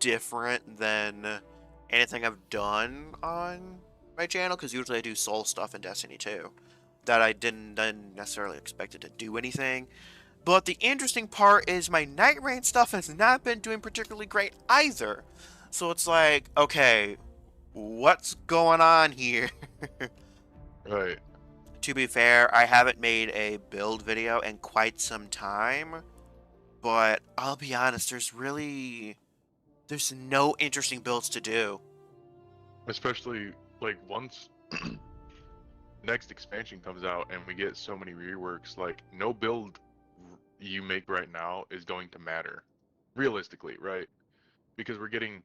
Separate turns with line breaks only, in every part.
different than anything I've done on my channel, because usually I do soul stuff in Destiny 2 that I didn't necessarily expect it to do anything. But the interesting part is my Night Rain stuff has not been doing particularly great either. So it's like, okay, what's going on here?
Right.
To be fair, I haven't made a build video in quite some time, but I'll be honest, there's no interesting builds to do.
Especially like once next expansion comes out and we get so many reworks, like no build you make right now is going to matter. Realistically, right? Because we're getting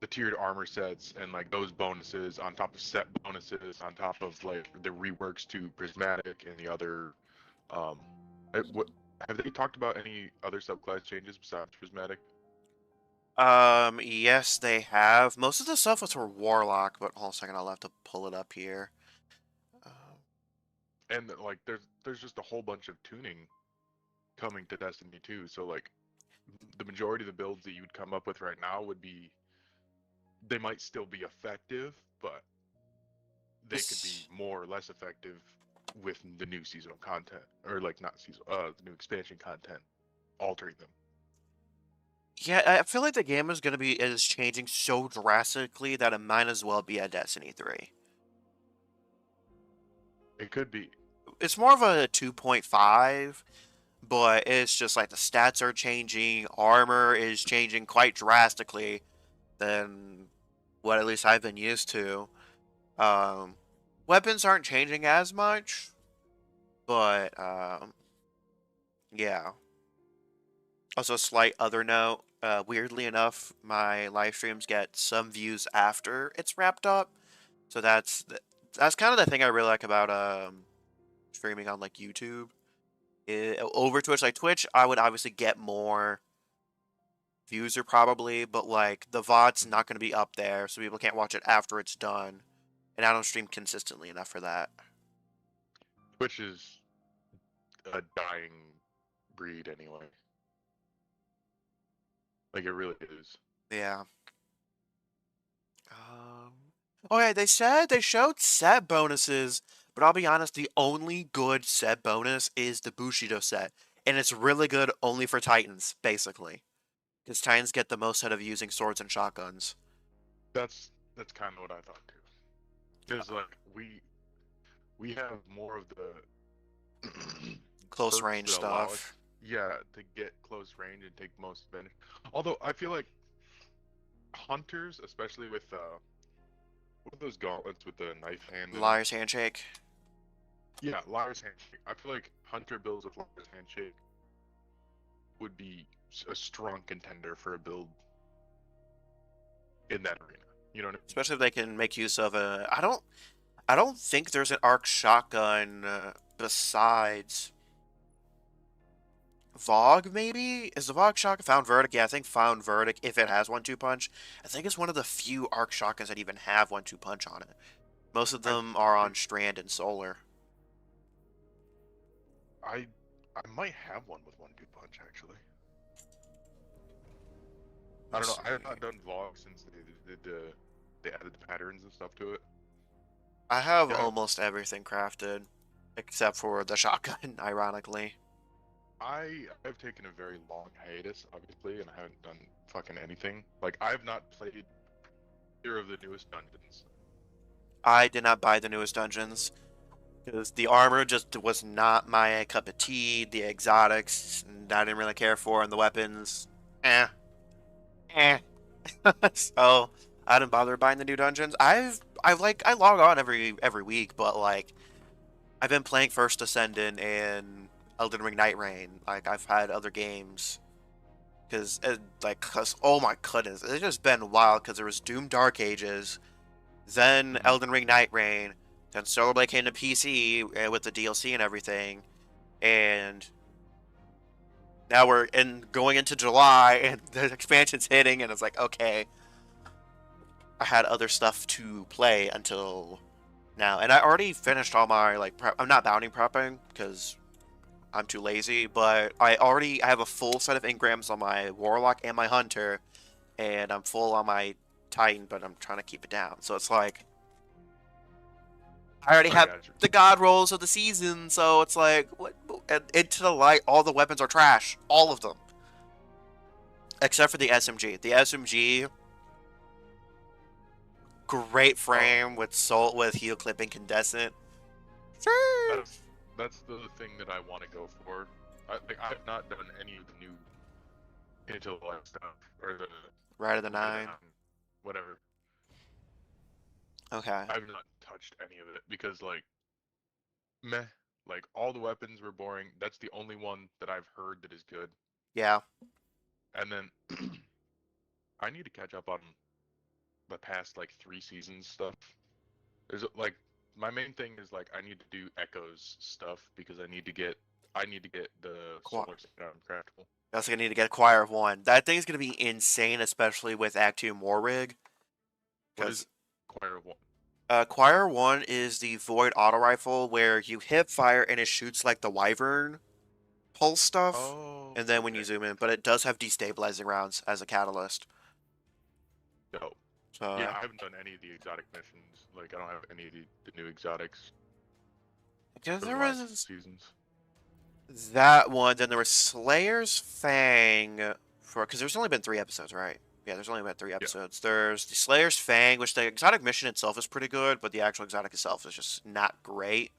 the tiered armor sets and like those bonuses on top of set bonuses on top of like the reworks to prismatic and the other what have they talked about any other subclass changes besides prismatic?
Yes, they have. Most of the stuff was for Warlock, but hold on a second, I'll have to pull it up here. Um,
And like there's just a whole bunch of tuning coming to Destiny 2, so like the majority of the builds that you'd come up with right now would be, they might still be effective, but they could be
this,
more or less effective with the new seasonal content, or like not seasonal, the new expansion content, altering them.
yeah, I feel like the game is changing so drastically that it might as well be a Destiny 3.
It could be.
It's more of a 2.5, but it's just like the stats are changing, armor is changing quite drastically than what at least I've been used to. Um, Weapons aren't changing as much, but yeah. Also, a slight other note. Weirdly enough, my live streams get some views after it's wrapped up, so that's kind of the thing I really like about streaming on like YouTube. Over Twitch, like Twitch, I would obviously get more views, or probably, but like the VOD's
Mhm.
not going to be up there, so people can't watch it after it's done, and I don't stream consistently enough for that.
Twitch is a dying breed anyway. Like it really is.
Yeah. Um. Oh yeah, they showed set bonuses, but I'll be honest, the only good set bonus is the Bushido set, and it's really good only for Titans, basically, because Titans get the most out of using swords and shotguns.
That's kind of what I thought too. Because like we have more of the
Close
perks
range
that allow us,
stuff.
yeah, to get close range and take most advantage. Although I feel like hunters, especially with what are those gauntlets with the knife hand in them?
Liar's Handshake.
Yeah, Liar's Handshake. I feel like hunter builds with Liar's Handshake would be a strong contender for a build in that arena. You know what I mean?
Especially if they can make use of a. I don't think there's an arc shotgun besides Vogue. Maybe is the Vogue shotgun Found Verdict? Yeah, I think Found Verdict, if it has 1-2 punch, I think it's one of the few arc shotguns that even have 1-2 punch on it. Most of
I
them are on
think
Strand and Solar.
I I might have one with 1-2 punch actually. I don't
Let's
know. I have
see.
not done vlogs since they added the patterns and stuff to it.
I have
Yeah,
almost everything crafted except for the shotgun, ironically.
I've taken a very long hiatus, obviously, and I haven't done fucking anything. Like I've not played either of the newest dungeons.
I did not buy the newest dungeons because the armor just was not my cup of tea. The exotics, I didn't really care for, and the weapons, eh, eh. So I didn't bother buying the new dungeons. I log on every week, but like I've been playing First Ascendant and Elden Ring Night Rain. Like I've had other games because cause oh my goodness, it's just been wild because there was Doom Dark Ages, then
Mhm.
Elden Ring Night Rain, then Solar Blade came to PC with the DLC and everything, and now we're in going into July and the expansion's hitting, and it's like okay, I had other stuff to play until now, and I already finished all my like prep. I'm not bounty prepping because I'm too lazy, but I have a full set of engrams on my warlock and my hunter, and I'm full on my Titan, but I'm trying to keep it down. So it's like I already
I
have
got you.
the god rolls of the season, so it's like what? And Into the Light, all the weapons are trash, all of them, except for the SMG. The SMG, great
Oh,
frame with soul with heel clip incandescent. Sure.
that's the thing that I want to go for. I've not done any of the new Into the Light stuff or the
Right of the
Light of the
Nine.
Nine, whatever.
Okay.
I've not touched any of it because like meh, like all the weapons were boring. That's the only one that I've heard that is good.
Yeah.
And then I need to catch up on the past like 3 seasons stuff. There's like my main thing is like I need to do Echoes stuff because I need to get the
Qu-
solar system craftable.
Also gonna need to get Choir of One. That thing's gonna be insane, especially with Act 2 War Rig.
What is
Because
Choir of One?
Choir 1 is the Void Auto Rifle where you hip fire and it shoots like the Wyvern pulse stuff.
Oh,
And then when you
okay.
zoom in, but it does have destabilizing rounds as a catalyst.
Dope. Yeah,
So
I haven't done any of the exotic missions. Like I don't have any of the new exotics
because
for the
there
last
was
seasons.
that one, then there was Slayer's Fang for because there's only been 3 episodes, right? Yeah, there's only been three
Yeah.
episodes. There's the Slayer's Fang, which the exotic mission itself is pretty good, but the actual exotic itself is just not great.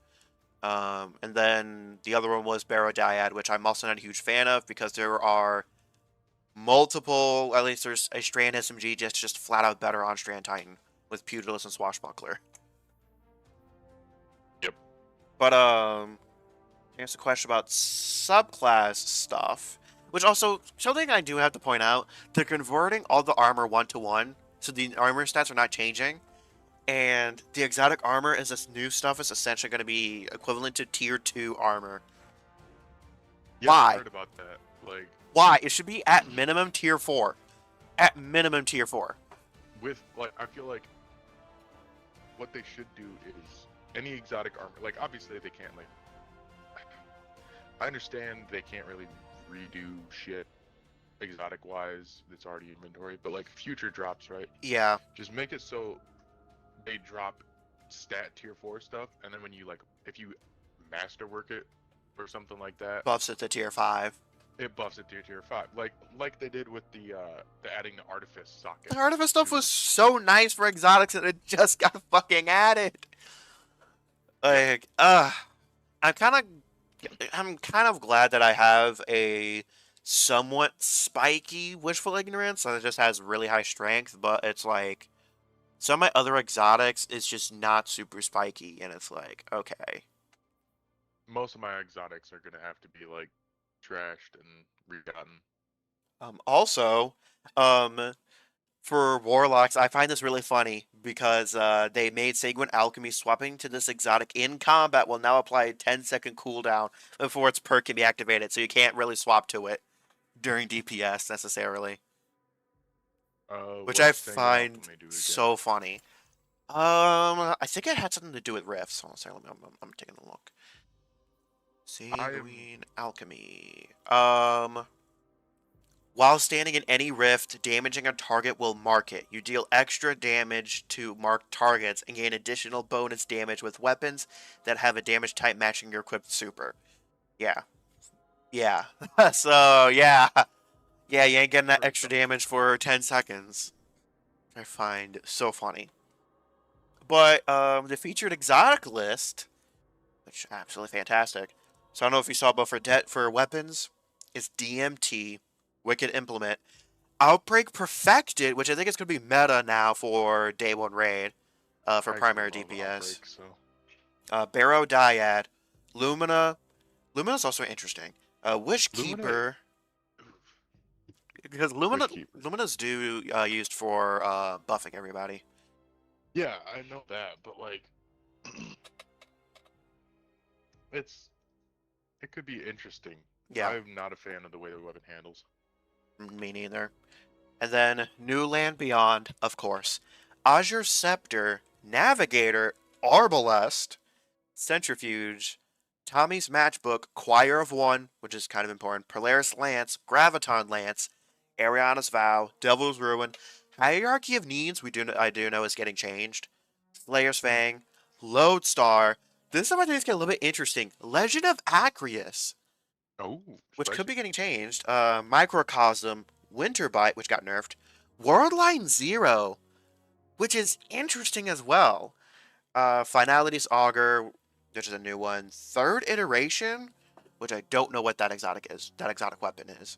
And then the other one was Barodiad, which I'm also not a huge fan of because there are multiple, at least there's a Strand SMG just flat out better on Strand Titan with Pugilist and Swashbuckler.
Yep.
But to answer the question about subclass stuff, which also something I do have to point out, they're converting all the armor 1-to-1, so the armor stats are not changing. And the exotic armor is this new stuff is essentially going to be equivalent to tier 2 armor.
Yeah, I
Why?
heard about that. Like
Why? It should be at minimum tier 4. At minimum tier 4.
with like I feel like what they should do is any exotic armor. Like obviously they can't like. I understand they can't really redo shit exotic wise that's already inventory, but like future drops, right?
Yeah,
Just make it so they drop stat tier 4 stuff, and then when you like if you masterwork it or something like that,
buffs it to tier 5.
it buffs it to tier 5, like they did with the adding the artifice socket.
The Artifice stuff
to-
was so nice for exotics and it just got fucking added.
Yeah.
Like, I'm kind of glad that I have a somewhat spiky wishful ignorance that just has really high strength, but it's like some of my other exotics is just not super spiky, and it's like, okay.
Most of my exotics are gonna have to be like trashed and regotten.
Also, um, for warlocks, I find this really funny because they made Sanguine Alchemy swapping to this exotic in combat will now apply a 10-second cooldown before its perk can be activated, so you can't really swap to it during DPS necessarily, which
What
I
does Sanguine
find
Alchemy do again?
so funny. I think it had something to do with rifts. Hold on a second, I'm taking a look. Sanguine Alchemy. While standing in any rift, damaging a target will mark it. You deal extra damage to marked targets and gain additional bonus damage with weapons that have a damage type matching your equipped super. Yeah. Yeah. So, yeah. Yeah, you ain't getting that extra damage for 10 seconds. I find so funny. But the featured exotic list, which is absolutely fantastic. So I don't know if you saw, but for weapons, it's DMT, Wicked Implement, Outbreak Perfected, which I think is going to be meta now for Day 1 Raid, for
I actually
primary
love
DPS.
Outbreak, so.
Barodiad, Lumina. Lumina's also interesting.
Lumina,
Wishkeeper, because
Wishkeeper.
Lumina's used for buffing everybody.
Yeah, I know that, but like, it could be interesting.
Yeah,
I'm not a fan of the way the weapon handles.
me neither. And then New Land Beyond, of course. Azure Scepter, Navigator, Arbalest, Centrifuge, Tommy's Matchbook, Choir of One, which is kind of important, Polaris Lance, Graviton Lance, Ariana's Vow, Devil's Ruin, Hierarchy of Needs. I do know is getting changed. Slayer's Fang, Lodestar. This is where things get a little bit interesting. Legend of Acreus,
Oh,
which could
spicy.
be getting changed. Microcosm, Winterbite, which got nerfed. Worldline Zero, which is interesting as well. Finality's Augur, which is a new one. Third Iteration, which I don't know what that exotic is. That exotic weapon is.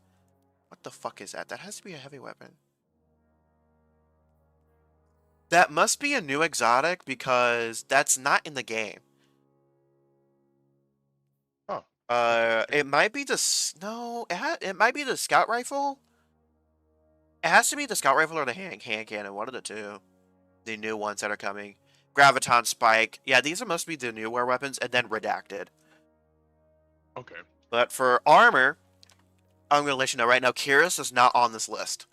What the fuck is that? That has to be a heavy weapon. That must be a new exotic because that's not in the game.
Oh.
It might be the no. It might be the scout rifle. It has to be the scout rifle or the hand cannon. One of the two. The new ones that are coming. Graviton Spike. Yeah, these are must be the newer weapons, and then Redacted.
Okay.
But for armor, I'm going to let you know right now, Kyrus is not on this list,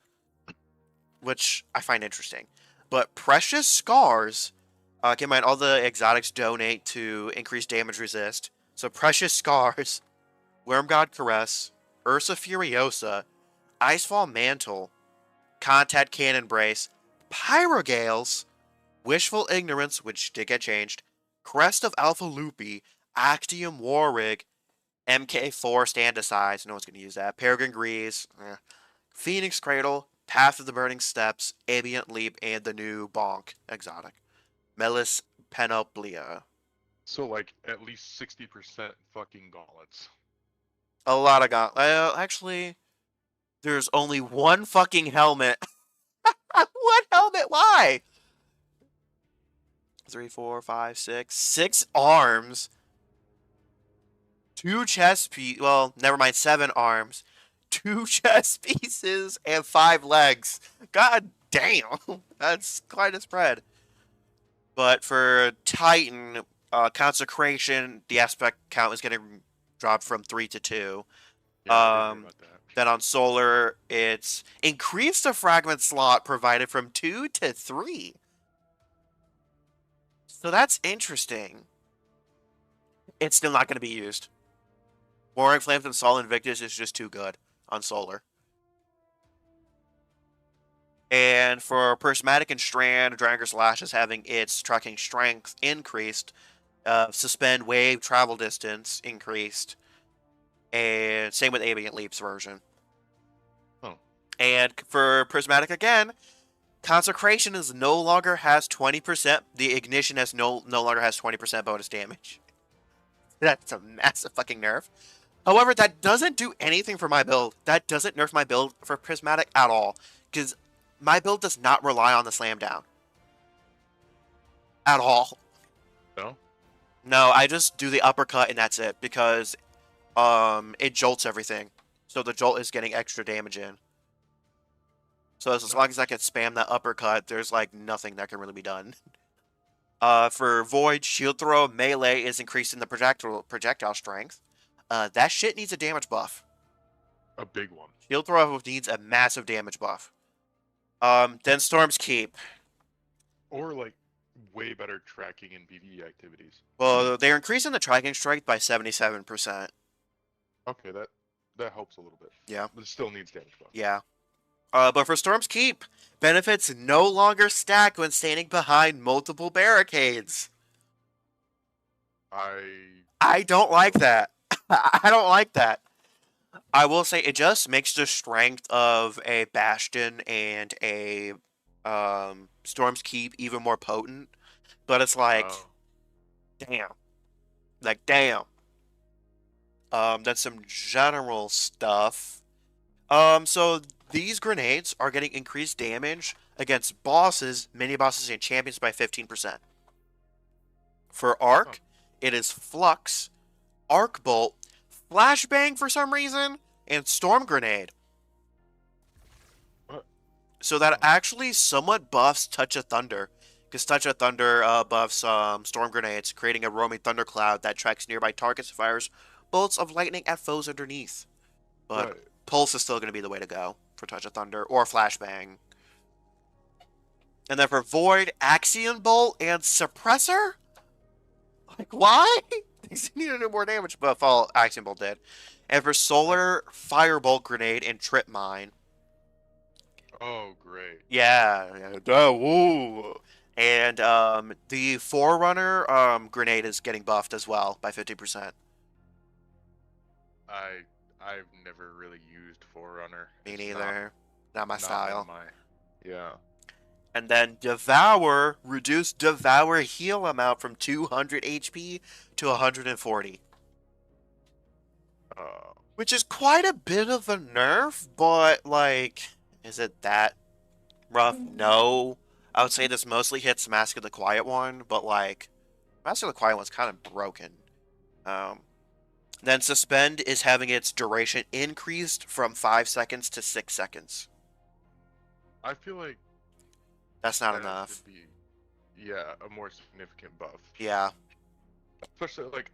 which I find interesting. But Precious Scars, keep in mind all the exotics donate to increase damage resist. So Precious Scars, Worm God Caress, Ursa Furiosa, Icefall Mantle, Contact Cannon Brace, Pyrogales, Wishful Ignorance, which did get changed, Crest of Alpha Lupi, Actium Warrig, MK4 Standicize, no one's going to use that, Peregrine Grease, Phoenix Cradle, Path of the Burning Steps, Ambient Leap, and the new Bonk exotic, Melis Panoplia.
So like at least 60% fucking gauntlets.
A lot of actually, there's only one fucking helmet. What helmet? Why? 3, 4, 5, 6. 6 arms. 2 chest pieces. Well, never mind. 7 arms. 2 chest pieces and 5 legs. God damn. That's quite a spread. But for Titan, Consecration, the aspect count is going to drop from 3 to 2.
Yeah, I did hear about that.
Then on Solar, it's increased the fragment slot provided from 2 to 3. So that's interesting. It's still not going to be used. Warring Flames and Sol Invictus is just too good on Solar. And for Prismatic and Strand, Dranger Slash is having its trucking strength increased. Suspend Wave travel distance increased. And same with Ambient Leap's version.
Oh.
And for Prismatic again, Consecration is no longer has 20%. The Ignition has no longer has 20% bonus damage. That's a massive fucking nerf. However, that doesn't do anything for my build. That doesn't nerf my build for Prismatic at all. Because my build does not rely on the slam down. At all.
No?
No, I just do the uppercut and that's it. Because it jolts everything. So the jolt is getting extra damage in. So as long as I can spam that uppercut, there's like nothing that can really be done. For Void, Shield Throw, Melee is increasing the projectile strength. That shit needs a damage buff.
A big one.
Shield Throw needs a massive damage buff. Then Storm's Keep.
Or like way better tracking in PvE activities.
Well, they're increasing the tracking strength by 77%.
Okay, that helps a little bit.
Yeah.
But it still needs damage buff.
Yeah. But for Storm's Keep, benefits no longer stack when standing behind multiple barricades. I don't like that. I don't like that. I will say it just makes the strength of a Bastion and a Storm's Keep even more potent. But it's like, damn. Like, damn. Then some general stuff. So these grenades are getting increased damage against bosses, mini-bosses, and champions by 15%. For Arc, it is Flux, Arc Bolt, Flashbang for some reason, and Storm Grenade. So that actually somewhat buffs Touch of Thunder. Because Touch of Thunder buffs Storm Grenades, creating a roaming thundercloud that tracks nearby targets and fires bolts of lightning at foes underneath. But Pulse is still going to be the way to go for Touch of Thunder, or Flashbang. And then for Void, Axion Bolt and Suppressor? Like, why? These need to do more damage, but Axion Bolt did. And for Solar, Firebolt Grenade and Trip Mine.
Oh, great.
Yeah, woo. And the Forerunner grenade is getting buffed as well by 50%.
I I've never really used Forerunner.
Me
It's not
neither. Not my
not one of
style.
my. Yeah.
And then Devour, reduce Devour heal amount from 200 HP to 140.
Uh,
Which is quite a bit of a nerf, but, like, is it that rough? No. I would say this mostly hits Mask of the Quiet One, but, like, Mask of the Quiet One's kind of broken. Um, then Suspend is having its duration increased from 5 seconds to 6 seconds.
I feel like
That's not
that should
enough.
be, yeah, a more significant buff.
Yeah.
Especially like,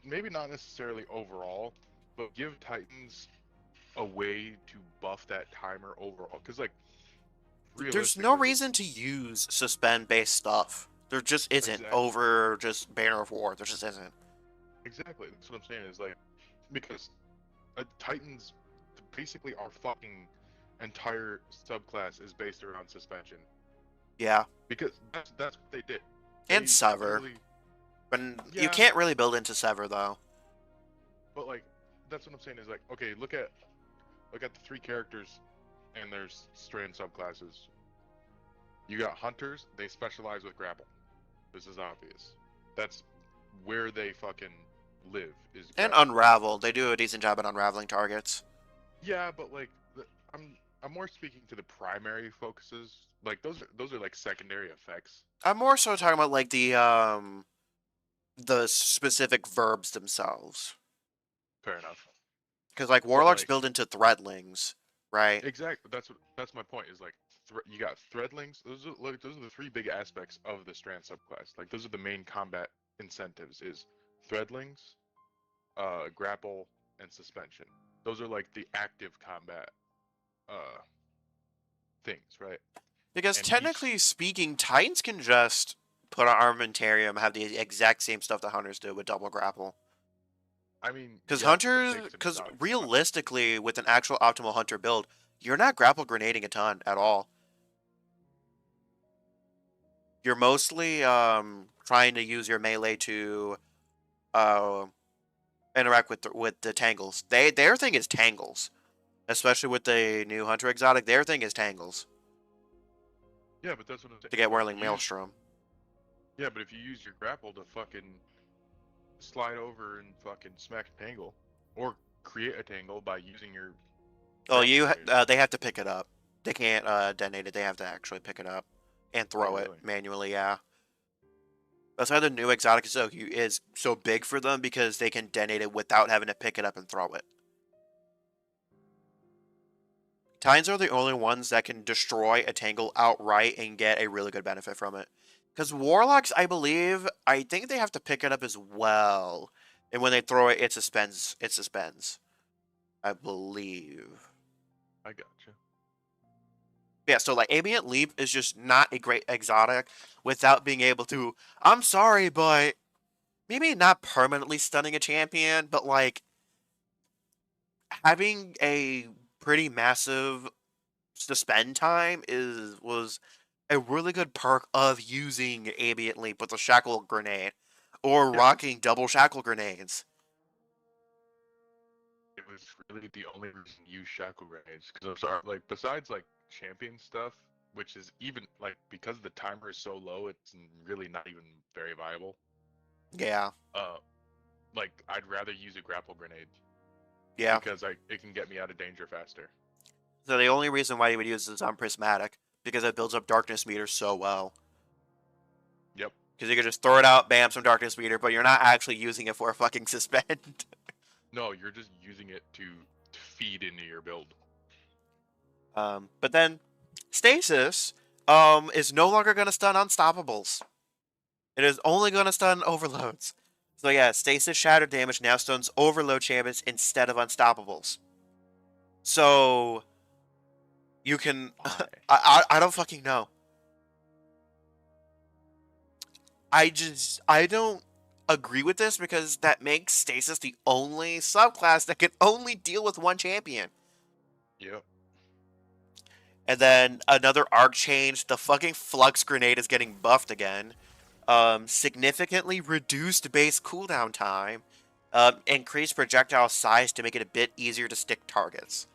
maybe not necessarily overall, but give Titans a way to buff that timer overall. Because like,
There's no
realistically,
reason to use Suspend based stuff. There just isn't
exactly,
over just Banner of War. There just isn't.
exactly. That's what I'm saying. Is like, because Titans, basically our fucking entire subclass is based around suspension.
Yeah.
Because that's what they did.
And
They
Sever.
literally,
But you
yeah,
can't really build into Sever, though.
but like, that's what I'm saying is like, okay, look at the three characters and their strand subclasses. You got hunters, they specialize with grapple. This is obvious. That's where they fucking live is
And
grapple.
Unravel. They do a decent job at unraveling targets.
Yeah, but like I'm more speaking to the primary focuses. Like those are like secondary effects.
I'm more so talking about, like, the specific verbs themselves.
Fair enough.
Because, like,
But
Warlocks
like
build into Threadlings, right?
exactly that's my point is like you got threadlings. Those are the three big aspects of the strand subclass. Like those are the main combat incentives is threadlings, grapple, and suspension. Those are like the active combat uh things, right?
Because
And each,
technically speaking, Titans can just put on Armamentarium, have the exact same stuff that Hunters do with double grapple.
I mean,
Because
yes, but it
Hunters,
takes
because
exotics out.
realistically, with an actual optimal Hunter build, you're not grapple grenading a ton at all. You're mostly trying to use your melee to uh, interact with the tangles. Their thing is tangles, especially with the new Hunter exotic. Their thing is tangles
Yeah, but that's what I'm saying.
to get
If you
Whirling
use,
Maelstrom.
yeah, but if you use your grapple to fucking slide over and fucking smack a tangle, or create a tangle by using your
Oh,
grapple grenade.
they have to pick it up. They can't detonate it. They have to actually pick it up and
Oh,
throw it
really?
manually. Yeah, that's why the new exotic is so big for them because they can detonate it without having to pick it up and throw it. Tines are the only ones that can destroy a tangle outright and get a really good benefit from it. Because Warlocks, I think they have to pick it up as well. And when they throw it, it suspends. It suspends. I believe.
I gotcha.
Yeah, so like Ambient Leap is just not a great exotic without being able to. I'm sorry, but maybe not permanently stunning a champion, but like having a pretty massive suspend time was a really good perk of using Ambient Leap with a shackle grenade or
Yeah,
rocking double shackle grenades.
it was really the only reason to use shackle grenades. Because I'm sorry, like besides like champion stuff, which is even like because the timer is so low, it's really not even very viable.
Yeah,
Uh, like I'd rather use a grapple grenade
yeah.
because it can get me out of danger faster.
So the only reason why you would use this on Prismatic because it builds up darkness meter so well.
Yep.
Because you can just throw it out, bam, some darkness meter, but you're not actually using it for a fucking suspend.
No, you're just using it to feed into your build.
But then Stasis is no longer going to stun Unstoppables. It is only going to stun Overloads. So yeah, Stasis Shatter damage now stuns Overload champions instead of Unstoppables. So you can
Why?
I don't fucking know. I don't agree with this because that makes Stasis the only subclass that can only deal with one champion.
Yep.
And then another arc change. The fucking flux grenade is getting buffed again. Significantly reduced base cooldown time. Increased projectile size to make it a bit easier to stick targets.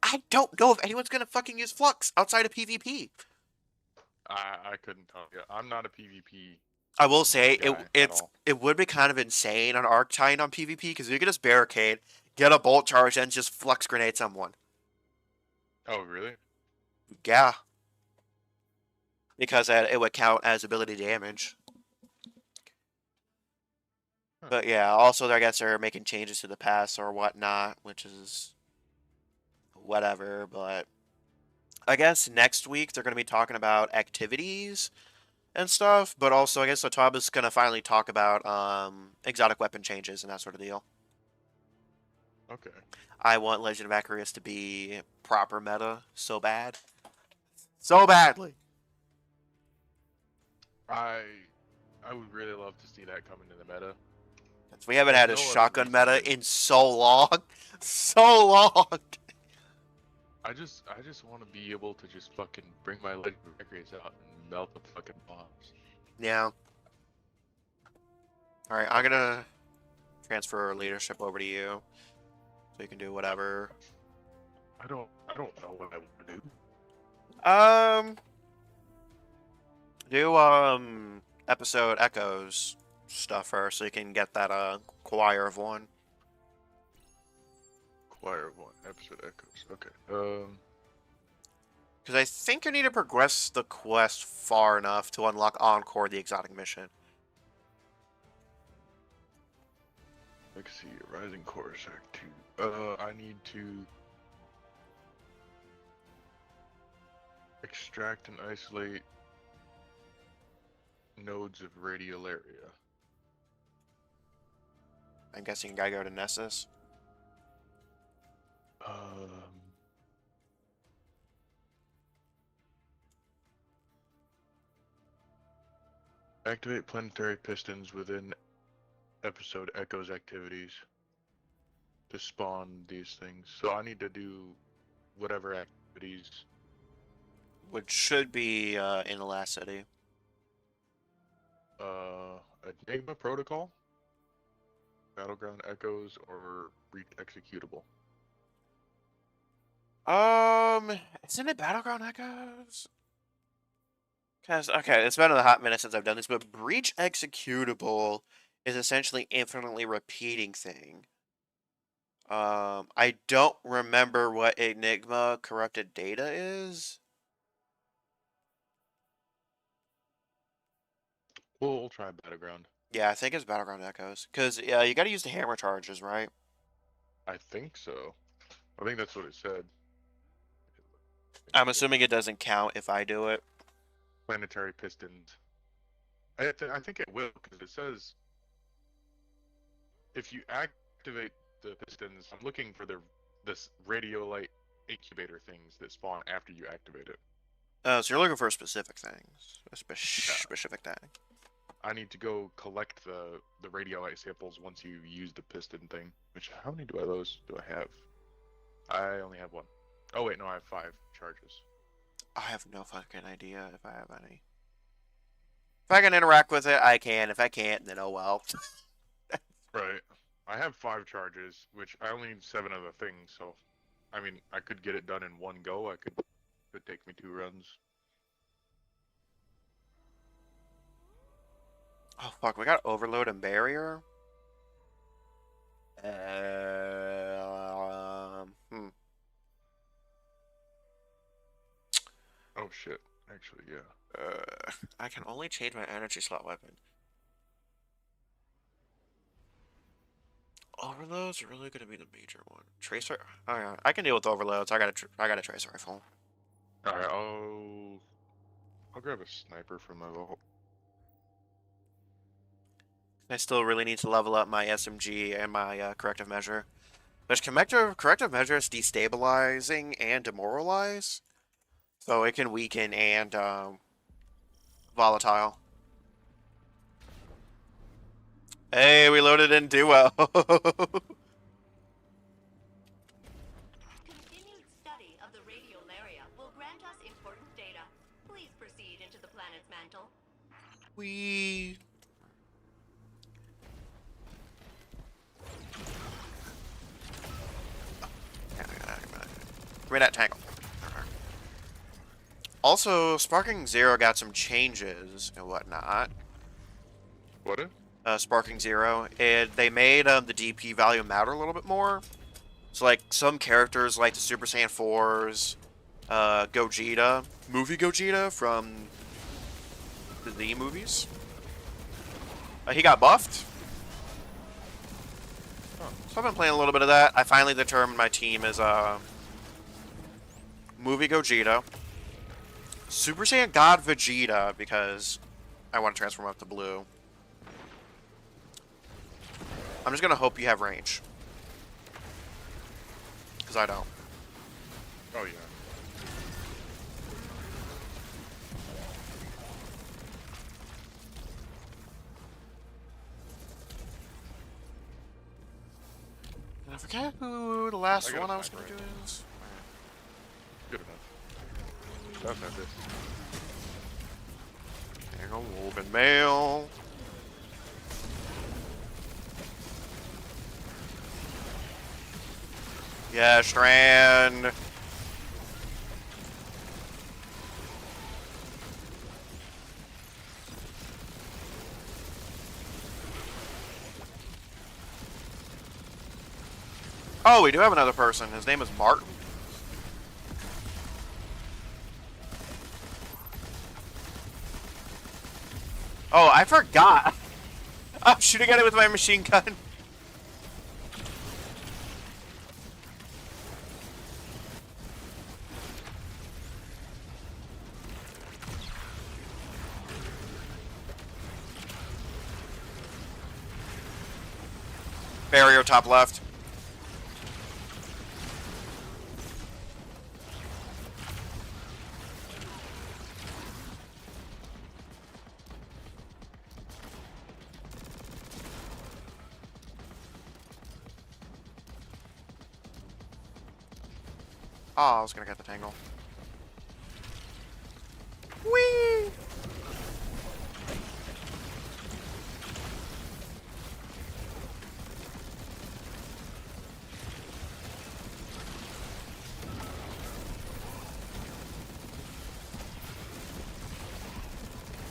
I don't know if anyone's gonna fucking use flux outside of PvP.
I couldn't tell you. I'm not a PvP
I will say
guy at all.
it would be kind of insane on arc tying on PvP because you could just barricade, get a bolt charge, and just flux grenade someone.
Oh, really?
Yeah, because it would count as ability damage.
Huh.
But yeah, also I guess they're making changes to the pass or whatnot, which is whatever. But I guess next week they're going to be talking about activities and stuff. But also I guess Otaba's going to finally talk about exotic weapon changes and that sort of deal.
Okay.
I want Legend of Acarius to be proper meta so bad. So badly.
I would really love to see that come into the meta.
We haven't
There's
had a
no other
shotgun
reason
meta
to-
in so long. So long.
I just want to be able to just fucking bring my Legend of Acarius out and melt the fucking bombs.
Yeah. Alright, I'm gonna transfer leadership over to you. So you can do whatever.
I don't know what I want to do.
Do episode echoes stuff first so you can get that choir of one.
Choir of One, episode echoes. Okay.
Because I think you need to progress the quest far enough to unlock Encore, the exotic mission.
Let's see, Rising Chorus Act 2. I need to extract and isolate nodes of radiolaria.
I'm guessing you gotta go to Nessus.
Activate planetary pistons within episode Echoes activities to spawn these things. So I need to do whatever activities.
Which should be in the last city.
Enigma Protocol, Battleground Echoes, or Reach Executable.
Isn't it Battleground Echoes? Cause okay, it's been a hot minute since I've done this, but Breach Executable is essentially infinitely repeating thing. I don't remember what Enigma Corrupted Data is.
We'll try Battleground.
Yeah, I think it's Battleground Echoes. Cause yeah, you gotta use the hammer charges, right?
I think so. I think that's what it said.
I'm assuming it doesn't count if I do it.
Planetary pistons. I think it will, because it says if you activate the pistons, I'm looking for this radiolite incubator things that spawn after you activate it.
Oh, so you're looking for specific things. A specific thing.
I need to go collect the radiolite samples once you use the piston thing. Which, how many do I have? I only have one. Oh wait, no, I have 5 charges.
I have no fucking idea if I have any. If I can interact with it, I can. If I can't, then oh well.
Right. I have 5 charges, which I only need 7 of the things, so I mean I could get it done in one go. Could take me 2 runs.
Oh fuck, we got Overload and Barrier.
Oh shit. Actually, yeah.
I can only change my energy slot weapon. Overloads are really gonna be the major one. Tracer. Oh yeah, I can deal with overloads. I got a tracer rifle.
All right, I'll grab a sniper from my vault.
I still really need to level up my SMG and my corrective measure. There's corrective measures destabilizing and demoralize, so it can weaken and volatile. Hey, we loaded in duo.
Continued study of the its mantle.
We. Give me that tangle. Also, Sparking Zero got some changes and whatnot.
What?
Sparking Zero, and they made the DP value matter a little bit more. So, like, some characters, like the Super Saiyan 4s, Gogeta, movie Gogeta from the Z movies, he got buffed. So I've been playing a little bit of that. I finally determined my team is movie Gogeta, Super Saiyan God Vegeta, because I want to transform up to blue. I'm just gonna hope you have range, because I don't.
Oh yeah.
And I forget who the last
I got a
one I was gonna
sniper
do
rifle.
is.
Good enough. That's not this.
Hang on, Woven Mail. Yeah, Strand. Oh, we do have another person. His name is Martin. Oh, I forgot. I'm shooting at it with my machine gun. Barrier top left. Oh, I was gonna get the tangle. Whee!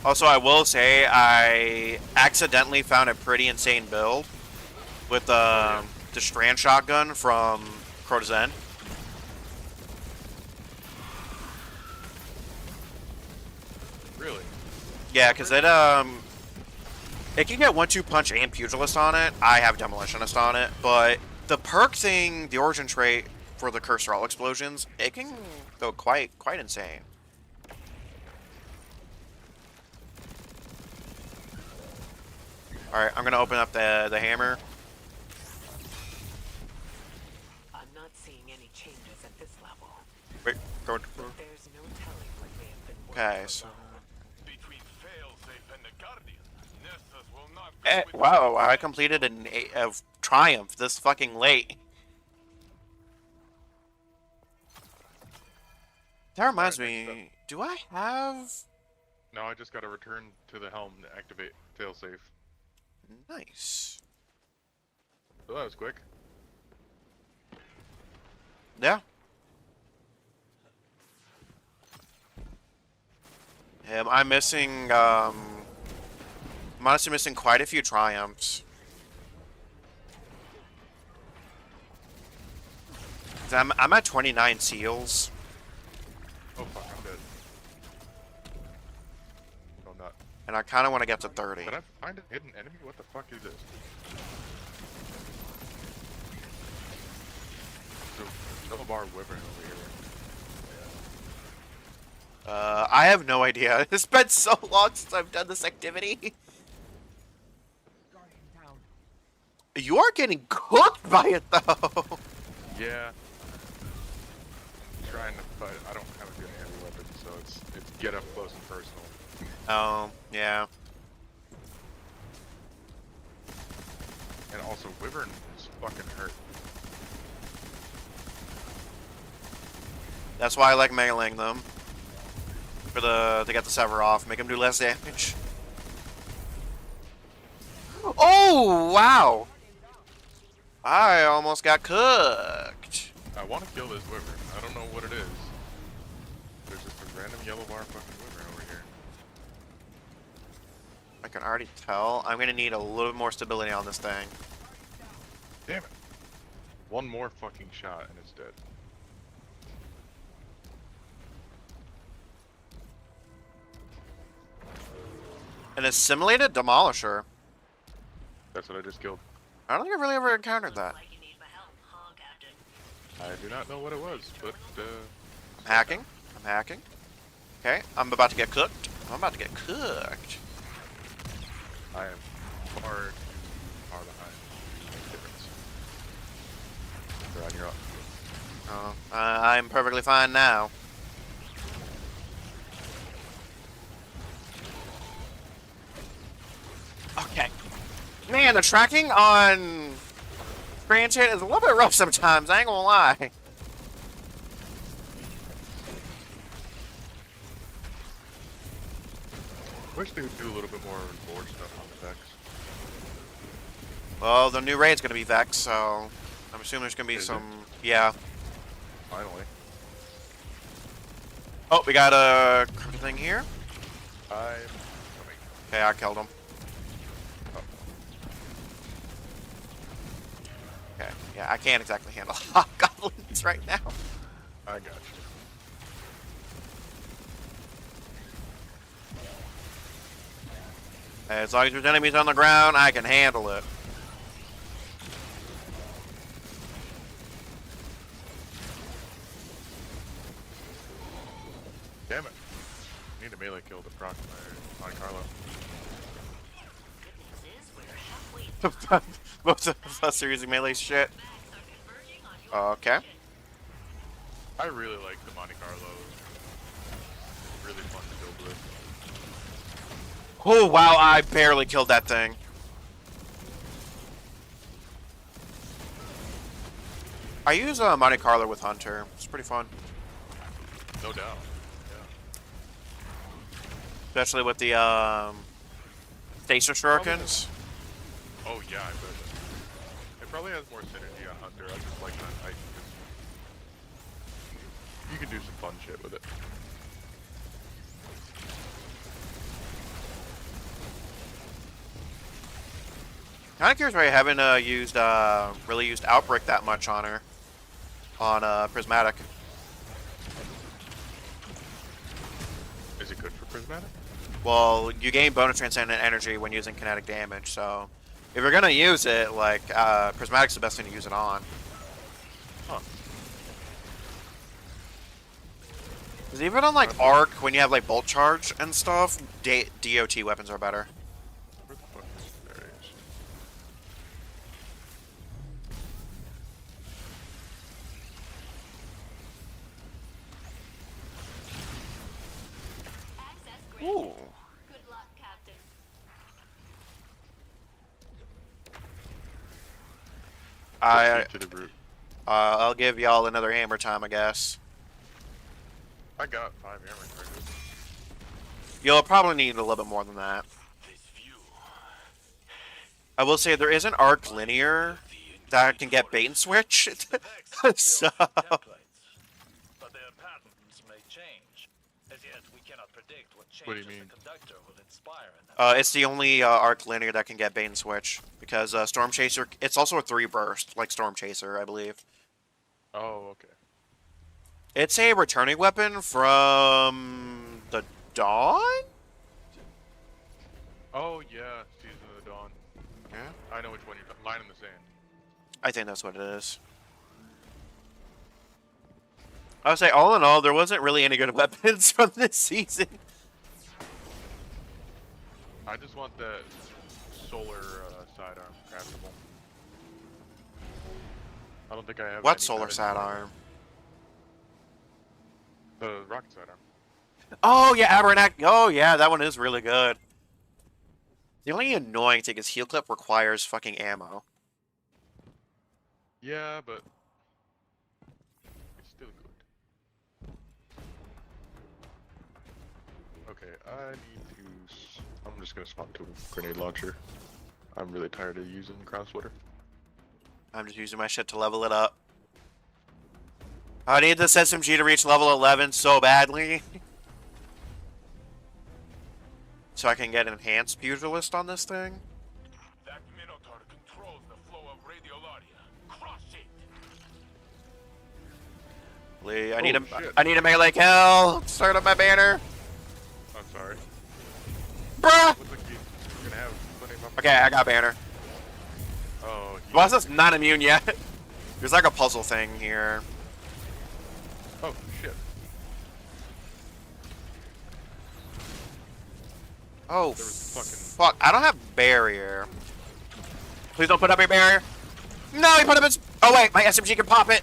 Also, I will say I accidentally found a pretty insane build with the Strand shotgun from Crota's End.
Really?
Yeah, because it can get 1-2 punch and pugilist on it. I have demolitionist on it, but the perk thing, the origin trait for the cursor all explosions, it can go quite insane. All right, I'm gonna open up the hammer.
I'm not seeing any changes at this level.
Wait, go.
But there's no telling what may have been
Okay,
working
so.
Between Failsafe and the Guardian, Nessus will not go with
Wow, I completed a triumph this fucking late. That reminds
Alright, next
me, do I have...
No, I just gotta return to the helm to activate failsafe.
Nice.
So that was quick.
Yeah. I'm missing, I'm honestly missing quite a few triumphs. I'm at 29 seals.
Oh fuck, I'm dead. Oh, not.
And I kind of want to get to 30.
Did I find a hidden enemy? What the fuck is this? Double bar wyvern over here.
I have no idea. It's been so long since I've done this activity. You are getting cooked by it, though.
Yeah. I'm trying to, but I don't have a good heavy weapon, so it's get up close and personal.
Oh, yeah.
And also, wyvern is fucking hurt.
That's why I like meleeing them. for the to get the Sever off, make him do less damage. Oh wow! I almost got cooked.
I want to kill this wyvern. I don't know what it is. There's just a random yellow bar fucking wyvern over here.
I can already tell. I'm gonna need a little more stability on this thing.
Damn it. One more fucking shot and it's dead.
An assimilated demolisher.
That's what I just killed.
I don't think I've really ever encountered that.
Like you need my help, huh, Captain?
I do not know what it was, but
I'm hacking. I'm hacking. Okay, I'm about to get cooked. I'm about to get cooked.
I am far too far behind to make a difference. Brian, you're up.
Oh, I'm perfectly fine now. Okay. Man, the tracking on Franchise is a little bit rough sometimes, I ain't gonna lie.
Wish they would do a little bit more board stuff on the decks.
Well, the new raid's gonna be Vex, so I'm assuming there's gonna be
Is it?
some. Yeah.
Finally.
Oh, we got a crypto thing here.
I'm coming.
Okay, I killed him.
Oh.
Okay, yeah, I can't exactly handle hobgoblins right now.
I got you.
As long as there's enemies on the ground, I can handle it.
Damn it. Need a melee kill to proc my Monte Carlo.
Good news is we're halfway
Most of us are using melee shit.
backs are converging on your
Okay.
position.
I really like the Monte Carlo. It's really fun to build with.
Oh wow, I barely killed that thing. I use Monte Carlo with Hunter. It's pretty fun,
No doubt. Yeah.
especially with the Stasis Shurikens.
Oh yeah, I bet. It probably has more synergy on Hunter. I just like it on Titan because you can do some fun shit with it.
Kind of curious why I haven't really used Outbreak that much on her, on Prismatic.
Is it good for Prismatic?
Well, you gain bonus transcendent energy when using kinetic damage, so if you're gonna use it, like Prismatic's the best thing to use it on.
Huh.
Because even on like Arc, when you have like Bolt Charge and stuff, DOT weapons are better.
Where the fuck is there it is.
Access granted.
Ooh.
Good luck, Captain.
Let's get to the root.
I'll give y'all another hammer time, I guess.
I got 5 hammer charges.
You'll probably need a little bit more than that.
This view.
I will say there is an Arc linear that can get bait and switch. So
But their patterns may change. As yet, we cannot predict what
What do you
changes
mean?
the conductor will inspire in them.
it's the only Arc linear that can get bait and switch because Storm Chaser. It's also a 3 burst like Storm Chaser, I believe.
Oh, okay.
It's a returning weapon from the Dawn.
Oh yeah, Season of the Dawn.
Yeah,
I know which one you're talking. Line in the Sand.
I think that's what it is. I would say, all in all, there wasn't really any good weapons from this season.
I just want that solar sidearm craftable. I don't think I have.
What
any
solar
better-
sidearm?
The rocket sidearm.
Oh yeah, Abernac. Oh yeah, that one is really good. The only annoying thing is Heal Clip requires fucking ammo.
Yeah, but it's still good. I need to. I'm just gonna spawn to a grenade launcher. I'm really tired of using crown splitter.
I'm just using my shit to level it up. I need this SMG to reach level 11 so badly. So I can get enhanced pugilist on this thing.
That Minotaur controls the flow of radiolaria. Crush it!
Lee,
Oh, shit.
I need a melee kill. Start up my banner.
I'm sorry.
Bruh!
Looks like you're gonna have plenty of
Okay, I got banner.
Oh,
Why is this not immune yet? There's like a puzzle thing here.
oh shit.
Oh,
There was fucking-
fuck. I don't have barrier. Please don't put up your barrier. No, he put up his... Oh, wait. My SMG can pop it.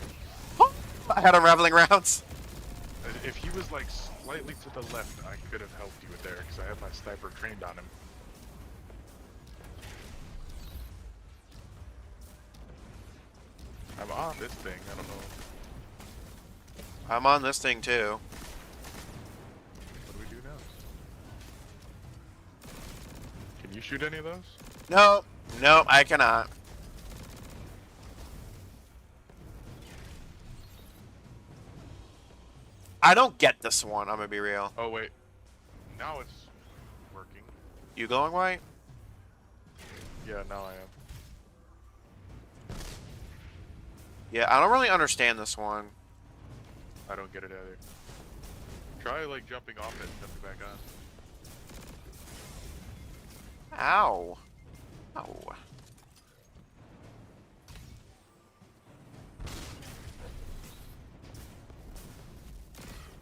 I had unraveling rounds.
If he was like slightly to the left, I could have helped you with there because I have my sniper trained on him. I'm on this thing. I don't know.
I'm on this thing, too.
What do we do now? Can you shoot any of those?
No. No, I cannot. I don't get this one, I'm gonna be real.
Oh wait, now it's working.
You going right?
Yeah, now I am.
Yeah, I don't really understand this one.
I don't get it either. Try like jumping off it and jumping back on.
Ow. Ow.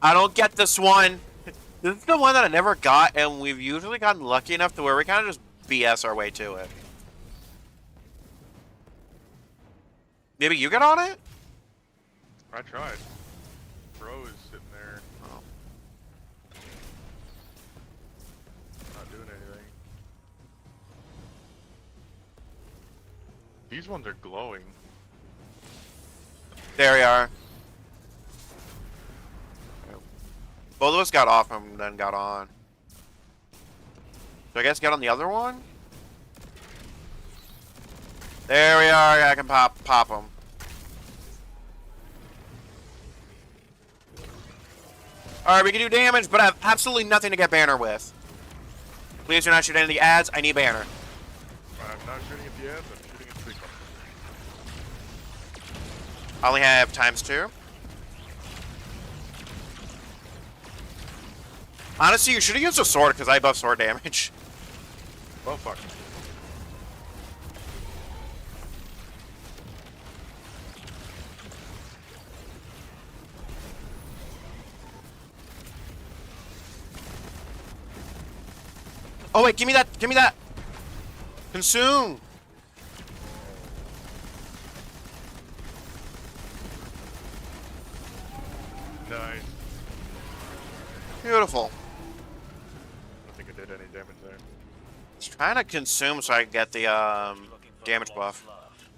I don't get this one. This is the one that I never got, and we've usually gotten lucky enough to where we kind of just BS our way to it. Maybe you get on it?
I tried. Bro is sitting there.
Oh.
Not doing anything. These ones are glowing.
There we are. Both of us got off and then got on. So I guess get on the other one? There we are. I can pop them. Alright, we can do damage, but I have absolutely nothing to get banner with. Please do not shoot any of the ads. I need banner.
I'm not shooting at the ads, I'm shooting at the big one.
I only have ×2. Honestly, you should have used a sword because I buff sword damage.
Well, fuck.
Oh wait, give me that! Give me that! Consume!
Nice.
Beautiful.
I don't think I did any damage there.
Just trying to consume so I can get the
Looking for
damage
the
buff.
lost love.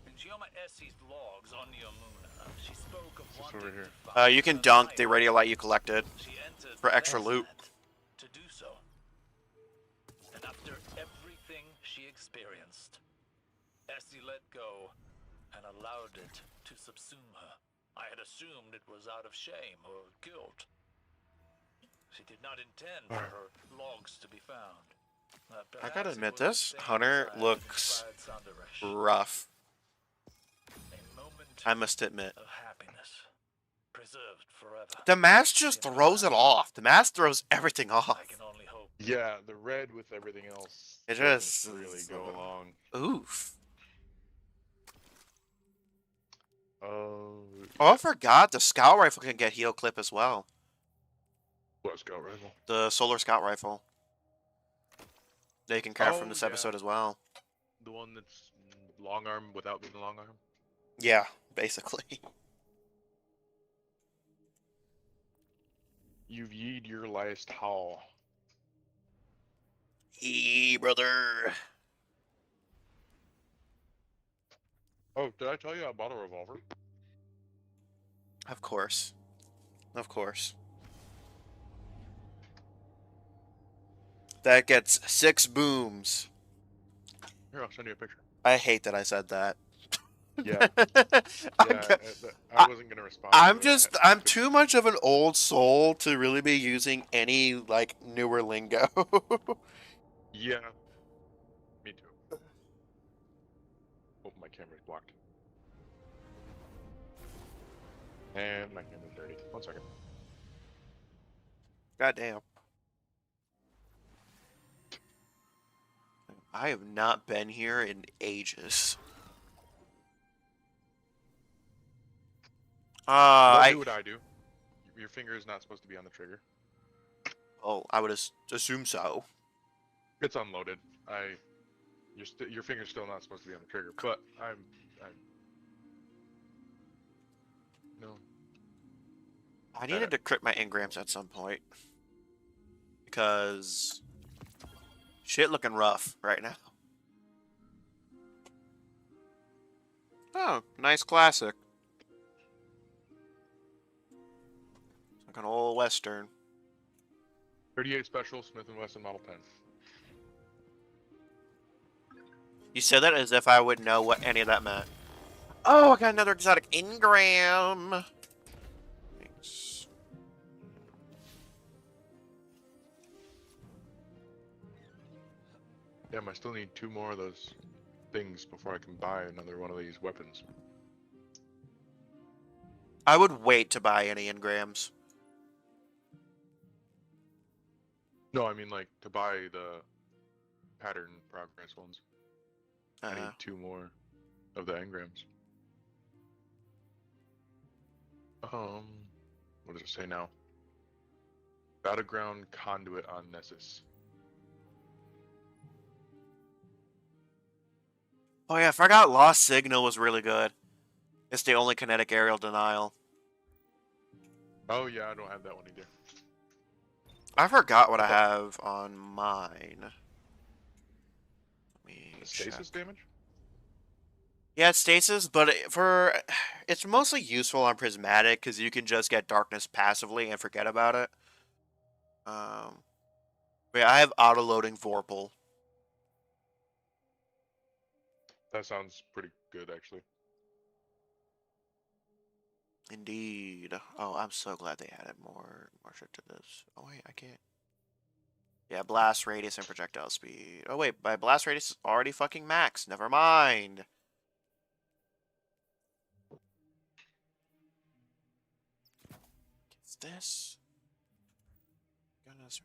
In Gioma Essie's logs on Neomuna, she spoke of
What's
wanting
over here?
to find
You can
her
dunk the
life.
radiolite you collected
She entered
for extra loot.
Nesnet to do so. And after everything she experienced, Essie let go and allowed it to subsume her. I had assumed it was out of shame or guilt. She did not intend for her logs to be found.
I gotta
Perhaps it
admit,
was the
this
same
hunter
desire that
looks
inspired Sandaresh.
rough.
A moment
I must admit.
of happiness, preserved forever.
The mask just throws it off. The mask throws everything off.
I can only hope.
Yeah, the red with everything else.
It
doesn't
just-
really go along.
Oof.
Oh,
Oh, I forgot. The scout rifle can get heal clip as well.
what scout rifle?
The solar scout rifle. They can craft from
Oh,
this
yeah.
episode as well.
The one that's long arm without being long arm.
Yeah, basically.
You've yeed your last haul.
Hey, brother.
Oh, did I tell you I bought a revolver?
Of course. Of course. that gets 6 booms.
Here, I'll send you a picture.
I hate that I said that.
Yeah,
I'm,
yeah.
ca-
I wasn't gonna respond.
I'm
to it.
just, I'm too much of an old soul to really be using any, like, newer lingo.
Yeah. Me too. Oh, my camera's blocked. And my camera's dirty. 1 second.
Goddamn. I have not been here in ages.
Don't
I
do what I do. Your finger is not supposed to be on the trigger.
I would assume so.
It's unloaded. Your finger's still not supposed to be on the trigger, but I'm no.
I needed to crit my engrams at some point because shit looking rough right now. Oh, nice classic. Like an old Western.
38 special Smith & Wesson Model 10.
You said that as if I would know what any of that meant. Oh, I got another exotic engram. Thanks.
Damn, I still need 2 more of those things before I can buy another one of these weapons.
I would wait to buy any engrams.
No, I mean like to buy the pattern progress ones. I need 2 more of the engrams. What does it say now? Battleground conduit on Nessus.
Oh yeah, I forgot Lost Signal was really good. It's the only kinetic aerial denial.
Oh yeah, I don't have that one either.
I forgot what I have on mine. Let me
Stasis
check.
damage?
Yeah, it's stasis, but it's mostly useful on Prismatic because you can just get darkness passively and forget about it. But yeah, I have auto-loading Vorpal.
That sounds pretty good actually.
Indeed. Oh, I'm so glad they added more shit to this. Oh wait, I can't. Yeah, blast radius and projectile speed. Oh wait, my blast radius is already fucking max. Never mind. What's this? Goodness.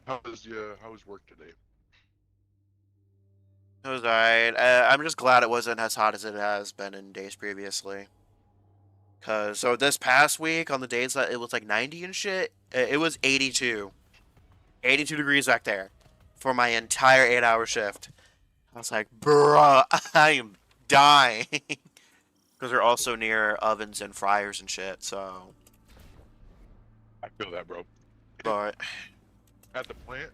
How was work today?
It was alright. I'm just glad it wasn't as hot as it has been in days previously. So this past week, on the days that it was like 90 and shit, it was 82. 82 degrees back there for my entire 8-hour shift. I was like, bruh, I am dying. Because they're also near ovens and fryers and shit, so.
I feel that, bro.
But.
At the plant,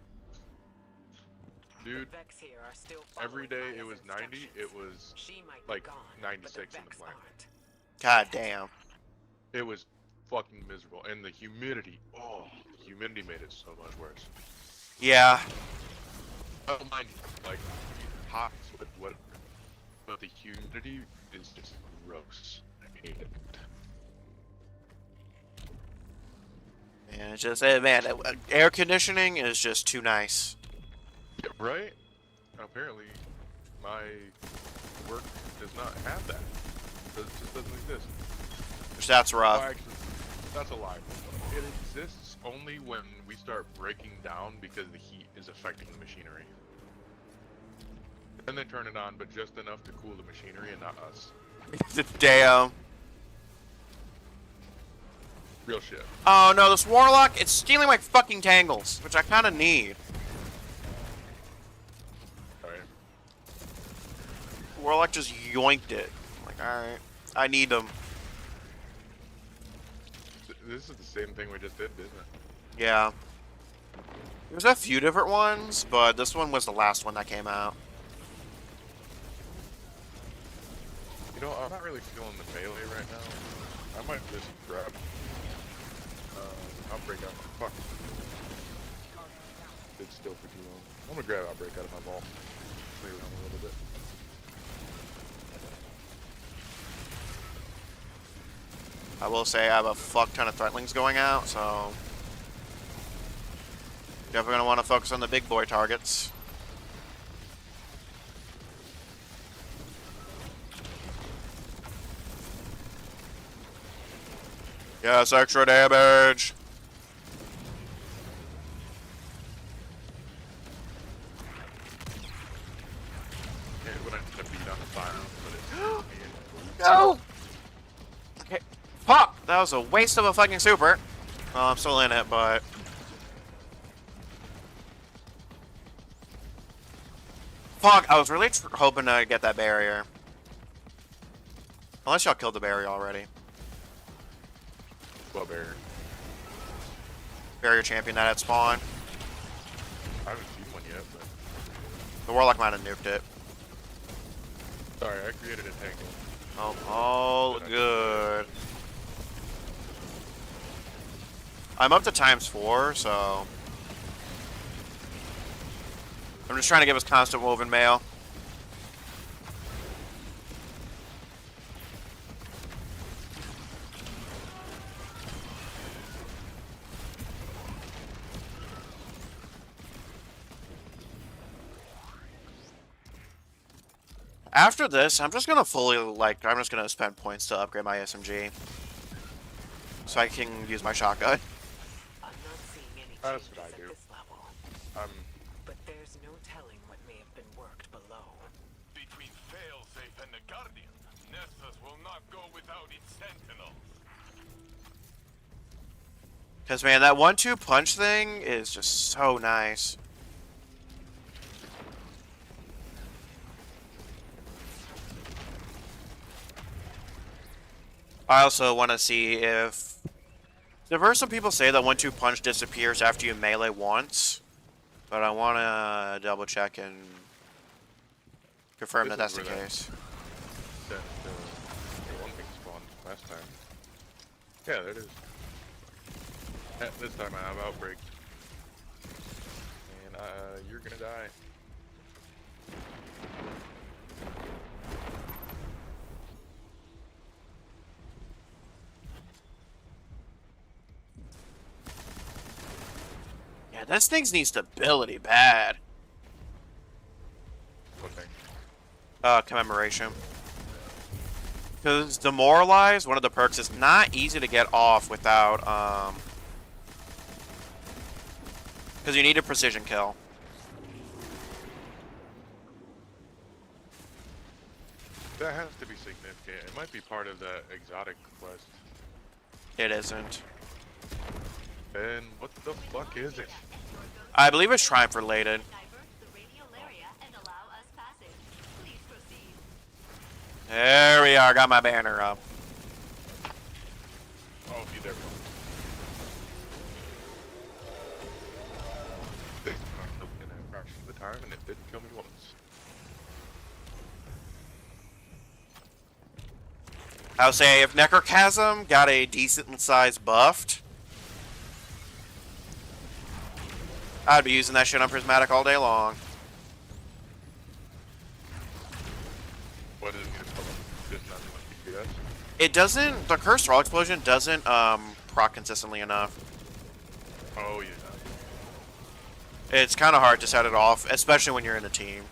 dude,
Vex here are still
every
following
day it was
Maya's
90, it
instructions.
was
She might be
like
gone, but
96
the
in the
Vex
plant.
aren't.
God damn.
It was fucking miserable. And the humidity, oh, the humidity made it so much worse.
Yeah.
I don't mind, like, hot sweat, whatever, but the humidity is just gross. I hate it.
And it's just, man, air conditioning is just too nice.
Yeah, right? Apparently, my work does not have that. It just doesn't exist.
Which that's
Oh,
rough.
actually, that's a lie. It exists only when we start breaking down because the heat is affecting the machinery. Then they turn it on, but just enough to cool the machinery and not us.
Damn.
Real shit.
Oh no, this warlock, it's stealing my fucking tangles, which I kind of need.
Alright.
Warlock just yoinked it. I'm like, alright, I need them.
This is the same thing we just did, isn't it?
Yeah. There's a few different ones, but this one was the last one that came out.
You know, I'm not really feeling the melee right now. I might just grab Outbreak out. Fuck. It's still for too long. I'm gonna grab Outbreak out of my vault. Play around a little bit.
I will say I have a fuck ton of threatlings going out, so definitely gonna want to focus on the big boy targets. Yes, extra damage.
And when I end up beat on the fire, but it's
No! Okay. Fuck! That was a waste of a fucking super. Oh, I'm still in it, but... Fuck, I was really hoping to get that barrier. Unless y'all killed the barrier already.
well, barrier.
Barrier champion that had spawn.
I haven't seen one yet, but
The Warlock might have nuked it.
sorry, I created a tangle.
Oh, all good. I'm up to ×4, so... I'm just trying to give us constant woven mail. After this, I'm just gonna fully, I'm just gonna spend points to upgrade my SMG. So I can use my shotgun.
I'm not seeing any
That's
changes
what I
at
do.
this level,
But there's no telling what may have been worked below.
Between Failsafe and the Guardian, Nessus will not go without its sentinels.
Because, man, that 1-2 punch thing is just so nice. I also want to see if... I've heard some people say that 1-2 punch disappears after you melee once. But I want to double check and confirm
This
that that's
is
the
where that-
case.
The one thing spawned last time. Yeah, there it is. This time I have Outbreak. And you're gonna die.
Yeah, this thing needs stability bad.
What thing?
Commemoration. Because Demoralize, one of the perks, is not easy to get off without, because you need a precision kill.
That has to be significant. It might be part of the exotic quest.
It isn't.
And what the fuck is it?
I believe it's Triumph related.
Divert the radial area and allow us passage. Please proceed.
There we are, got my banner up.
Oh, be there. This time, in a fraction of the time, and it didn't kill me once.
I would say if Necrochasm got a decent sized buffed, I'd be using that shit on Prismatic all day long.
What is it called? Just not enough DPS?
It doesn't, the Cursed Roll Explosion doesn't proc consistently enough.
Oh, yeah.
It's kind of hard to set it off, especially when you're in a team.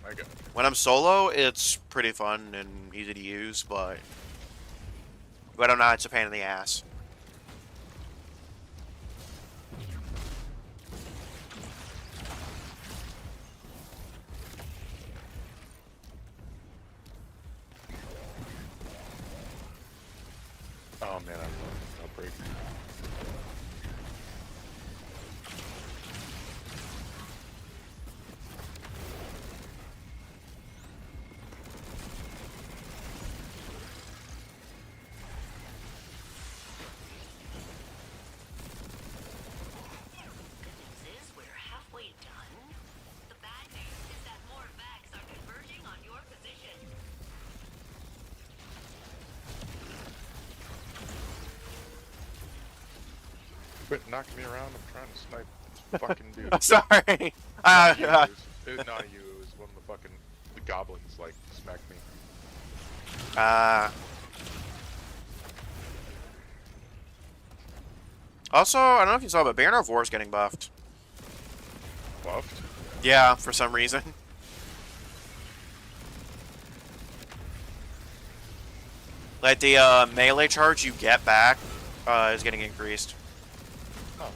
I got it.
When I'm solo, it's pretty fun and easy to use, but whether or not it's a pain in the ass.
Oh, man, I love Outbreak.
Good news is we're halfway done. The bad news is that more vacs are converging on your position.
Quit knocking me around. I'm trying to snipe this fucking dude.
I'm sorry.
Not you, not you. It was one of the fucking the goblins like smacked me.
Also, I don't know if you saw, but Banner of War is getting buffed.
Buffed.
Yeah, for some reason. Like the melee charge you get back is getting increased.
Oh.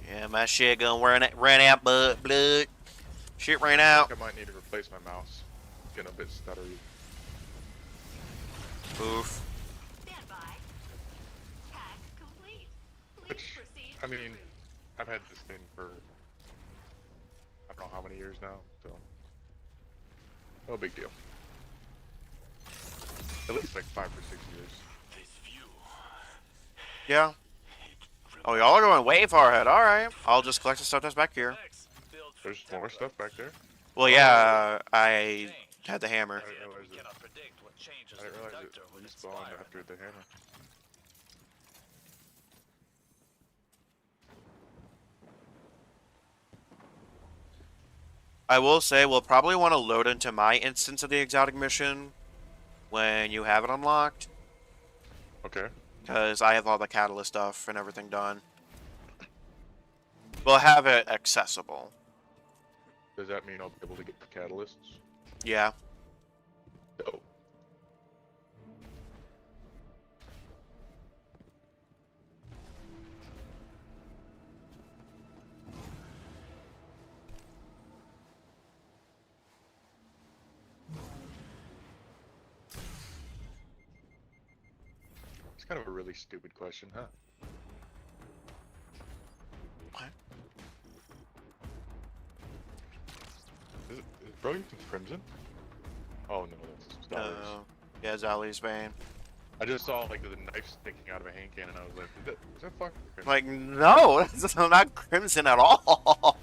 Yeah, my shit gonna run out, blood. Shit ran out.
I might need to replace my mouse. It's getting a bit stuttery.
Oof.
Stand by. Hack complete. Please
Which,
proceed
I
to
mean,
route.
I've had this thing for I don't know how many years now, so no big deal. At least like 5 or 6 years.
This view.
Yeah. Oh, y'all are going way far ahead. All right. I'll just collect the stuff that's back here.
Vex, build for
There's more stuff back there.
Well, yeah, I had the hammer.
I didn't
Yet
realize
we
it.
cannot predict what changes
I didn't
the
realize it
conductor will
respawned
inspire.
after the hammer.
I will say we'll probably want to load into my instance of the exotic mission when you have it unlocked,
Okay.
because I have all the catalyst stuff and everything done. We'll have it accessible.
Does that mean I'll be able to get the catalysts?
Yeah.
No. It's kind of a really stupid question, huh?
What?
Is Brilliant Crimson? Oh no, that's Stars.
No. Yeah, Zali's Bane.
I just saw like the knife sticking out of a hand cannon. I was like, is that fucking Crimson?
Like, no, it's not Crimson at all.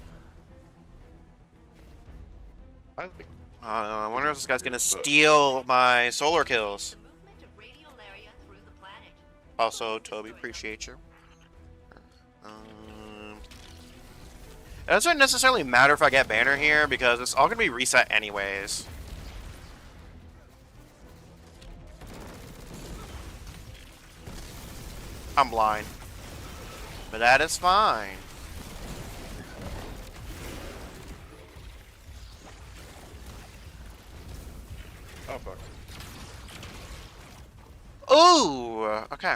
I like
I wonder if this guy's gonna steal my solar kills.
The movement of radiolaria through the planet.
Also, Toby, appreciate you. It doesn't necessarily matter if I get Banner here, because it's all gonna be reset anyways. I'm blind. But that is fine.
oh fuck.
Ooh! Okay.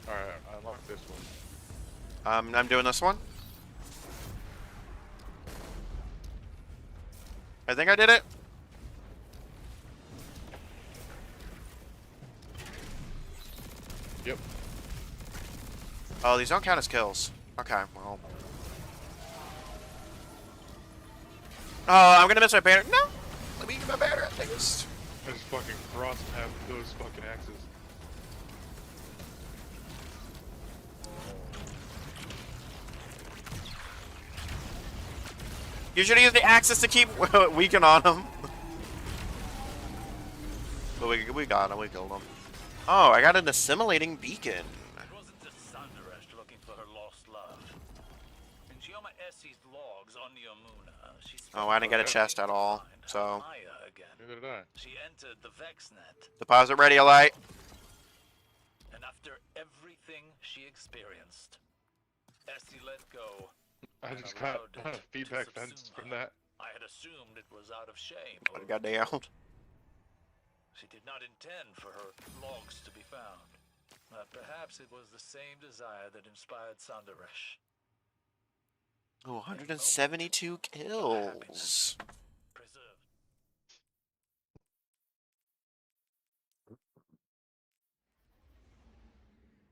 Alright, I unlocked this one.
I'm doing this one. I think I did it.
Yep.
Oh, these don't count as kills. Okay, well. Oh, I'm gonna miss my banner. No! Let me get my banner at least.
I just fucking crossed half those fucking axes.
You should use the axis to keep weaken on him. But we got him, we killed him. Oh, I got an assimilating beacon.
It wasn't just Sandaresh looking for her lost love. In Gioma Essie's logs on Neomuna, she
Oh, I didn't get a
spoke
chest
of
at all,
find
so.
Maya again.
Neither did I.
She entered the Vexnet,
Deposit ready, Alite.
and after everything she experienced, Essie let go.
I
and
just got
allowed
a
it to
feedback
subsume
fence from
her.
that.
I had assumed it was out of shame.
I
Or
got downed.
she did not intend for her logs to be found. But perhaps it was the same desire that inspired Sandaresh.
Oh, 172 kills.
Preserved.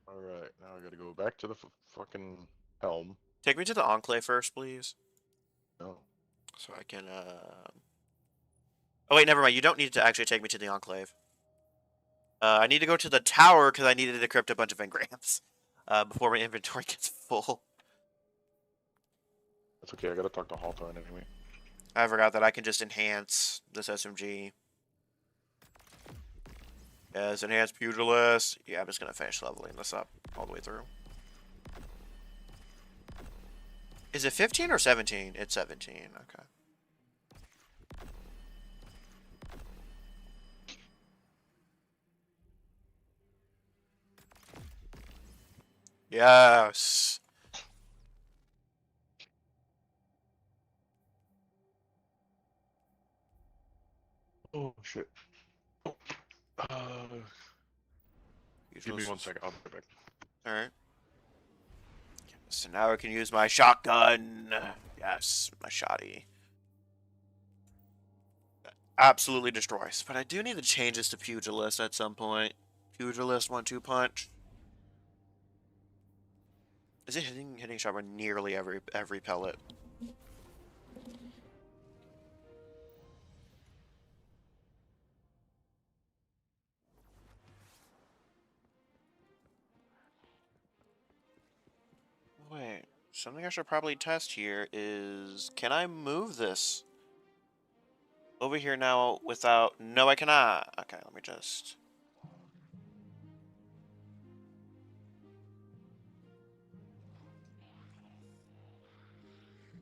Alright, now I gotta go back to the fucking helm.
Take me to the Enclave first, please.
No.
So I can, Oh, wait, never mind. You don't need to actually take me to the Enclave. I need to go to the tower because I needed to decrypt a bunch of engrams before my inventory gets full.
That's okay. I gotta talk to Hawthorne anyway.
I forgot that I can just enhance this SMG. Yes, enhanced pugilist. Yeah, I'm just gonna finish leveling this up all the way through. Is it 15 or 17? It's 17. Okay. Yes.
Oh shit. Oh. Give me 1 second. I'll be back.
All right. So now I can use my shotgun. Yes, my shotty. Absolutely destroys. But I do need to change this to pugilist at some point. Pugilist 1-2 punch. Is it hitting shot with nearly every pellet? Wait, something I should probably test here is, can I move this over here now without, no I cannot. Okay, let me just.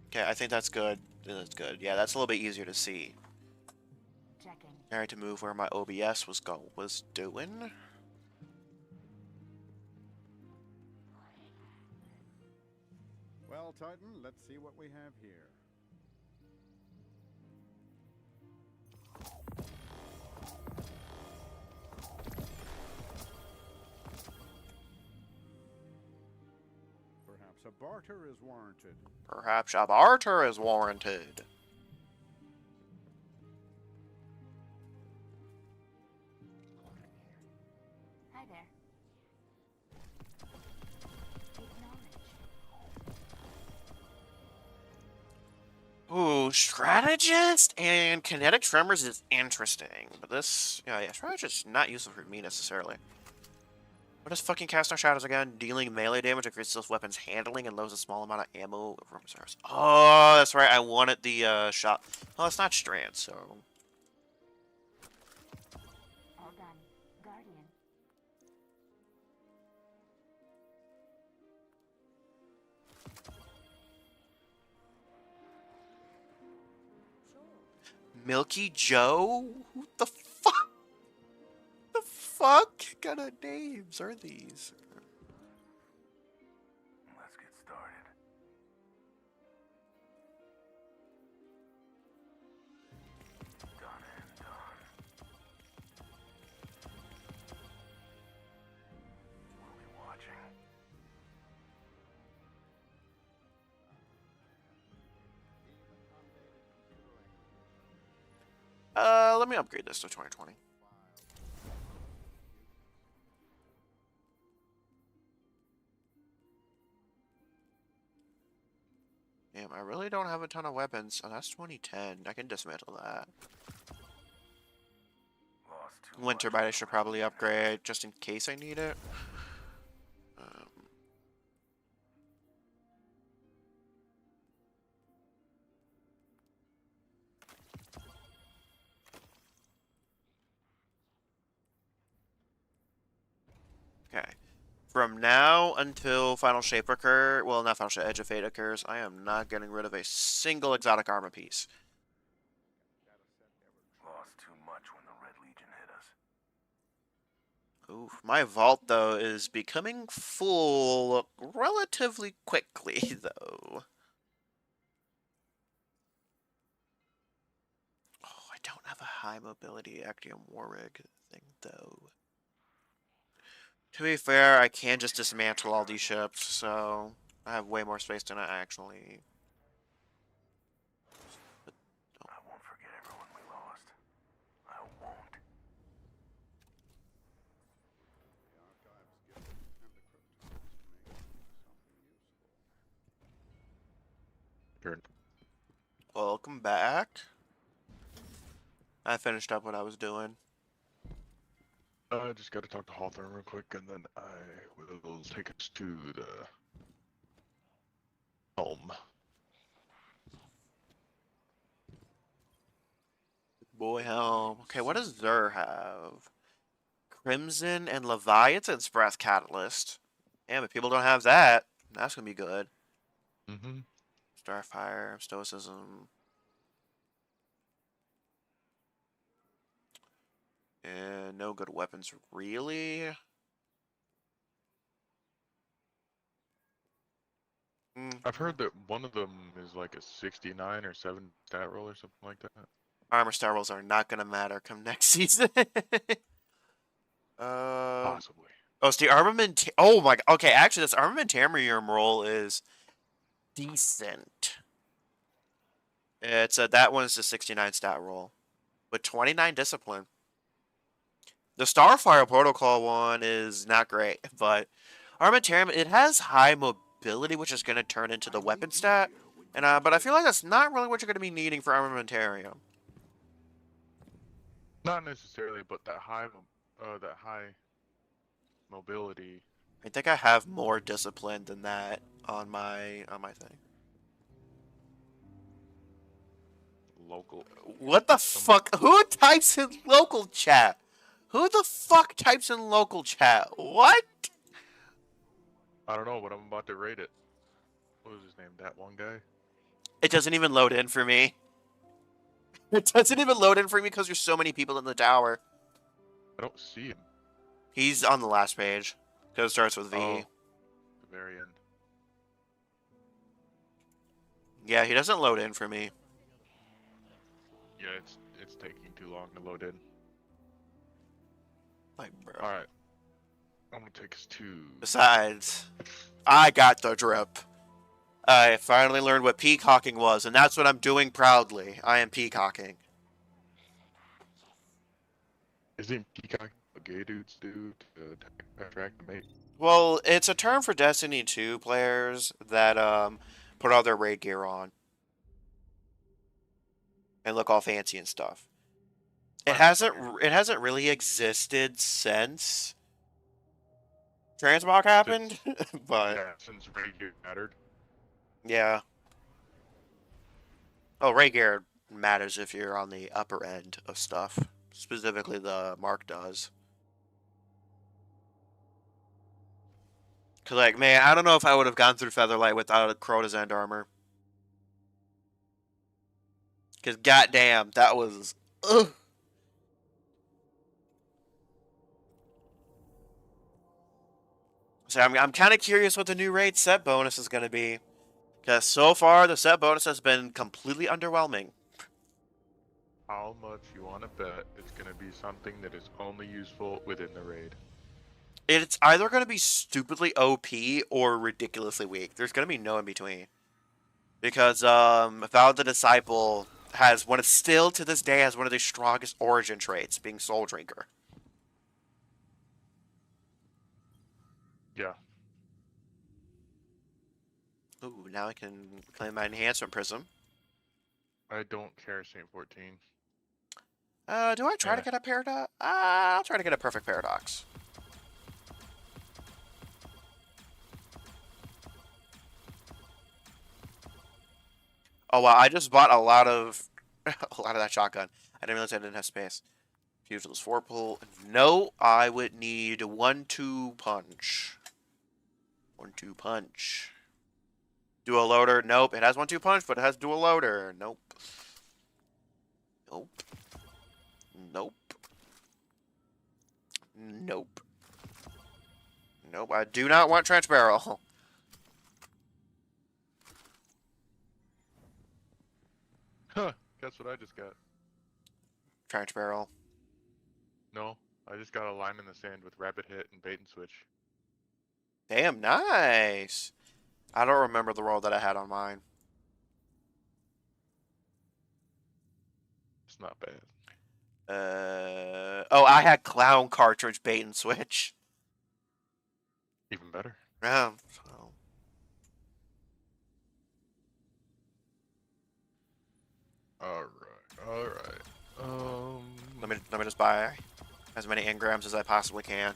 Okay, I think that's good. That's good. Yeah, that's a little bit easier to see.
Checking.
Alright, to move where my OBS was doing.
Well, Titan, let's see what we have here. Perhaps a barter is warranted.
Perhaps a barter is warranted.
Hi there. Acknowledge.
Ooh, strategist and kinetic tremors is interesting, but this, yeah, strategist not useful for me necessarily. What does fucking cast no shadows again? Dealing melee damage increases this weapon's handling and loads a small amount of ammo from reserves. Oh, that's right. I wanted the shot. Oh, it's not strand, so.
All done. Guardian.
Milky Joe? Who the fuck? The fuck kind of names are these?
Let's get started. Done and done. We'll be watching.
Let me upgrade this to 2020. Damn, I really don't have a ton of weapons. Oh, that's 2010. I can dismantle that.
Lost too
Wind
much
turbine I
on
should
the
probably
way.
upgrade just in case I need it. Okay. From now until Final Shape occur, well, not Final Shape, Edge of Fate occurs, I am not getting rid of a single exotic armor piece.
Lost too much when the Red Legion hit us.
Oof, my vault, though, is becoming full relatively quickly, though. Oh, I don't have a high mobility Actium Warrig thing, though. To be fair, I can just dismantle all these ships, so I have way more space than I actually.
I won't forget everyone we lost. I won't.
The archives give and the cryptodes make something useful.
Turn.
Welcome back. I finished up what I was doing.
I just got to talk to Hawthorne real quick, and then I will take us to the home.
Boy, home. Okay, what does Zur have? Crimson and Leviathan's Breath Catalyst. Damn, if people don't have that, that's gonna be good.
Mm-hmm.
Starfire, Stoicism. And no good weapons, really.
I've heard that one of them is like a 69 or 7 stat roll or something like that.
Armor star rolls are not gonna matter come next season.
Possibly.
Oh, it's the armament. Oh my. Okay, actually, this armamentarium roll is decent. It's that one's the 69 stat roll with 29 discipline. The Starfire Protocol one is not great, but armamentarium, it has high mobility, which is going to turn into the weapon stat. And but I feel like that's not really what you're going to be needing for armamentarium.
Not necessarily, but that high mobility.
I think I have more discipline than that on my thing.
Local.
What the fuck? Who types in local chat? Who the fuck types in local chat? What?
I don't know, but I'm about to rate it. What was his name? That one guy?
It doesn't even load in for me. It doesn't even load in for me because there's so many people in the tower.
I don't see him.
He's on the last page. Because it starts with V.
Oh, the very end.
Yeah, he doesn't load in for me.
Yeah, it's taking too long to load in.
Like, bro.
Alright. I'm gonna take us to...
Besides, I got the drip. I finally learned what peacocking was, and that's what I'm doing proudly. I am peacocking.
Isn't Peacock what gay dudes do to attract a mate?
Well, it's a term for Destiny 2 players that put all their raid gear on. And look all fancy and stuff. It hasn't really existed since Transmog happened, but
Yeah, since radio mattered.
yeah. Oh, raid gear matters if you're on the upper end of stuff. Specifically, the Mark does. Cause like, man, I don't know if I would have gone through Featherlight without a Crota's End armor. Cause goddamn, that was. Ugh. So I'm kind of curious what the new raid set bonus is going to be. Because so far, the set bonus has been completely underwhelming.
How much you want to bet it's going to be something that is only useful within the raid?
It's either going to be stupidly OP or ridiculously weak. There's going to be no in between. Because Vow the Disciple has one of, still to this day has one of the strongest origin traits, being Soul Drinker.
Yeah.
Ooh, now I can claim my Enhancement Prism.
I don't care, Saint 14.
Do I try to get a Paradox? I'll try to get a Perfect Paradox. Oh wow, I just bought a lot of that shotgun. I didn't realize I didn't have space. Fuseless 4 pull. No, I would need 1-2 punch. 1-2 punch. Dual loader. Nope. It has 1-2 punch, but it has dual loader. Nope. Nope. Nope. Nope. Nope. I do not want trench barrel.
Huh, guess what I just got?
Trench barrel.
No, I just got a line in the sand with rabbit hit and bait and switch.
Damn, nice. I don't remember the roll that I had on mine.
It's not bad.
Oh, I had clown cartridge bait and switch.
Even better.
Yeah. So.
Alright.
Let me just buy as many engrams as I possibly can.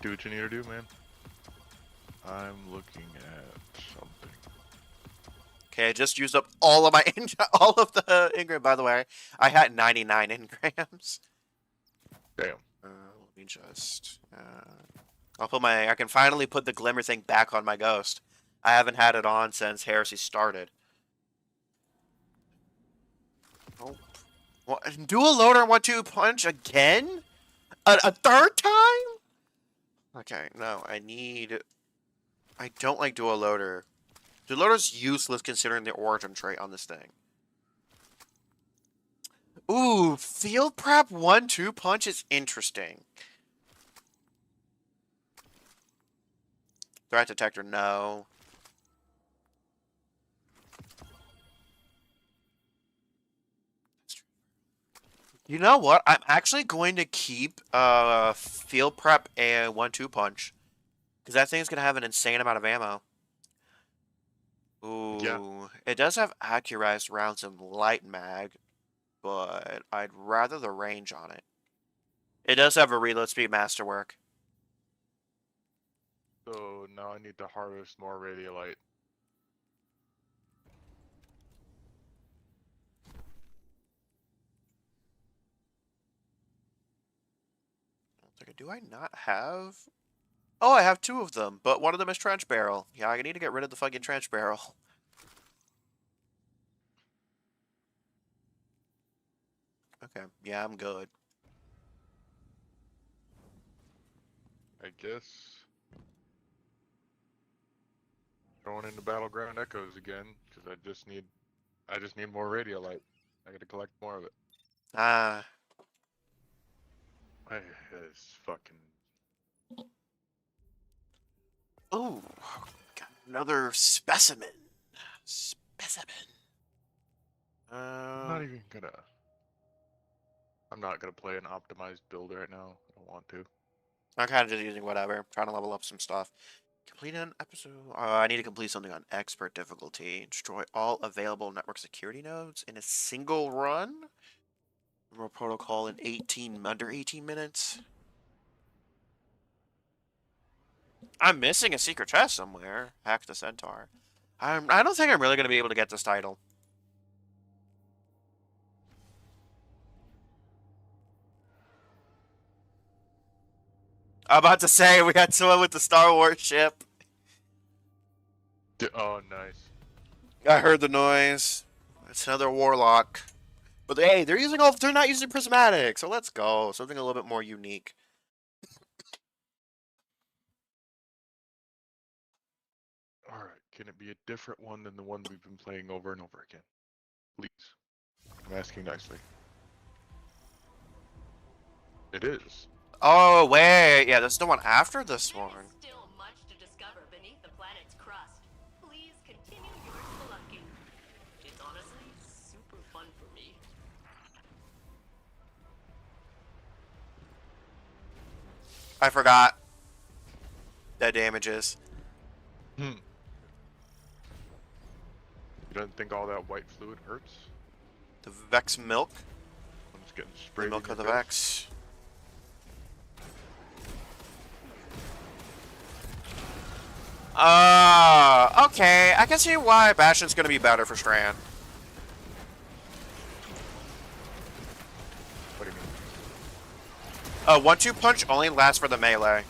Do what you need to do, man. I'm looking at something.
Okay, I just used up all of my all of the engram. By the way, I had 99 engrams.
Damn.
Let me just. I'll put my. I can finally put the glimmer thing back on my ghost. I haven't had it on since Heresy started. Oh, what? Dual loader 1-2 punch again? A third time? Okay, no, I need. I don't like dual loader. Dual loader's useless considering the origin trait on this thing. Ooh, field prep 1-2 punch is interesting. Threat detector, no. You know what? I'm actually going to keep field prep and 1-2 punch. Because that thing's going to have an insane amount of ammo. Ooh.
Yeah.
It does have accurized rounds and light mag. But I'd rather the range on it. It does have a reload speed masterwork.
So now I need to harvest more radiolite.
Do I not have? Oh, I have 2 of them, but one of them is trench barrel. Yeah, I need to get rid of the fucking trench barrel. Okay, yeah, I'm good.
I guess. Going into Battleground Echoes again, because I just need more radiolite. I gotta collect more of it.
Ah.
It's fucking.
Ooh, got another specimen.
I'm not gonna play an optimized build right now. I don't want to.
I'm kind of just using whatever, trying to level up some stuff. Complete an episode. I need to complete something on expert difficulty. Destroy all available network security nodes in a single run. Remote protocol in under 18 minutes. I'm missing a secret chest somewhere. Hack the Centaur. I don't think I'm really going to be able to get this title. I'm about to say, we got someone with the Star Wars ship.
Oh, nice.
I heard the noise. It's another warlock. But hey, they're not using prismatic, so let's go. Something a little bit more unique.
Alright, can it be a different one than the one we've been playing over and over again? Please. I'm asking nicely. It is.
Oh, wait. Yeah, this is the one after this one.
There is still much to discover beneath the planet's crust. Please continue your spelunking. It's honestly super fun for me.
I forgot. That damages.
You don't think all that white fluid hurts?
The Vex milk.
I'm just getting
The
sprayed.
milk
in
of the
your face.
Vex. Okay. I can see why Bastion's gonna be better for Strand.
What do you mean?
1-2 punch only lasts for the melee.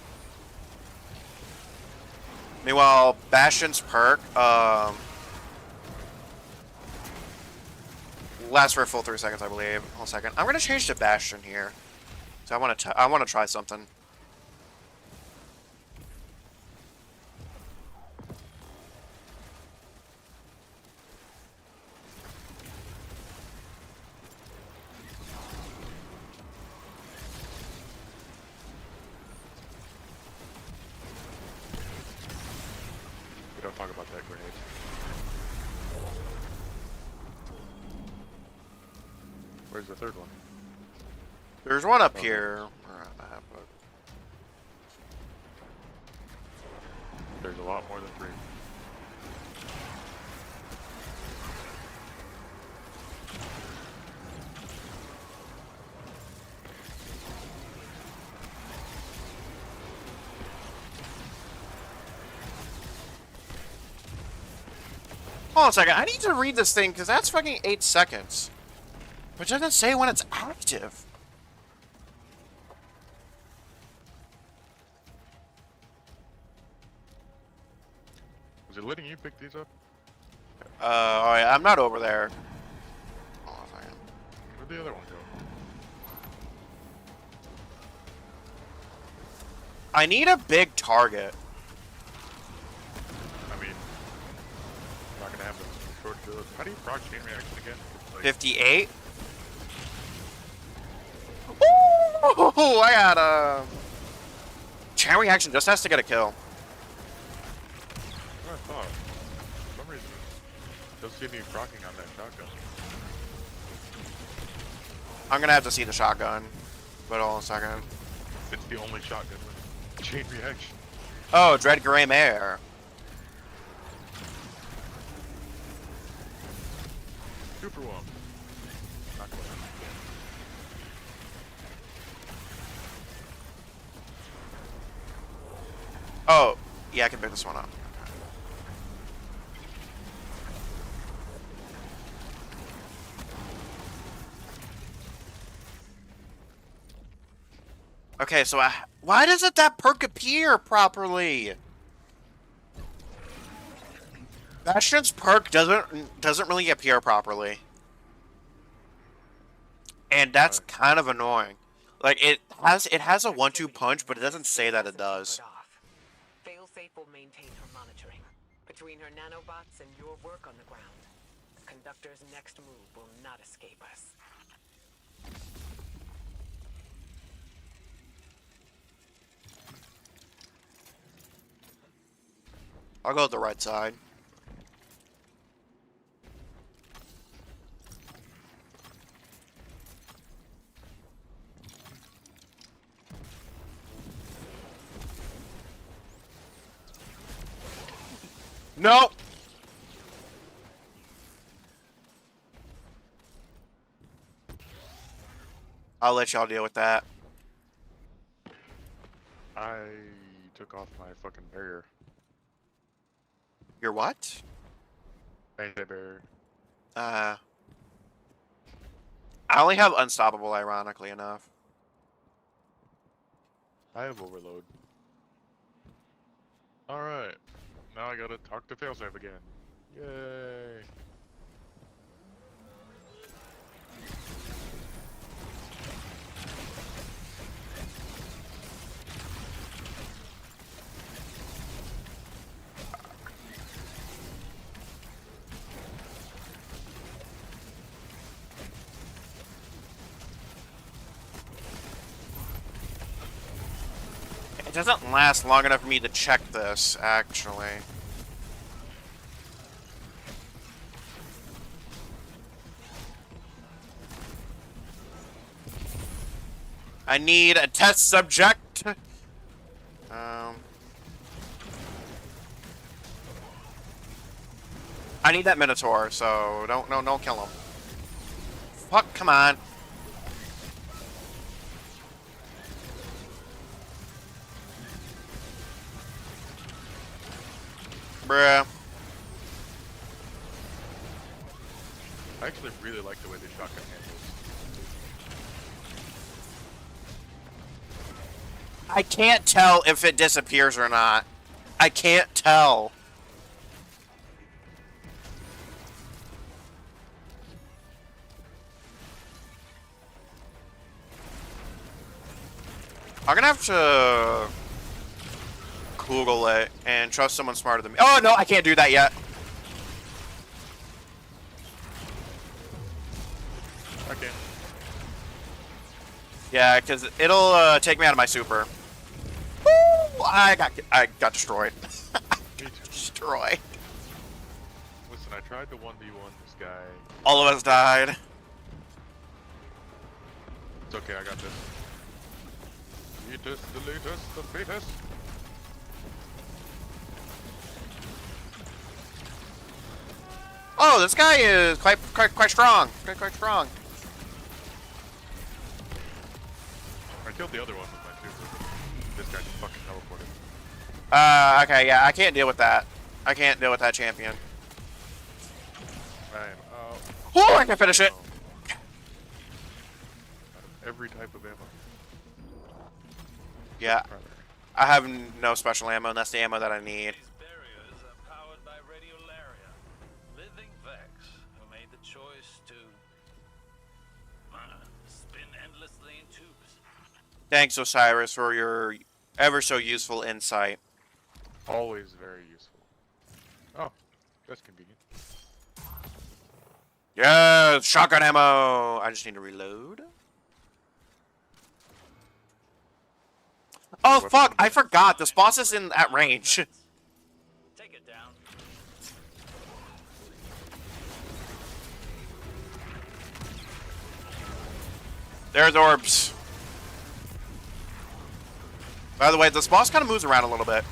Meanwhile, Bastion's perk, lasts for a full 3 seconds, I believe. Hold a second. I'm gonna change to Bastion here. So I wanna try something.
We don't talk about that grenade. Where's the third one?
There's one up
Okay.
here.
There's a lot more than 3.
Hold on a second. I need to read this thing because that's fucking 8 seconds. But it doesn't say when it's active.
Was it letting you pick these up?
Alright, I'm not over there. Hold on a second.
Where'd the other one go?
I need a big target.
I mean, I'm not gonna have them short to those. How do you proc chain reaction again? Like,
58. Ooh, I got a... Chain reaction just has to get a kill.
I thought. For some reason, it doesn't see me procking on that shotgun.
I'm gonna have to see the shotgun. But hold on a second.
It's the only shotgun with chain reaction.
Oh, Dread Gray Mare.
Super one. Not quite.
Oh, yeah, I can pick this one up. Okay, so why doesn't that perk appear properly? Bastion's perk doesn't really appear properly. And that's kind of annoying. Like it has a 1-2 punch, but it doesn't say that it does.
Failsafe will maintain her monitoring. Between her nanobots and your work on the ground, Conductor's next move will not escape us.
I'll go to the right side. Nope. I'll let y'all deal with that.
I took off my fucking barrier.
Your what?
Barrier.
I only have Unstoppable, ironically enough.
I have overload. Alright. Now I gotta talk to Failsafe again. Yay.
It doesn't last long enough for me to check this, actually. I need a test subject. I need that Minotaur, so don't kill him. Fuck, come on. Bruh.
I actually really like the way the shotgun handles.
I can't tell if it disappears or not. I can't tell. I'm gonna have to Google it and trust someone smarter than me. Oh no, I can't do that yet.
Okay.
Yeah, because it'll take me out of my super. Woo! I got destroyed.
Me too.
Destroyed.
Listen, I tried to 1v1 this guy.
All of us died.
It's okay, I got this. Fetus, deletus, the fetus.
Oh, this guy is quite strong. Quite strong.
I killed the other one with my super. This guy just fucking teleported.
Okay, yeah, I can't deal with that. I can't deal with that champion.
I am out.
Oh, I can finish it.
Out of every type of ammo.
Yeah,
Primary.
I have no special ammo, and that's the ammo that I need.
These barriers are powered by Radiolaria, living Vex, who made the choice to spin endlessly in tubes.
Thanks, Osiris, for your ever so useful insight.
Always very useful. Oh, that's convenient.
Yeah, shotgun ammo. I just need to reload. Oh fuck! I forgot. This boss is in at range.
Take it down.
There's orbs. By the way, this boss kind of moves around a little bit.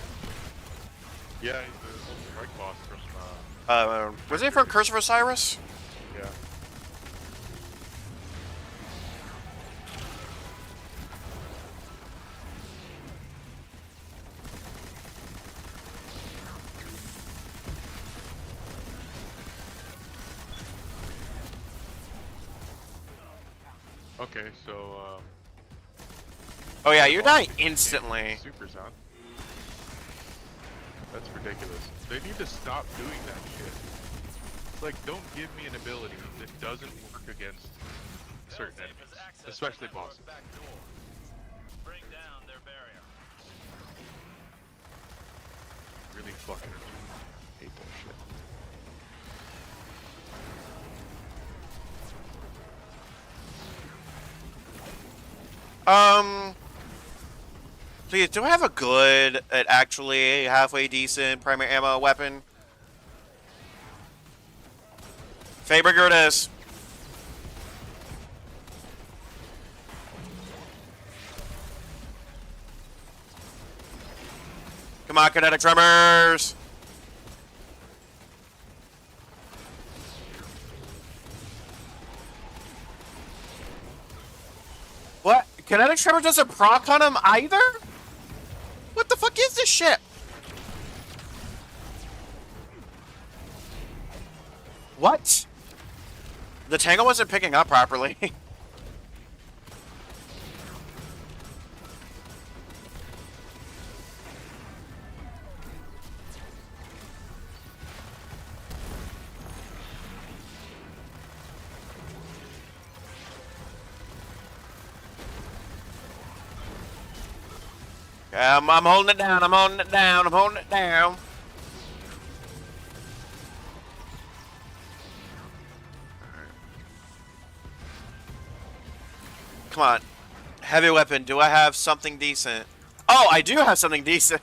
Yeah, he's the strike boss from,
Was he from Curse of Osiris?
yeah. Okay, so,
Oh yeah, you die instantly.
Super sound. That's ridiculous. They need to stop doing that shit. It's like, don't give me an ability that doesn't work against certain
Failsafe
enemies,
has access to
especially
the network
bosses.
back door. Bring down their barrier.
Really fucking hate that shit.
Please, do I have a good, actually halfway decent primary ammo weapon? Faberger it is. Come on, kinetic tremors! What? Kinetic tremor doesn't proc on him either? What the fuck is this shit? What? The tangle wasn't picking up properly. I'm holding it down, I'm holding it down, I'm holding it down. Come on. Heavy weapon, do I have something decent? Oh, I do have something decent.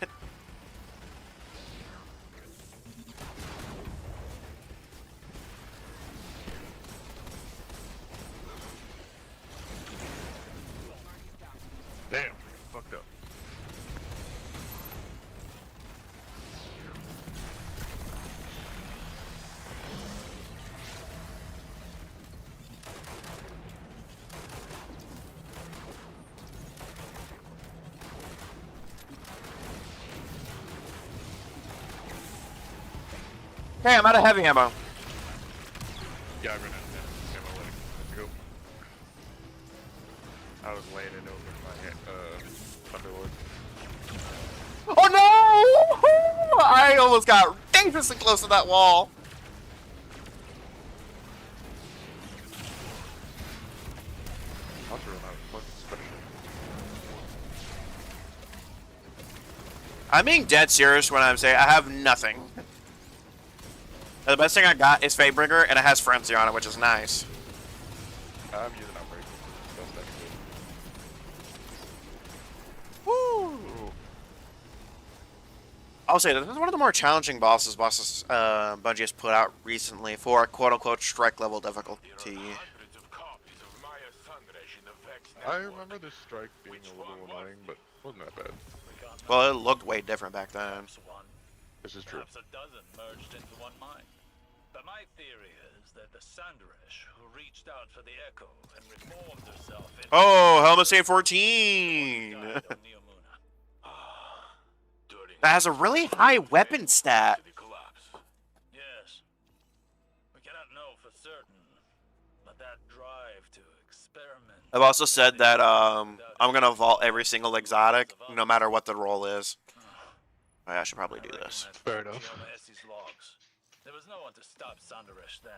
Damn, fucked up.
Okay, I'm out of heavy ammo.
Yeah, I ran out of ammo. Let's go. I was laying it over my Thunderlord.
Oh no! I almost got dangerously close to that wall.
I also ran out of fucking special.
I'm being dead serious when I'm saying I have nothing. The best thing I got is Fatebringer, and it has Frenzy on it, which is nice.
I'm using Unbreakable. That's good.
Woo! I'll say this is one of the more challenging bosses Bungie has put out recently for quote-unquote strike-level difficulty.
Hundreds of copies of Maya Sunray in the Vex
I
network.
remember this strike being a little annoying, but wasn't that bad.
Well, it looked way different back then.
Perhaps one,
This is true.
perhaps a dozen merged into one mind. But my theory is that the Sandresh, who reached out for the Echo and reformed herself into
Oh, Helmet Save 14!
died on Neomuna.
During
That has a really high weapon stat.
the collapse.
Yes. We cannot know certain, but that drive to experiment.
I've also said that I'm gonna vault every single exotic, no matter what the role is. I should probably do this.
Fair enough.
Fiona Essie's logs. There was no one to stop Sandaresh then.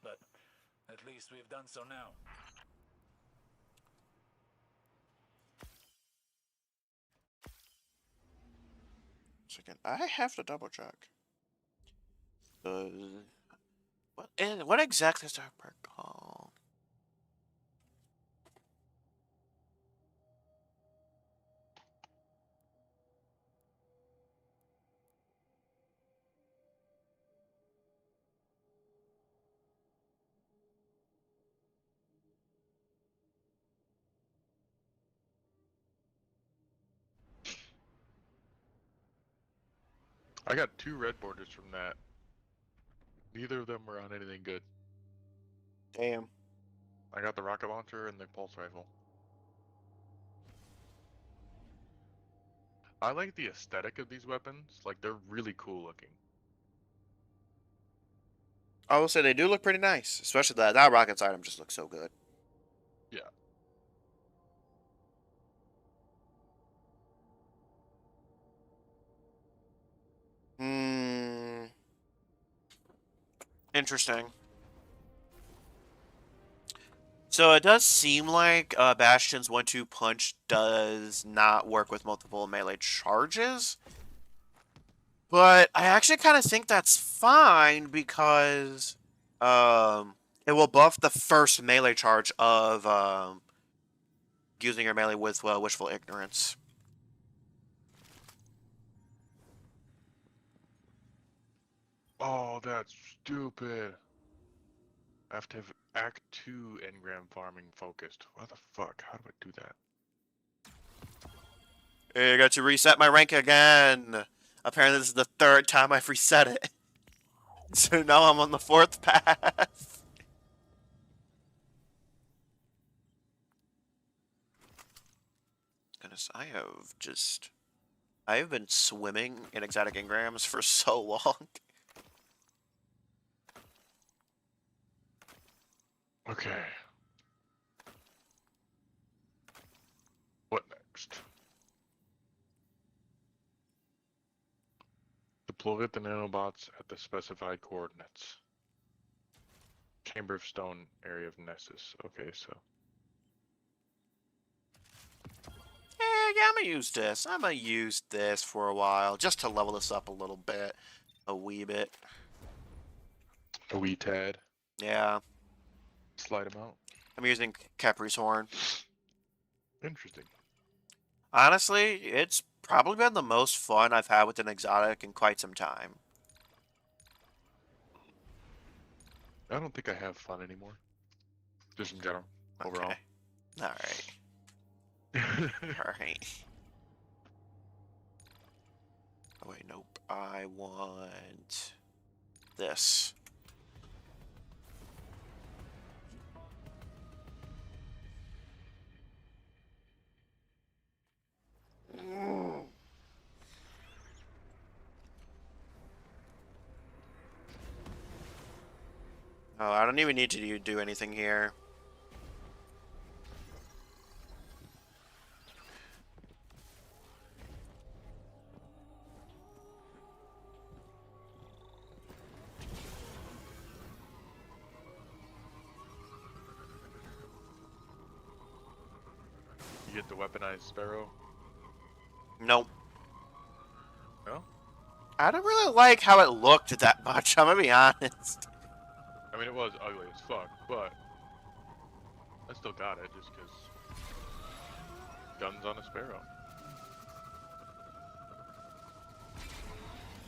But at least we've done so now.
Second, I have to double check. What exactly is that perk called?
I got 2 red borders from that. Neither of them were on anything good.
Damn.
I got the rocket launcher and the pulse rifle. I like the aesthetic of these weapons. Like, they're really cool looking.
I will say they do look pretty nice, especially that rocket's item just looks so good.
Yeah.
Interesting. So it does seem like Bastion's 1-2 punch does not work with multiple melee charges. But I actually kind of think that's fine because it will buff the first melee charge of using your melee with Wishful Ignorance.
Oh, that's stupid. I have to have Act 2 engram farming focused. What the fuck? How do I do that?
Hey, I got to reset my rank again. Apparently this is the 3rd time I've reset it. So now I'm on the 4th path. Goodness, I have been swimming in exotic engrams for so long.
Okay. What next? Deploy the nanobots at the specified coordinates. Chamber of Stone, area of Nessus. Okay, so.
Yeah, I'm gonna use this. I'm gonna use this for a while, just to level this up a little bit. A wee bit.
A wee tad.
Yeah.
Slide him out.
I'm using Capri's Horn.
Interesting.
Honestly, it's probably been the most fun I've had with an exotic in quite some time.
I don't think I have fun anymore. Just in general. Overall.
Alright. Alright. Oh wait, nope. I want this. Oh, I don't even need to do anything here.
You get the weaponized sparrow?
Nope.
No?
I don't really like how it looked that much, I'm gonna be honest.
I mean, it was ugly as fuck, but I still got it just because guns on a sparrow.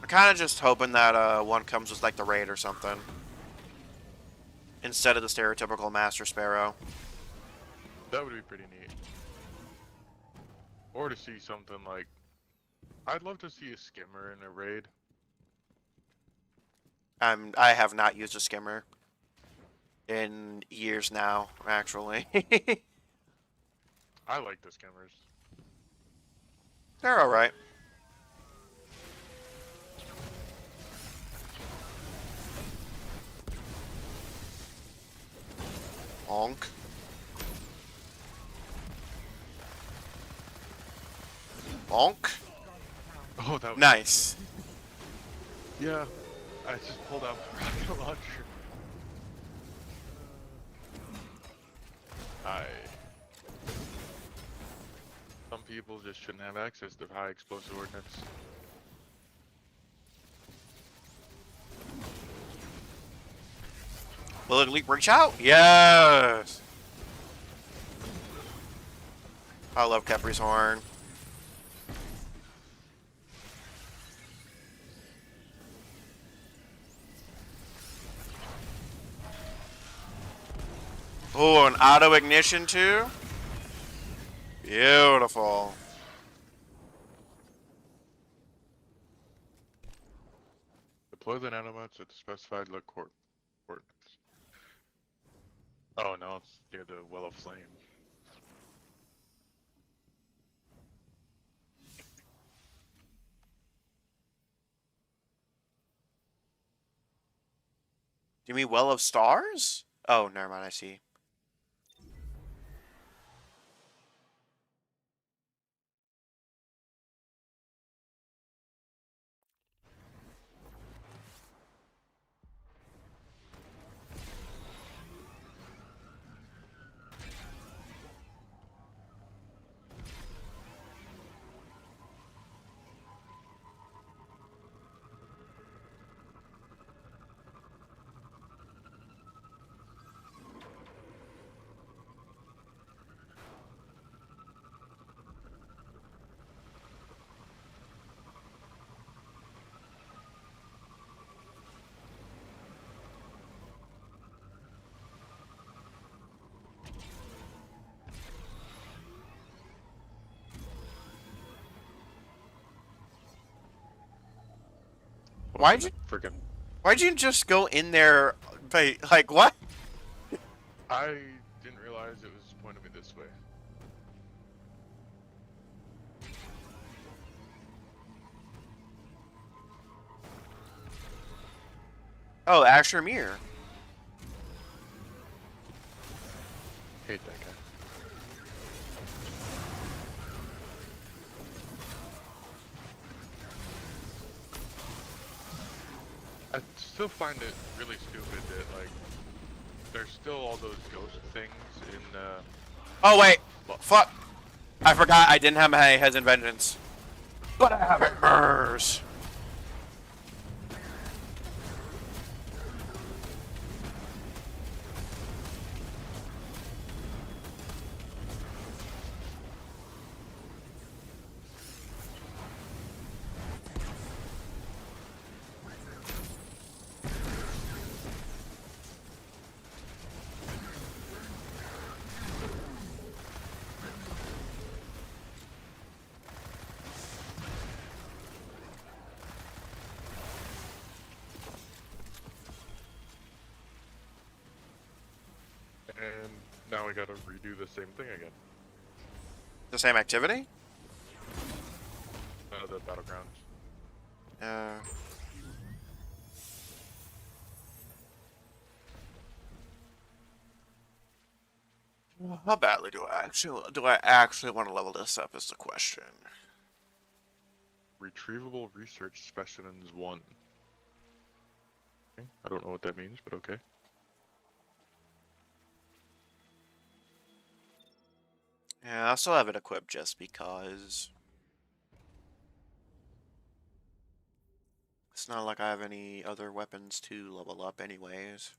I'm kind of just hoping that one comes with like the raid or something. Instead of the stereotypical Master Sparrow.
That would be pretty neat. Or to see something like... I'd love to see a skimmer in a raid.
I have not used a skimmer in years now, actually.
I like the skimmers.
They're alright. Honk. Honk.
Oh, that was
Nice.
Yeah, I just pulled out the rocket launcher. Some people just shouldn't have access to high explosive ordnance.
Will it reach out? Yes. I love Kepri's horn. Oh, an auto ignition too? Beautiful.
Deploy the nanobots at the specified coordinates. Oh no, it's near the well of flame.
Do you mean Well of Stars? Oh, never mind, I see. Why'd you just go in there? Like what?
I didn't realize it was pointing me this way.
Oh, Asher Mir.
Hate that guy. I still find it really stupid that, like, there's still all those ghost things in,
Oh wait, fuck! I forgot I didn't have my Heads in Vengeance, but I have it. Mers.
and now we gotta redo the same thing again.
The same activity?
The battlegrounds.
How badly do I actually want to level this up is the question.
Retrievable research specimens 1. Okay. I don't know what that means, but okay.
Yeah, I still have it equipped just because. It's not like I have any other weapons to level up anyways.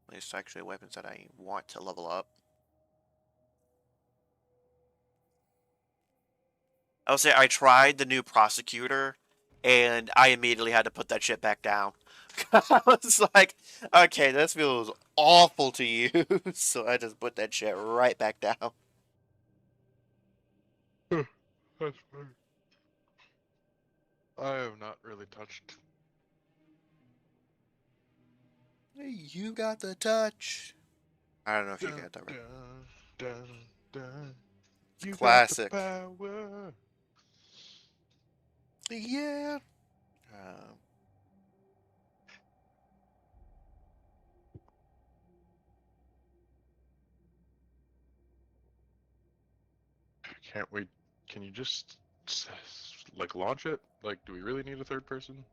At least actually weapons that I want to level up. I will say I tried the new prosecutor and I immediately had to put that shit back down. I was like, okay, this feels awful to use, so I just put that shit right back down.
That's funny. I have not really touched.
You got the touch. I don't know if you got that right.
You
Classic.
Got the power.
Yeah.
Can't we? Can you just like launch it? Like, do we really need a third person?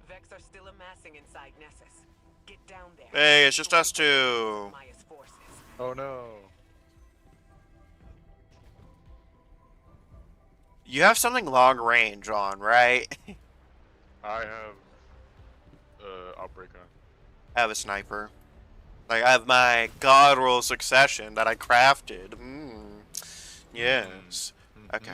Vex are still amassing inside Nessus. Get down there.
Hey, it's just us two.
Maya's forces.
Oh no.
You have something long range on, right?
I have outbreak on.
I have a sniper. Like, I have my God roll succession that I crafted. Yes. Okay.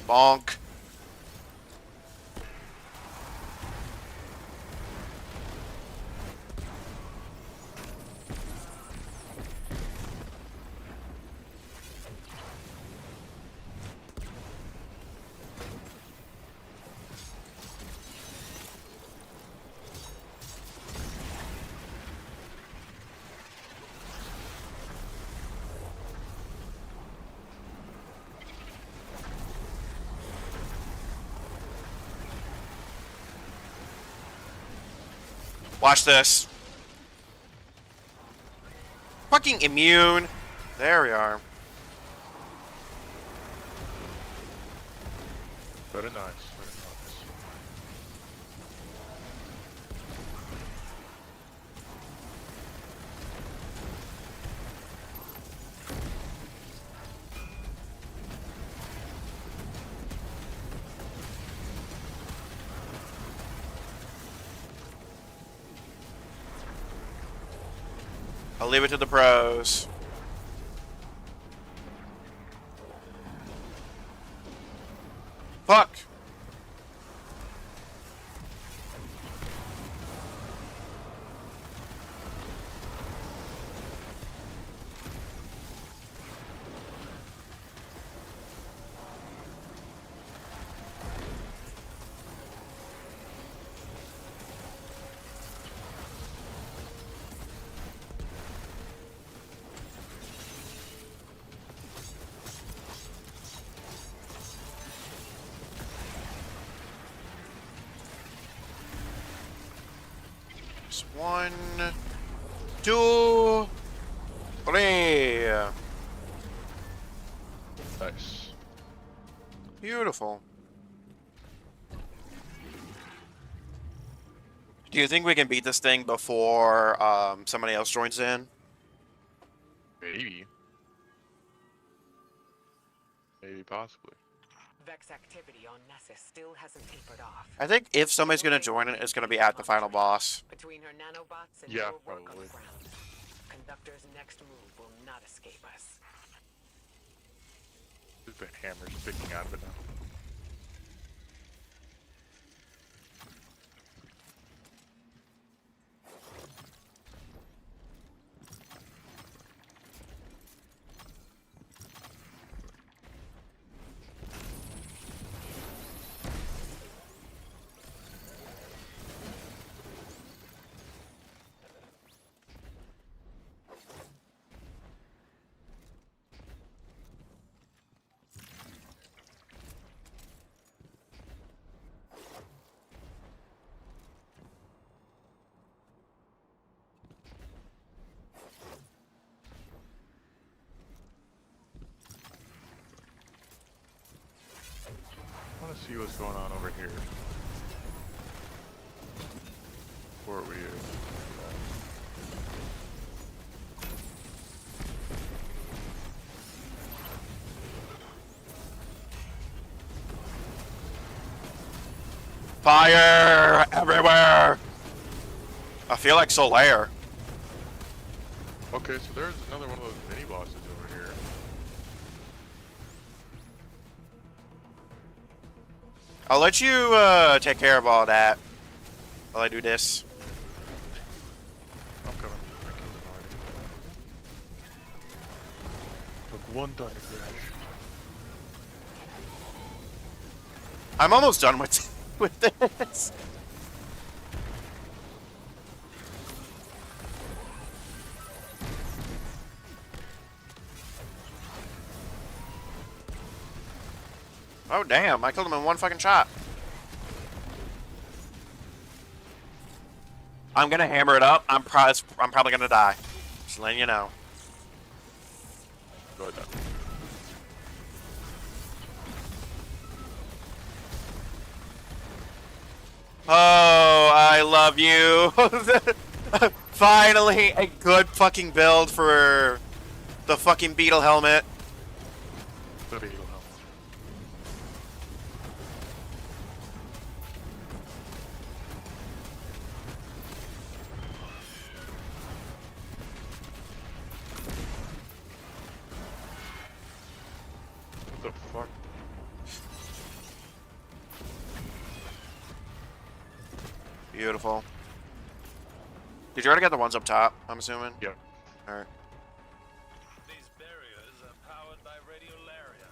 Bonk. Watch this. Fucking immune. There we are.
Very nice. Very nice.
I'll leave it to the pros. Fuck. One, two, three.
Nice.
Beautiful. Do you think we can beat this thing before somebody else joins in?
Maybe. Maybe possibly.
Vex activity on Nessus still hasn't tapered off.
I think if somebody's gonna join it, it's gonna be at the final boss.
Between her nanobots and
Yeah,
your work on
probably.
the ground, Conductor's next move will not escape us.
There's been hammers sticking out of it now. I want to see what's going on over here. Before we
Fire everywhere! I feel like Solaire.
Okay, so there's another one of those mini bosses over here.
I'll let you take care of all that while I do this.
I'm coming. I killed him already. Took one Thunder Crash.
I'm almost done with with this. Oh damn! I killed him in one fucking shot. I'm gonna hammer it up. I'm probably gonna die. Just letting you know.
Go ahead.
Oh, I love you. Finally, a good fucking build for the fucking beetle helmet.
The beetle helmet. What the fuck?
Beautiful. Did you already get the ones up top? I'm assuming.
Yeah.
All right.
These barriers are powered by Radiolaria,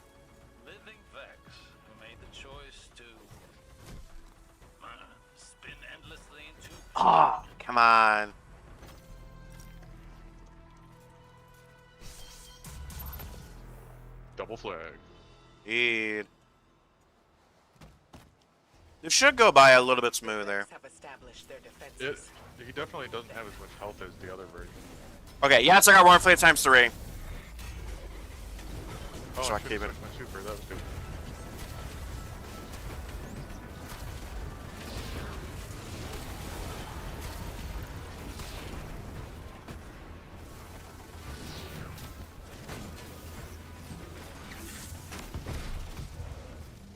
living Vex, who made the choice to spin endlessly into.
Ah, come on.
Double flag.
Indeed. This should go by a little bit smoother.
Vex have established their defenses.
He definitely doesn't have as much health as the other version.
Okay, yes, I got Warm Fleet times 3.
Oh,
So I
I
keep
keep
it.
my super. That was good.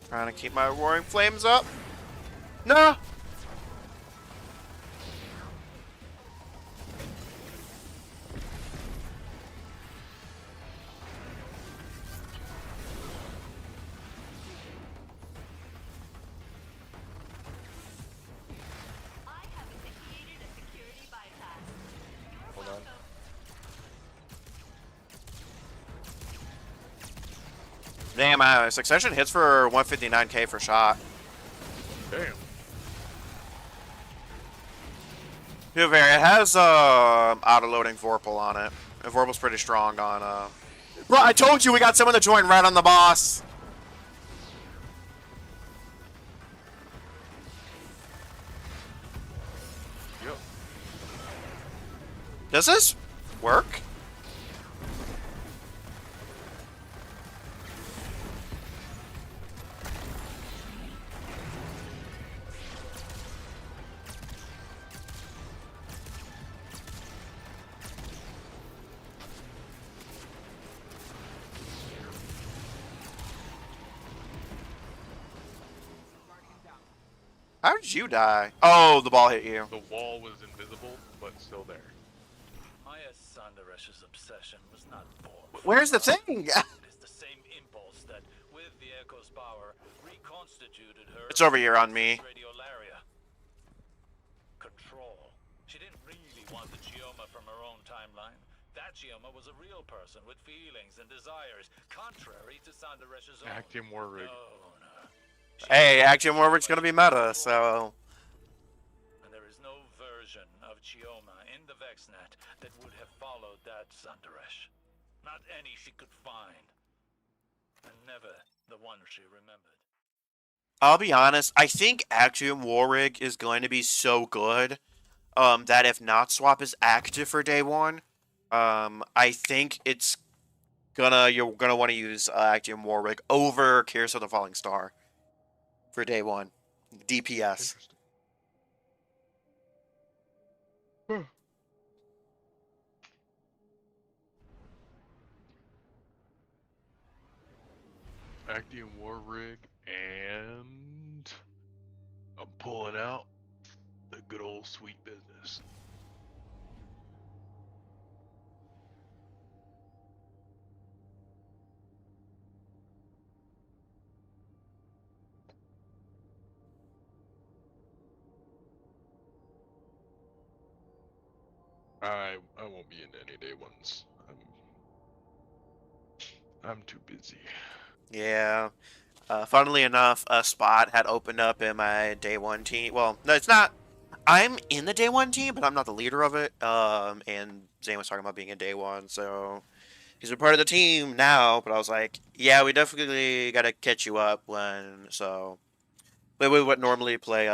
Trying to keep my Roaring Flames up. No!
I have initiated a security bypass. You're
Hold on.
welcome.
Damn, Succession hits for 159k for shot.
Damn.
It has auto-loading Vorpal on it. And Vorpal's pretty strong on Bro, I told you we got someone to join right on the boss.
Yep.
Does this work? How did you die? Oh, the ball hit you.
The wall was invisible, but still there.
Maya Sandaresh's obsession was not born.
Where's the thing?
It is the same impulse that, with the Echo's power, reconstituted her.
It's over here on me.
Radiolaria. Control. She didn't really want the Chioma from her own timeline. That Chioma was a real person with feelings and desires, contrary to Sandaresh's own.
Actium War Rig.
No.
Hey, Action Warwick's gonna be meta, so...
And there is no version of Chioma in the VexNet that would have followed that Sandaresh. Not any she could find. And never the one she remembered.
I'll be honest, I think Axiom Warwick is going to be so good that if Not Swap is active for day 1, I think it's you're gonna want to use Axiom Warwick over Curse of the Falling Star for day 1. DPS.
Interesting. Actium War Rig, and I'm pulling out the good old sweet business. I won't be in any day ones. I'm too busy.
Yeah. Funnily enough, a spot had opened up in my day one team. Well, no, it's not. I'm in the day one team, but I'm not the leader of it. And Zane was talking about being in day one, so he's a part of the team now. But I was like, yeah, we definitely gotta catch you up when. So, but we would normally play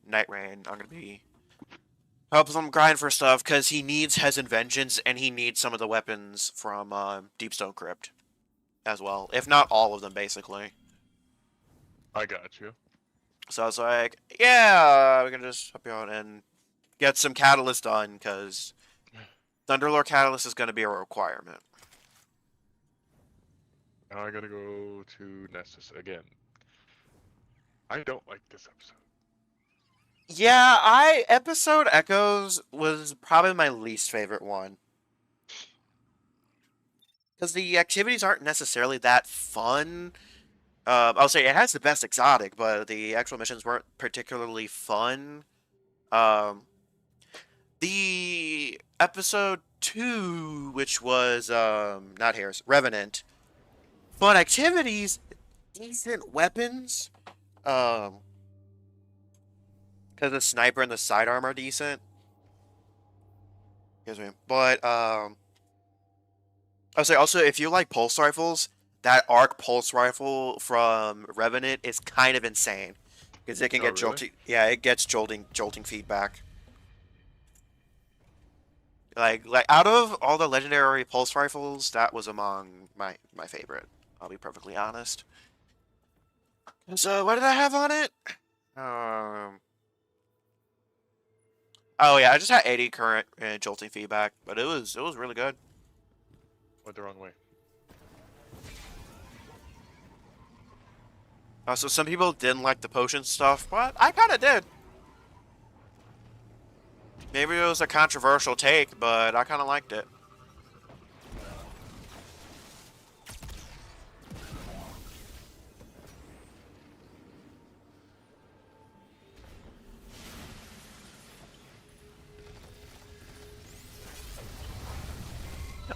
Night Rain. I'm gonna be helping him grind for stuff because he needs Hez and Vengeance, and he needs some of the weapons from Deepstone Crypt as well, if not all of them, basically.
I got you.
So I was like, yeah, we can just help you out and get some Catalyst done, because Thunderlord Catalyst is going to be a requirement.
Now I gotta go to Nessus again. I don't like this episode.
Yeah, Episode Echoes was probably my least favorite one. Because the activities aren't necessarily that fun. I'll say it has the best exotic, but the actual missions weren't particularly fun. The episode 2, which was not Harris, Revenant, fun activities, decent weapons. Because the sniper and the sidearm are decent. Excuse me, but I'll say also if you like pulse rifles, that arc pulse rifle from Revenant is kind of insane because it can
Oh,
get
really?
jolting. Yeah, it gets jolting feedback. Like out of all the legendary pulse rifles, that was among my favorite. I'll be perfectly honest. So what did I have on it? Oh yeah, I just had 80 current and jolting feedback, but it was really good.
Went the wrong way.
So some people didn't like the potion stuff, but I kind of did. Maybe it was a controversial take, but I kind of liked it.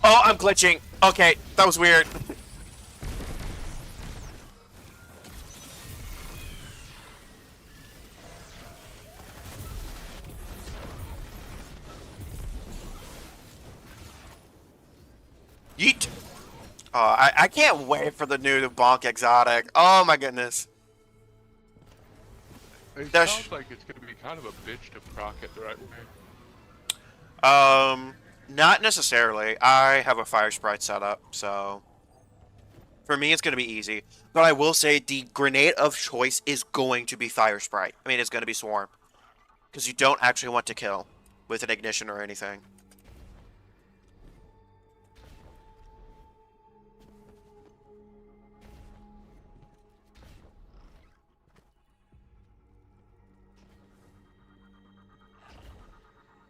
Oh, I'm glitching. Okay, that was weird. Yeet. Oh, I can't wait for the new Bonk Exotic. Oh my goodness.
It
Dash.
sounds like it's gonna be kind of a bitch to proc it the right way.
Not necessarily. I have a Fire Sprite set up, so for me it's going to be easy. But I will say the grenade of choice is going to be Fire Sprite. I mean, it's going to be Swarm. Because you don't actually want to kill with an ignition or anything.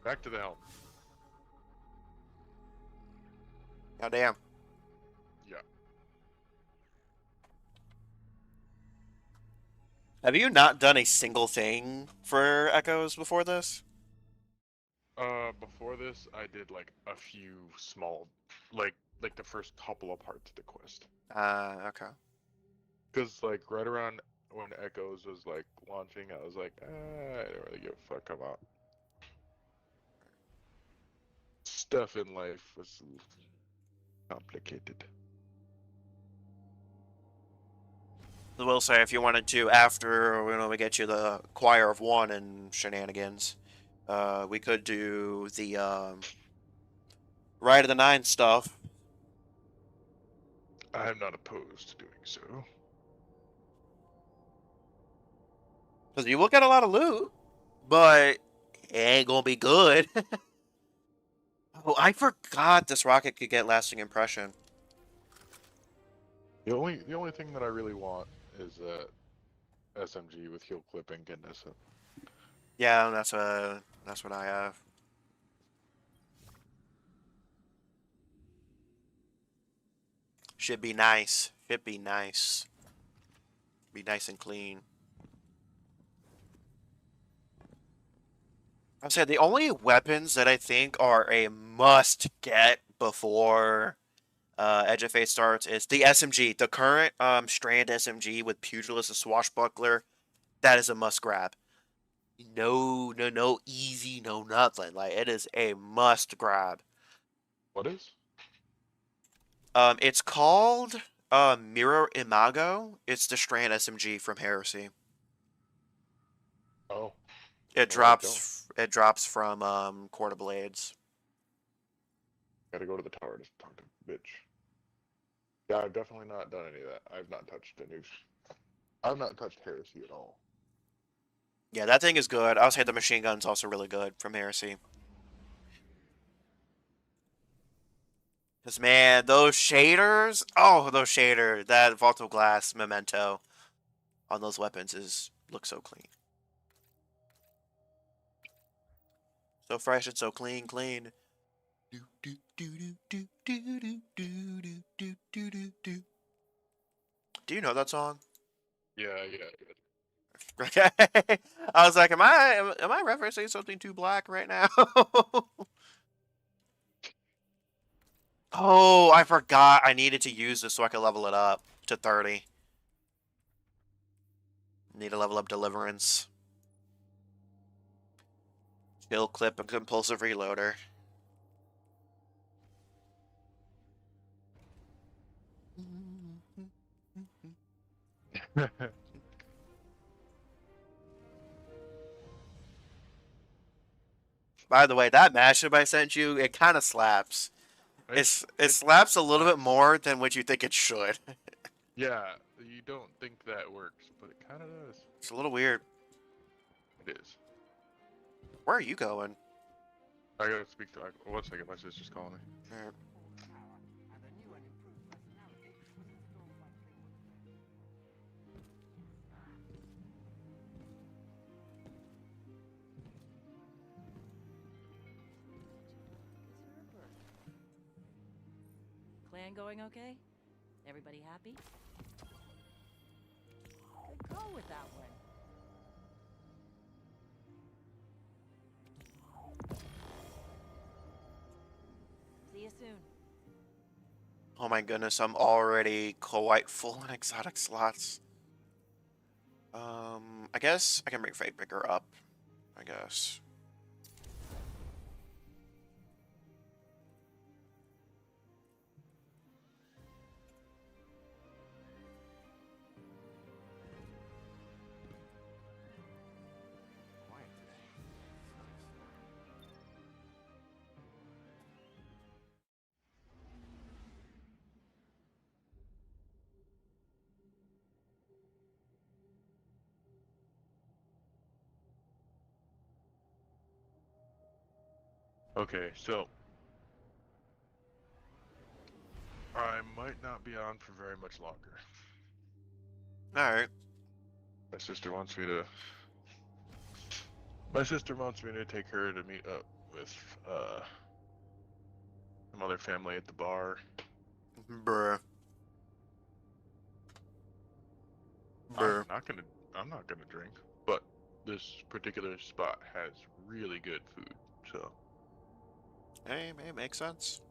Back to the helm.
God damn.
Yeah.
Have you not done a single thing for Echoes before this?
Before this, I did like a few small, like the first couple of parts of the quest.
Okay.
Cause like right around when Echoes was like launching, I was like, I don't really give a fuck about stuff in life was complicated.
I will say, if you wanted to, after we get you the Choir of One and shenanigans, we could do the Ride of the Nine stuff.
I am not opposed to doing so.
Because you will get a lot of loot, but it ain't gonna be good. Oh, I forgot this rocket could get lasting impression.
The only thing that I really want is SMG with heel clipping and Nissa.
Yeah, that's what I have. Should be nice. Should be nice. Be nice and clean. I said the only weapons that I think are a must get before Edge of Fate starts is the SMG. The current Strand SMG with Pugilist and Swashbuckler, that is a must grab. No easy, no nothing. Like, it is a must grab.
What is?
It's called Mirror Imago. It's the Strand SMG from Heresy.
Oh.
It drops. It drops from Court of Blades.
Gotta go to the tower to talk to bitch. Yeah, I've definitely not done any of that. I've not touched a new. I've not touched Heresy at all.
Yeah, that thing is good. I would say the machine gun's also really good from Heresy. Because, man, those shaders... Oh, those shaders. That Vault of Glass memento on those weapons looks so clean. So fresh and so clean. Do you know that song?
Yeah.
Okay. I was like, am I referencing something too black right now? Oh, I forgot I needed to use this so I could level it up to 30. Need to level up Deliverance. Skill clip and compulsive reloader. By the way, that mashup I sent you, it kind of slaps. It slaps a little bit more than what you think it should.
Yeah, you don't think that works, but it kind of does.
It's a little weird.
It is.
Where are you going?
I gotta speak to. One second, my sister's calling me.
Alright.
Plan going okay? Everybody happy? Good call with that one. See you soon.
Oh my goodness, I'm already quite full in exotic slots. I guess I can bring Fatebreaker up. I guess.
Okay, so I might not be on for very much longer.
Alright.
My sister wants me to take her to meet up with some other family at the bar.
Bruh.
I'm not gonna drink, but this particular spot has really good food, so.
Hey, it makes sense.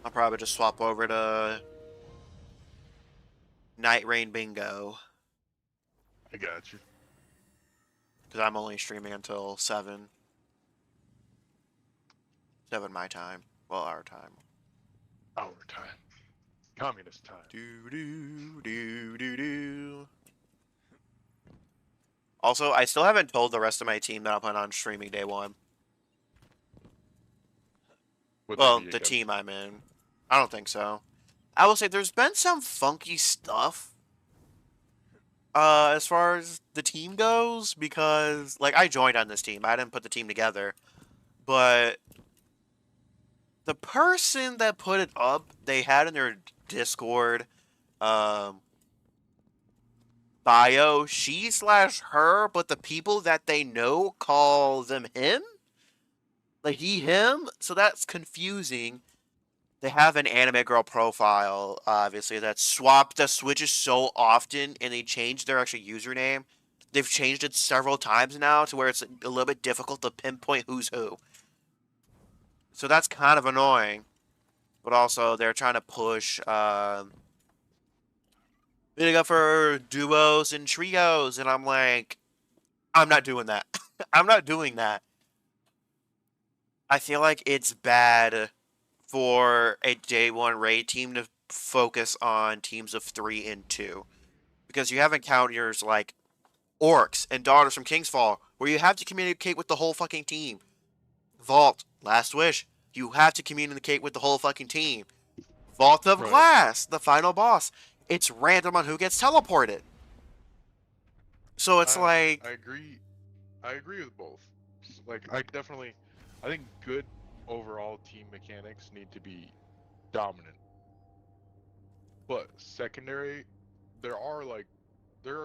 I'll probably just swap over to Night Rain Bingo.
I got you.
Because I'm only streaming until 7. 7 my time. Well, our time.
Our time. Communist time.
Also, I still haven't told the rest of my team that I'll plan on streaming day 1. Well, the team I'm in. I don't think so. I will say there's been some funky stuff as far as the team goes, because, like, I joined on this team. I didn't put the team together. But the person that put it up, they had in their Discord bio, she/her, but the people that they know call them him? Like, he, him? So that's confusing. they have an anime girl profile, obviously, that switches so often, and they change their actual username. They've changed it several times now to where it's a little bit difficult to pinpoint who's who. So that's kind of annoying. But also, they're trying to push bidding up for duos and trios, and I'm like, I'm not doing that. I'm not doing that. I feel like it's bad for a day one raid team to focus on teams of 3 and 2. Because you have encounters like Orcs and Daughters from Kingsfall, where you have to communicate with the whole fucking team. Vault, Last Wish, you have to communicate with the whole fucking team. Vault of Glass, the final boss, it's random on who gets teleported. So it's like...
I agree with both. Like, I think good overall team mechanics need to be dominant. But secondary, there are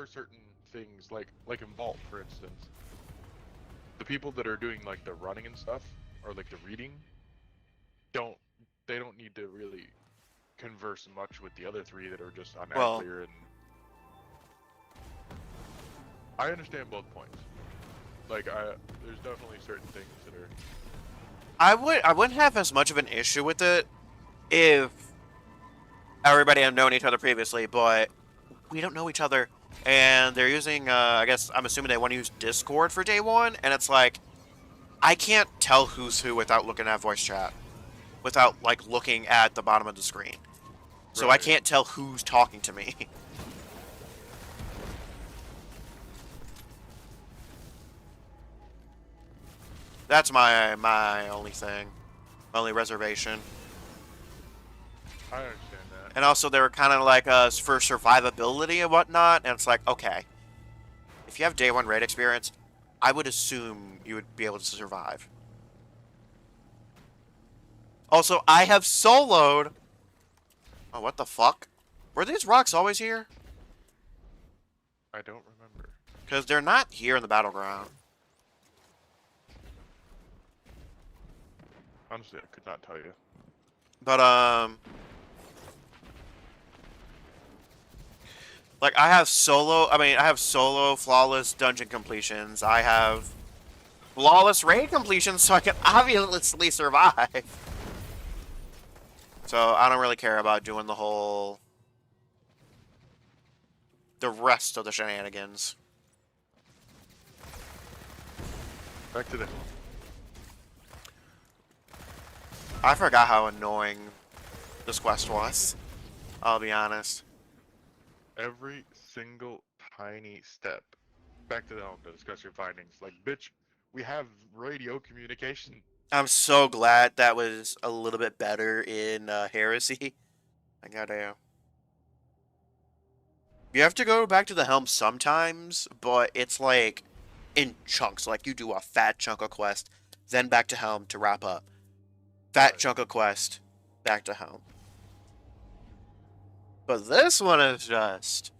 certain things like in Vault, for instance. The people that are doing like the running and stuff, or like the reading, they don't need to really converse much with the other 3 that are just on clear. And I understand both points. Like, there's definitely certain things that are.
I wouldn't have as much of an issue with it if everybody had known each other previously, but we don't know each other, and they're using, I guess, I'm assuming they want to use Discord for day one, and it's like, I can't tell who's who without looking at voice chat, without, like, looking at the bottom of the screen. So I can't tell who's talking to me. That's my only thing. My only reservation.
I understand that.
And also, they were kind of like for survivability and whatnot, and it's like, okay, if you have day one raid experience, I would assume you would be able to survive. Also, I have soloed. Oh, what the fuck? Were these rocks always here?
I don't remember.
Because they're not here in the battleground.
Honestly, I could not tell you.
But, like, I have solo flawless dungeon completions. I have flawless raid completions, so I can obviously survive. So, I don't really care about doing the rest of the shenanigans.
Back to the...
I forgot how annoying this quest was. I'll be honest.
Every single tiny step. Back to the helm to discuss your findings. Like, bitch, we have radio communication.
I'm so glad that was a little bit better in Heresy. I gotta... You have to go back to the helm sometimes, but it's like in chunks. Like, you do a fat chunk of quest, then back to helm to wrap up. Fat chunk of quest, back to helm. But this one is just...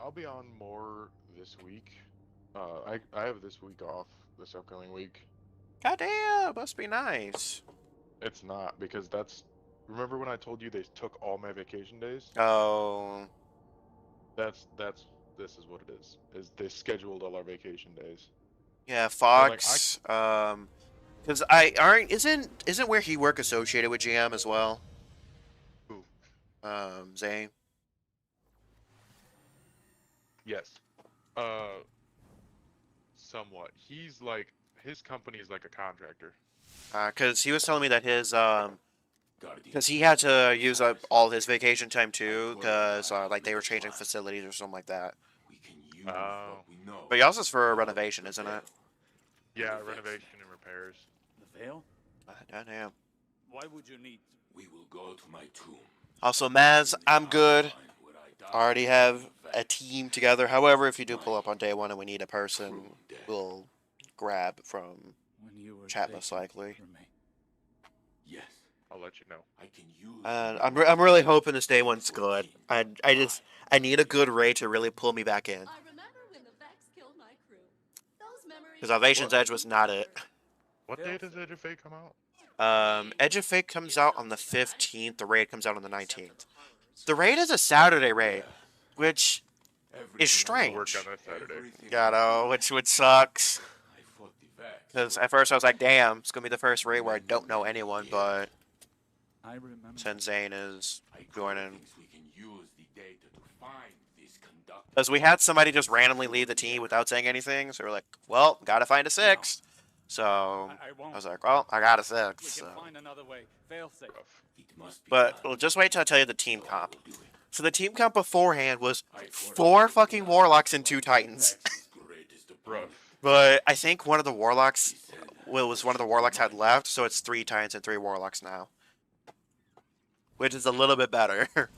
I'll be on more this week. I have this week off, this upcoming week.
Goddamn, must be nice.
It's not, because that's... Remember when I told you they took all my vacation days?
Oh.
This is what it is they scheduled all our vacation days.
Yeah, Fox, because isn't where he work associated with GM as well?
Who?
Zane.
Yes. Somewhat. He's like, his company is like a contractor.
Because he was telling me that his because he had to use up all his vacation time too, because like they were changing facilities or something like that. But he also is for a renovation, isn't it?
Yeah, renovation and repairs.
The veil?
Damn.
Why would you need?
We will go to my tomb.
Also, Maz, I'm good. Already have a team together. However, if you do pull up on day one and we need a person, we'll grab from chat most likely.
Yes.
I'll let you know.
I can use
I'm really hoping this day one's good. I need a good raid to really pull me back in.
I remember when the Vex killed my crew. Those memories.
Because Salvation's Edge was not it.
What day does Edge of Fate come out?
Edge of Fate comes out on the 15th. The raid comes out on the 19th. The raid is a Saturday raid, which is strange.
Work on that Saturday.
Which sucks. Because at first I was like, damn, it's going to be the first raid where I don't know anyone, but since Zane is joining. Because we had somebody just randomly leave the team without saying anything, so we're like, well, gotta find a sixth. So I was like, well, I got a sixth. So. But well, just wait till I tell you the team comp. So the team comp beforehand was 4 fucking Warlocks and 2 Titans. But I think one of the Warlocks, was one of the Warlocks had left, so it's 3 Titans and 3 Warlocks now. Which is a little bit better.
A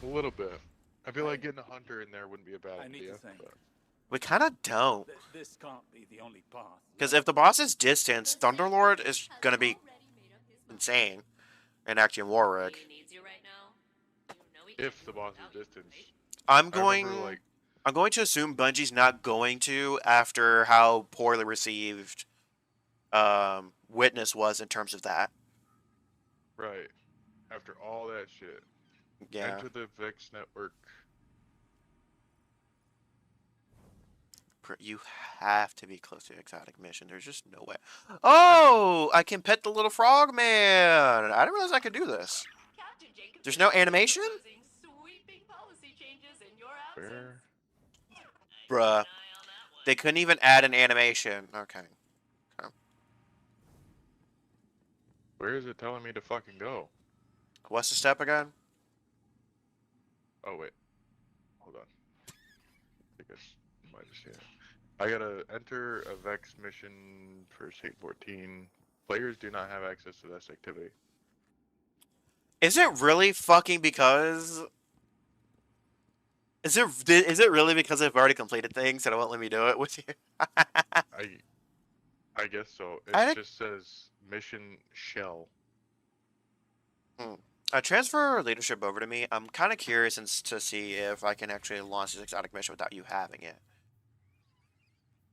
little bit. I feel like getting a Hunter in there wouldn't be a bad idea. But...
We kind of don't.
This can't be the only path.
Because if the boss is distance, Thunderlord is going to be insane. And actually Warwick.
If the boss is distance.
I'm going to assume Bungie's not going to after how poorly received Witness was in terms of that.
Right. After all that shit.
Yeah.
Enter the Vex network.
You have to be close to exotic mission. There's just no way. Oh, I can pet the little frog man. I didn't realize I could do this. There's no animation?
Where?
Bruh. They couldn't even add an animation. Okay.
Where is it telling me to fucking go?
What's the step again?
Oh, wait. Hold on. I guess I might just see it. I gotta enter a Vex mission for State 14. Players do not have access to this activity.
Is it really fucking because... Is it really because I've already completed things and it won't let me do it with you?
I guess so. It just says mission shell.
Transfer leadership over to me. I'm kind of curious to see if I can actually launch this exotic mission without you having it.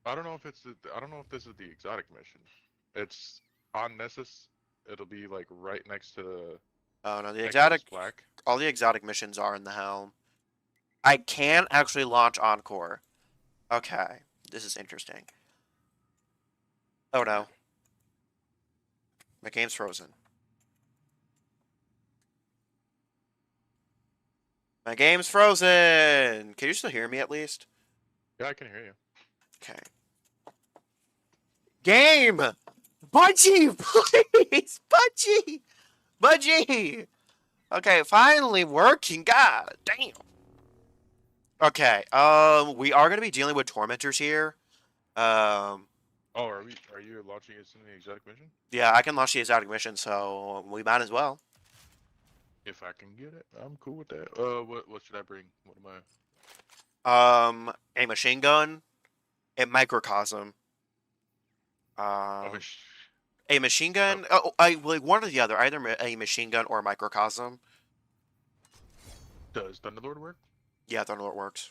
I don't know if this is the exotic mission. It's on Nessus. It'll be like right next to the.
Oh no, the exotic. All the exotic missions are in the helm. I can actually launch Encore. Okay, this is interesting. Oh no. My game's frozen. My game's frozen! Can you still hear me at least?
Yeah, I can hear you.
Okay. Game! Bungie, please! Bungie! Bungie! Okay, finally working. God damn. Okay, we are going to be dealing with Tormentors here.
Oh, are you launching it in the exotic mission?
Yeah, I can launch the exotic mission, so we might as well.
If I can get it, I'm cool with that. What should I bring? What am
I? A machine gun, a microcosm. A machine gun. Oh, like one or the other. Either a machine gun or a microcosm.
Does Thunderlord work?
Yeah, Thunderlord works.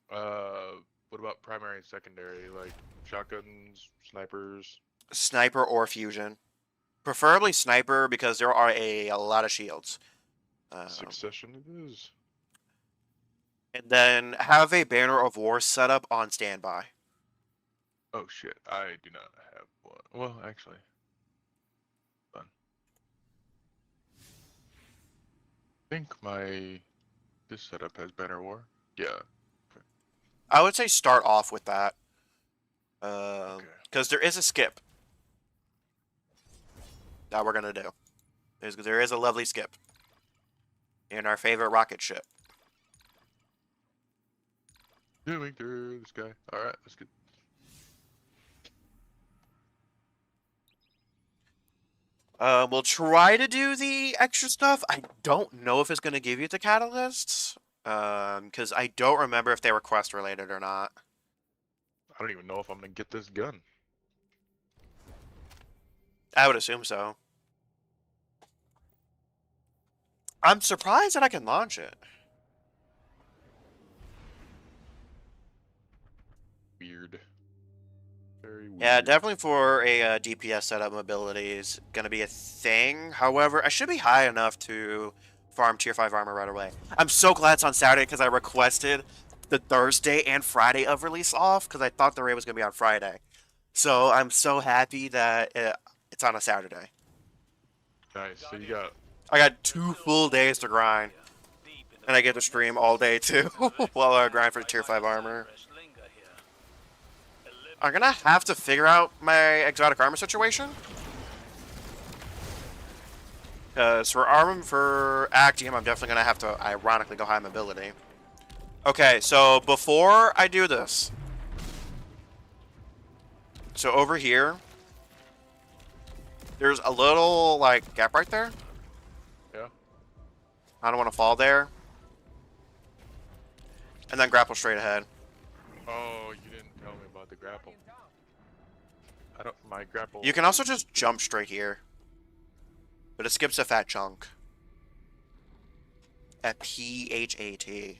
What about primary and secondary, like shotguns, snipers?
Sniper or fusion. Preferably sniper because there are a lot of shields.
Succession it is.
And then have a banner of war set up on standby.
Oh shit, I do not have one. Well, actually. Done. I think this setup has banner war. Yeah. Okay.
I would say start off with that. Because there is a skip that we're gonna do. There is a lovely skip in our favorite rocket ship.
Doing through the sky. All right, that's good.
We'll try to do the extra stuff. I don't know if it's gonna give you the catalysts, because I don't remember if they were quest related or not.
I don't even know if I'm gonna get this gun.
I would assume so. I'm surprised that I can launch it.
Weird. Very weird.
Yeah, definitely for a DPS setup, mobility is going to be a thing. However, I should be high enough to farm tier 5 armor right away. I'm so glad it's on Saturday because I requested the Thursday and Friday of release off because I thought the raid was going to be on Friday. So I'm so happy that it's on a Saturday.
Nice. So you got.
I got 2 full days to grind. And I get to stream all day too while I grind for tier 5 armor. I'm gonna have to figure out my exotic armor situation. Because for Actium, I'm definitely gonna have to ironically go high mobility. Okay, so before I do this. So over here. There's a little, like, gap right there.
Yeah.
I don't want to fall there. And then grapple straight ahead.
Oh, you didn't tell me about the grapple. My grapple.
You can also just jump straight here. But it skips a fat chunk. At PHAT.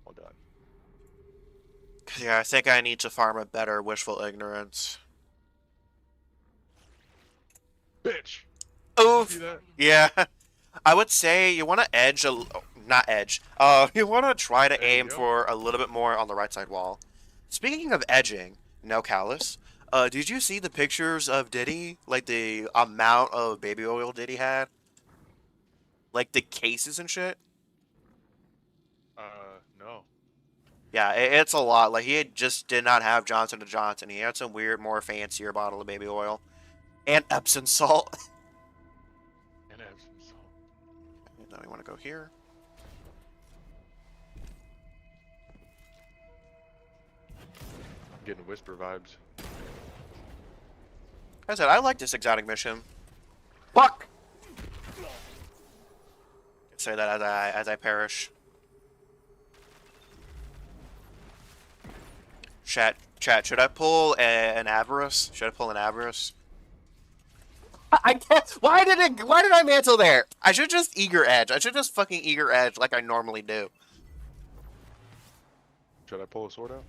Well done.
Yeah, I think I need to farm a better Wishful Ignorance.
Bitch!
Oof! Yeah. I would say you want to edge not edge. You want to try to aim for a little bit more on the right side wall. Speaking of edging, no callus. Did you see the pictures of Diddy? Like the amount of baby oil Diddy had? Like the cases and shit?
No.
Yeah, it's a lot. Like he just did not have Johnson & Johnson. He had some weird, more fancier bottle of baby oil. And Epsom salt.
And Epsom salt.
And then we want to go here.
I'm getting whisper vibes.
I said, I like this exotic mission. Fuck! Say that as I perish. Chat, should I pull an Avarice? Should I pull an Avarice? I can't. Why did I mantle there? I should just eager edge. I should just fucking eager edge like I normally do.
Should I pull a sword out?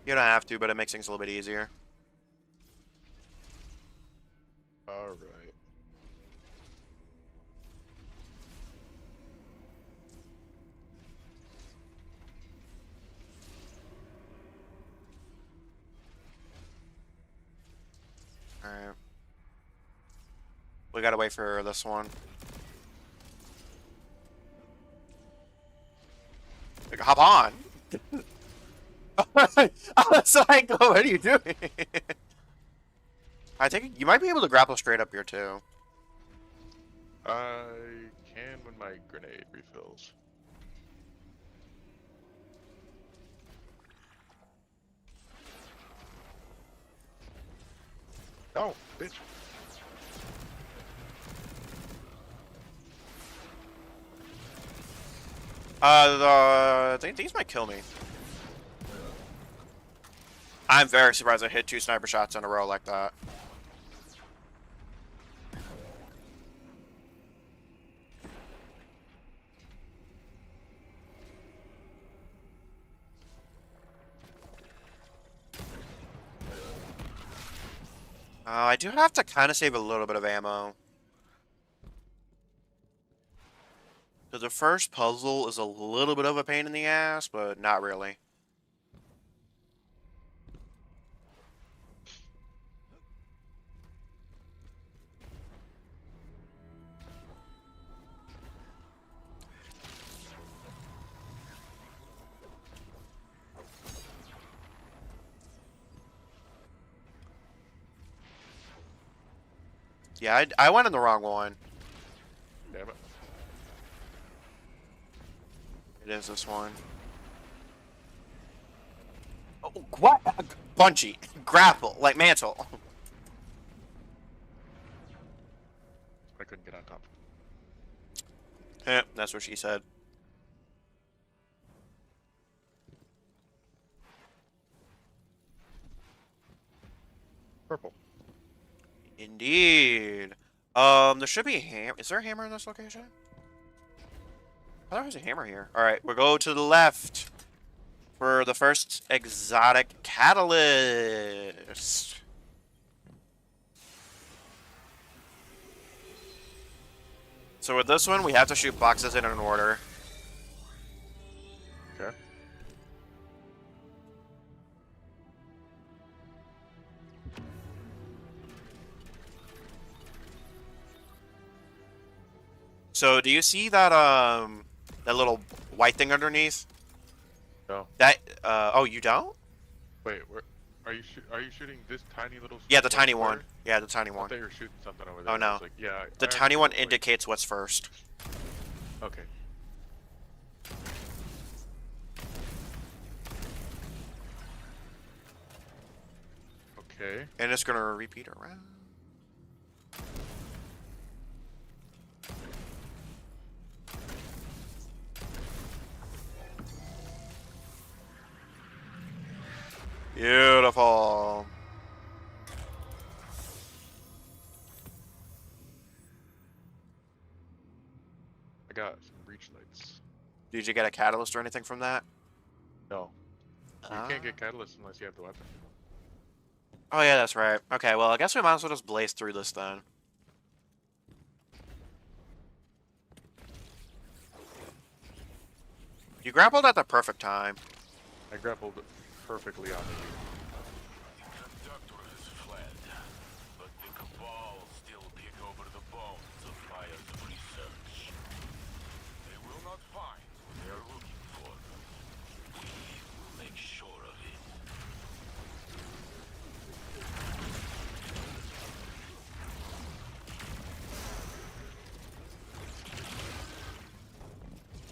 You don't have to, but it makes things a little bit easier.
Alright.
Alright. We gotta wait for this one. Like, hop on! So I go, what are you doing? I think you might be able to grapple straight up here too.
I can when my grenade refills. Oh, bitch.
I think these might kill me. I'm very surprised I hit 2 sniper shots in a row like that. I do have to kind of save a little bit of ammo. So the first puzzle is a little bit of a pain in the ass, but not really. Yeah, I went in the wrong one.
Damn it.
It is this one. Oh, what? Bunchy. Grapple. Like mantle.
I couldn't get on top.
That's what she said.
Purple.
Indeed. There should be a hammer. Is there a hammer in this location? I thought there was a hammer here. Alright, we'll go to the left. for the first exotic catalyst. So with this one, we have to shoot boxes in an order.
Okay.
So do you see that that little white thing underneath?
No.
That oh, you don't?
Wait, where are you? Are you shooting this tiny little?
Yeah, the tiny
square?
one. Yeah, the tiny
I
one.
thought you were shooting something over there.
Oh no.
I was like, yeah.
The tiny one indicates what's first.
Okay. Okay.
And it's gonna repeat around. Beautiful.
I got some breach lights.
Did you get a catalyst or anything from that?
No. You
Ah.
can't get catalyst unless you have the weapon.
Oh yeah, that's right. Okay, well I guess we might as well just blaze through this then. You grappled at the perfect time.
I grappled perfectly on it.
The conductor has fled, but the Cabal still pick over the bones of Maya's research. They will not find what they are looking for. We will make sure of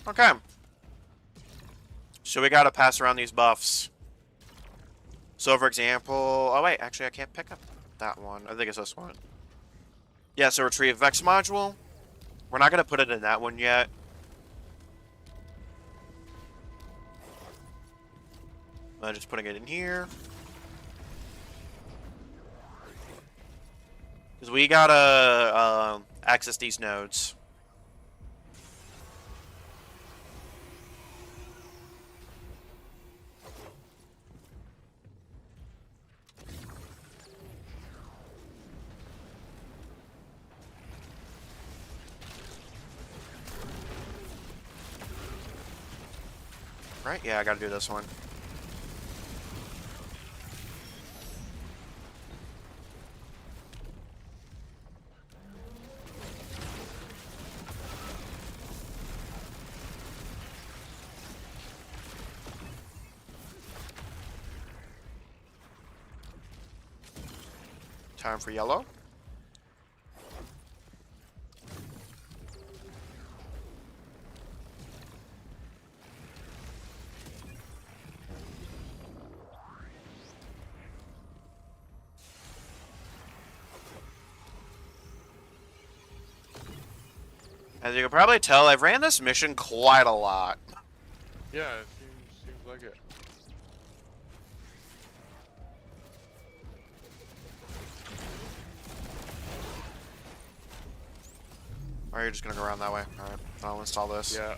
it.
Okay. So we gotta pass around these buffs. So for example, oh wait, actually I can't pick up that one. I think it's this one. Yeah, so retrieve Vex module. We're not gonna put it in that one yet. I'm just putting it in here. Because we gotta access these nodes. Right? Yeah, I gotta do this one. Time for yellow. As you can probably tell, I've ran this mission quite a lot.
Yeah, it seems like it.
Or you're just gonna go around that way? Alright, I'll install this.
Yeah,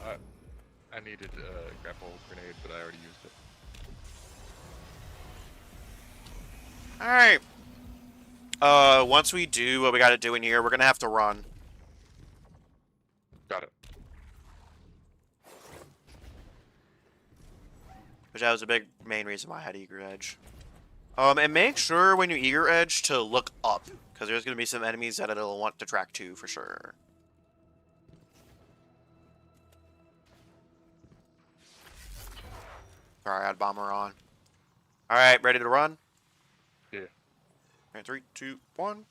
I needed a grapple grenade, but I already used it.
Alright. Once we do what we gotta do in here, we're gonna have to run.
Got it.
Which that was a big main reason why I had Eager Edge. And make sure when you Eager Edge to look up, because there's gonna be some enemies that it'll want to track to for sure. Alright, I had bomber on. Alright, ready to run?
Yeah.
Alright, 3, 2, 1.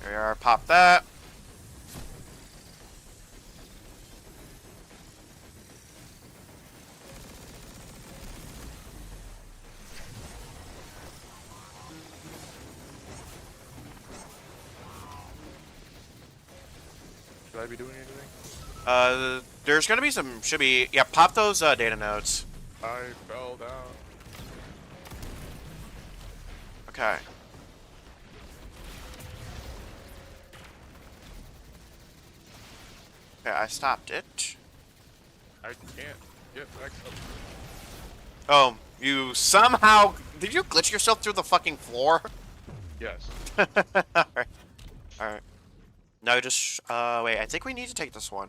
There we are, pop that.
Should I be doing anything?
There's gonna be some, should be, yeah, pop those data nodes.
I fell down.
Okay. Okay, I stopped it.
I can't get back up.
Oh, you somehow... Did you glitch yourself through the fucking floor?
Yes.
Alright. Alright. No, just... wait, I think we need to take this one.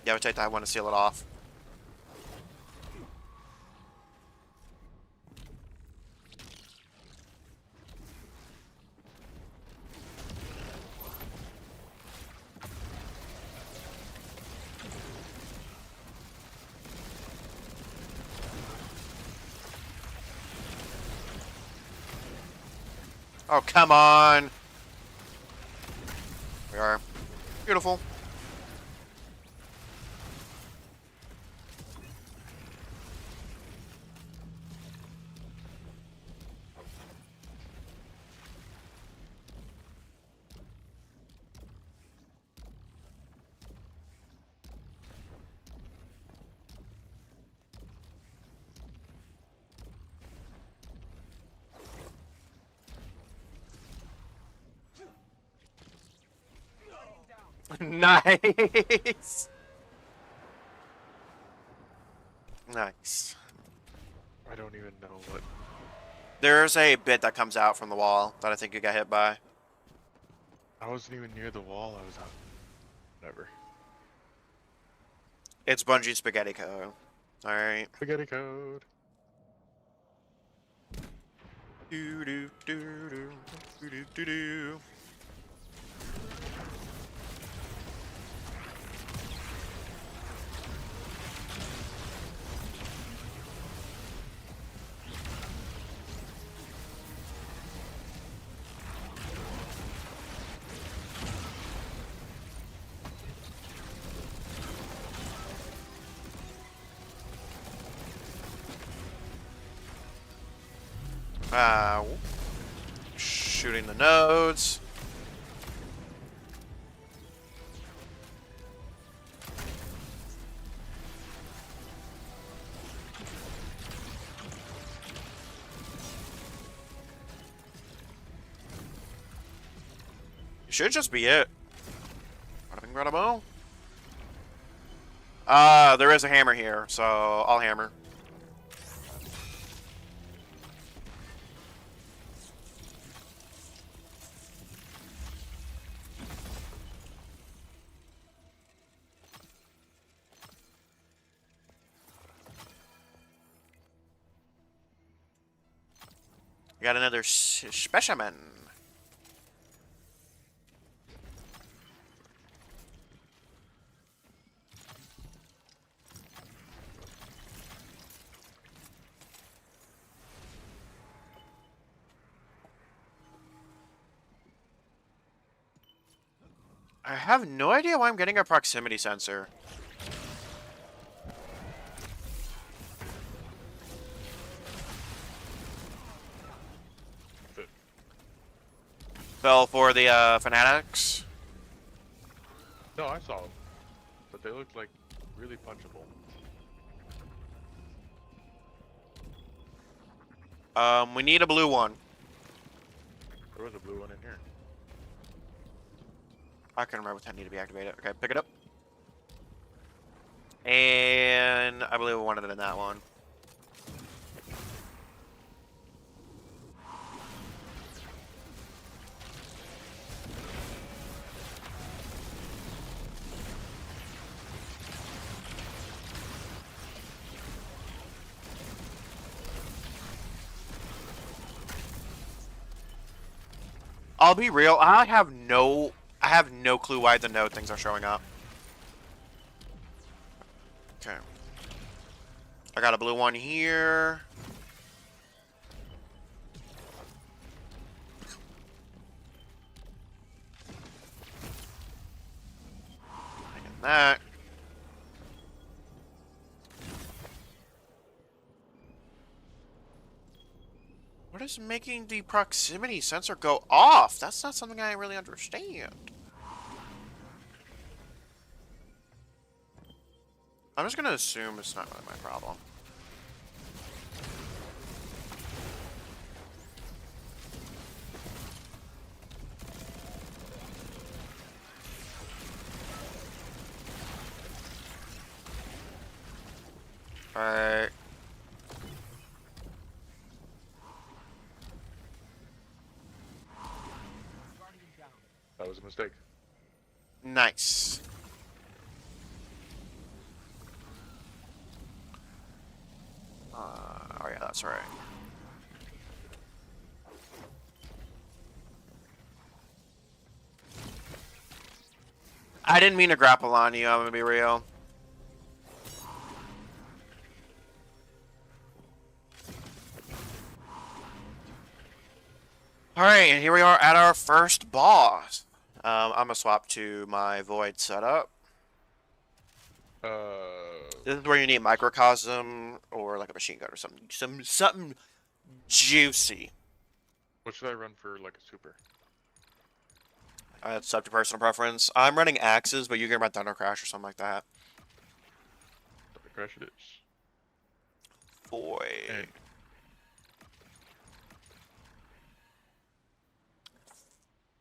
Yeah, we take that one to seal it off. Oh, come on! We are. Beautiful. Nice! Nice.
I don't even know what.
There's a bit that comes out from the wall that I think you got hit by.
I wasn't even near the wall. I was on. Whatever.
It's Bungie Spaghetti Co. Alright.
Spaghetti code.
Do do do do do do do do. Shooting the nodes. Should just be it. Incredible. There is a hammer here, so I'll hammer. We got another specimen. I have no idea why I'm getting a proximity sensor. Fell for the fanatics.
No, I saw them, but they looked like really punchable.
We need a blue one.
There was a blue one in here.
I can't remember what that needed to be activated. Okay, pick it up. And I believe we wanted it in that one. I'll be real, I have no clue why the node things are showing up. Okay. I got a blue one here. Taking that. What is making the proximity sensor go off? That's not something I really understand. I'm just gonna assume it's not really my problem. Alright.
That was a mistake.
Nice. Oh yeah, that's right. I didn't mean to grapple on you, I'm gonna be real. Alright, and here we are at our first boss. I'm gonna swap to my void setup. This is where you need microcosm or like a machine gun or something juicy.
What should I run for like a super?
It's up to personal preference. I'm running axes, but you can run Thunder Crash or something like that.
Thunder Crash it is.
Boy.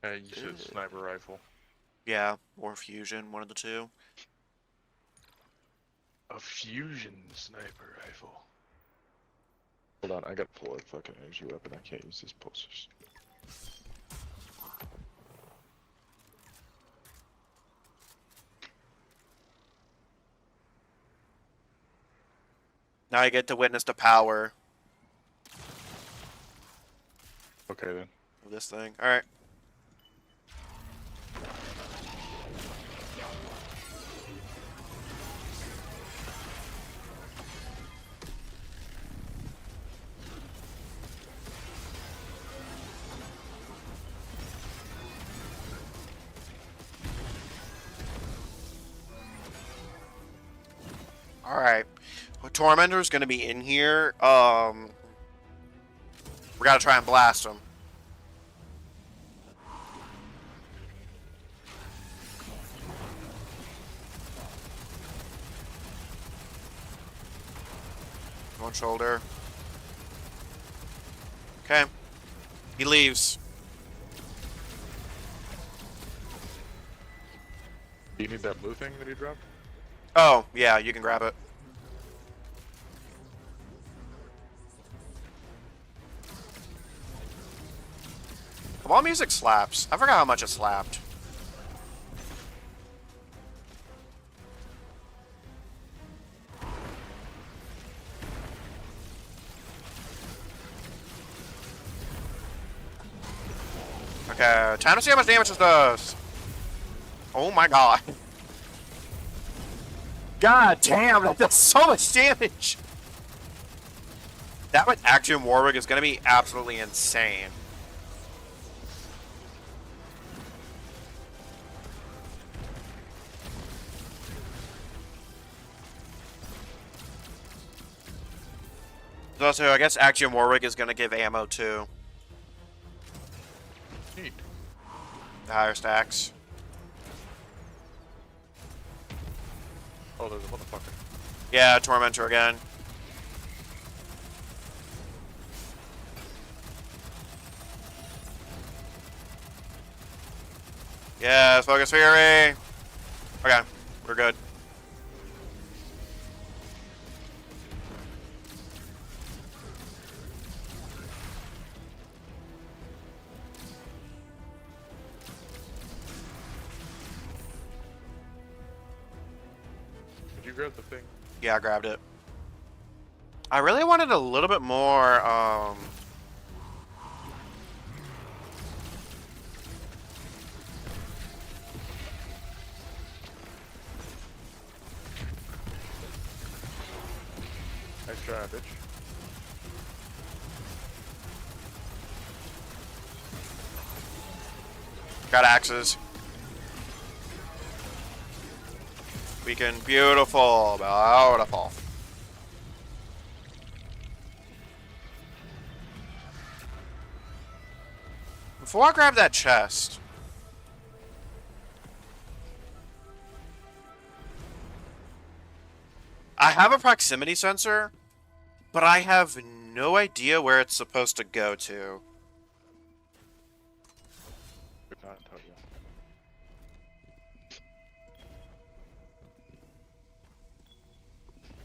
You said sniper rifle.
Yeah, or fusion, one of the two.
A fusion sniper rifle. Hold on, I gotta pull a fucking energy weapon. I can't use these pulsers.
Now you get to witness the power
Okay then.
of this thing. Alright. Alright. Well, Tormentor's gonna be in here. We gotta try and blast him. One shoulder. Okay. He leaves.
Do you need that blue thing that he dropped?
Oh, yeah, you can grab it. Cabal music slaps. I forgot how much it slapped. Okay, time to see how much damage this does. Oh my god. God damn, that does so much damage. That with Action Warwick is going to be absolutely insane. Also, I guess Action Warwick is going to give ammo too.
Neat.
The higher stacks.
Oh, there's a motherfucker.
Yeah, Tormentor again. Yes, Focus Fury. Okay, we're good.
Did you grab the thing?
Yeah, I grabbed it. I really wanted a little bit more,
Nice try, bitch.
got axes. Weaken, beautiful, beautiful. Before I grab that chest, I have a proximity sensor, but I have no idea where it's supposed to go to.
Could not tell you.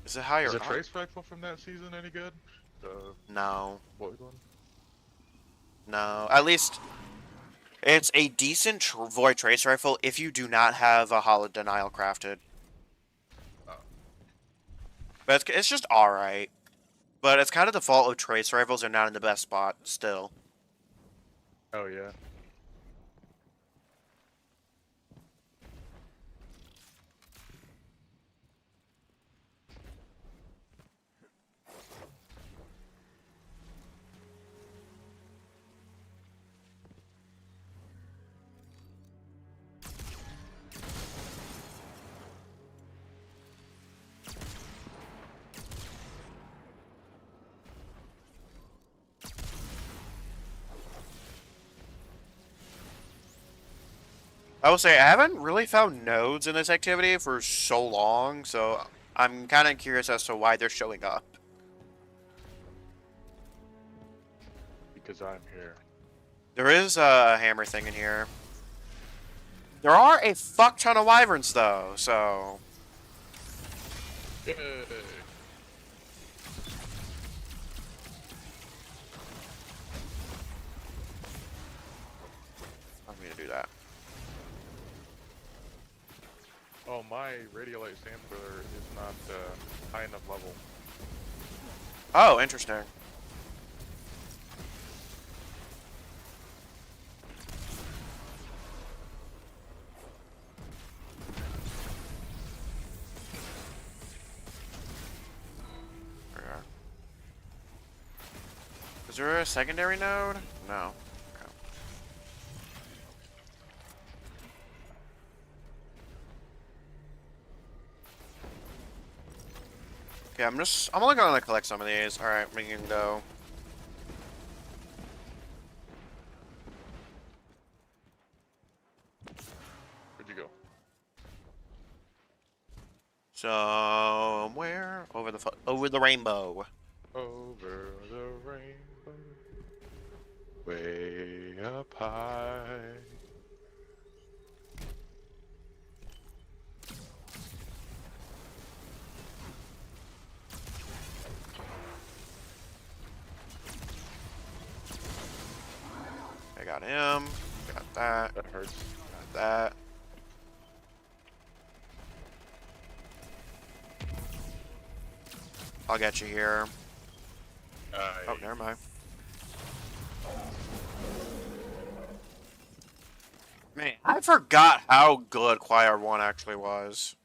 Is it higher
Is the
up?
Trace rifle from that season any good? The
No.
Void one?
No. At least it's a decent Void Trace rifle if you do not have a Hollow Denial crafted.
Oh.
But it's just alright. But it's kind of the fault of Trace rifles are not in the best spot still.
Oh yeah.
I will say, I haven't really found nodes in this activity for so long, so I'm kind of curious as to why they're showing up.
Because I'm here.
There is a hammer thing in here. There are a fuck ton of wyverns, though, so...
Yay!
I'm gonna do that.
Oh, my Radiolite Sampler is not high enough level.
Oh, interesting. There we are. Is there a secondary node? No. Okay. Okay, I'm only gonna collect some of these. Alright, we can go.
Where'd you go?
Somewhere over the rainbow.
Over the rainbow, way up high.
I got him. Got that.
That hurts.
Got that. I'll get you here. Oh, never mind. Man, I forgot how good Choir 1 actually was.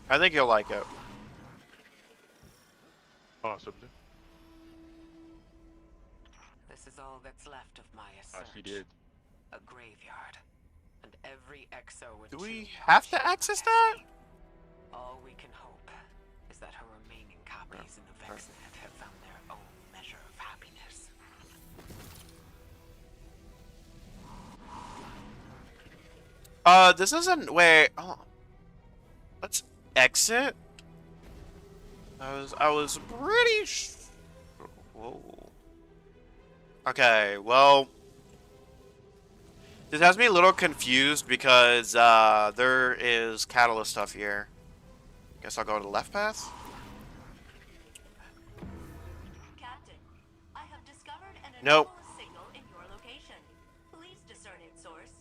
I think you'll like it.
Possibly.
This is all that's left of Maya's
Ah,
search.
she did.
A graveyard. And every exo with
Do we
two
have to access that?
All we can hope is that her remaining copies in the Vexnet have found their own measure of happiness.
This isn't. Wait. Oh. Let's exit. I was pretty. Whoa. Okay. Well. This has me a little confused because there is catalyst stuff here. Guess I'll go to the left path.
Captain, I have discovered an
Nope.
anomalous signal in your location. Please discern its source.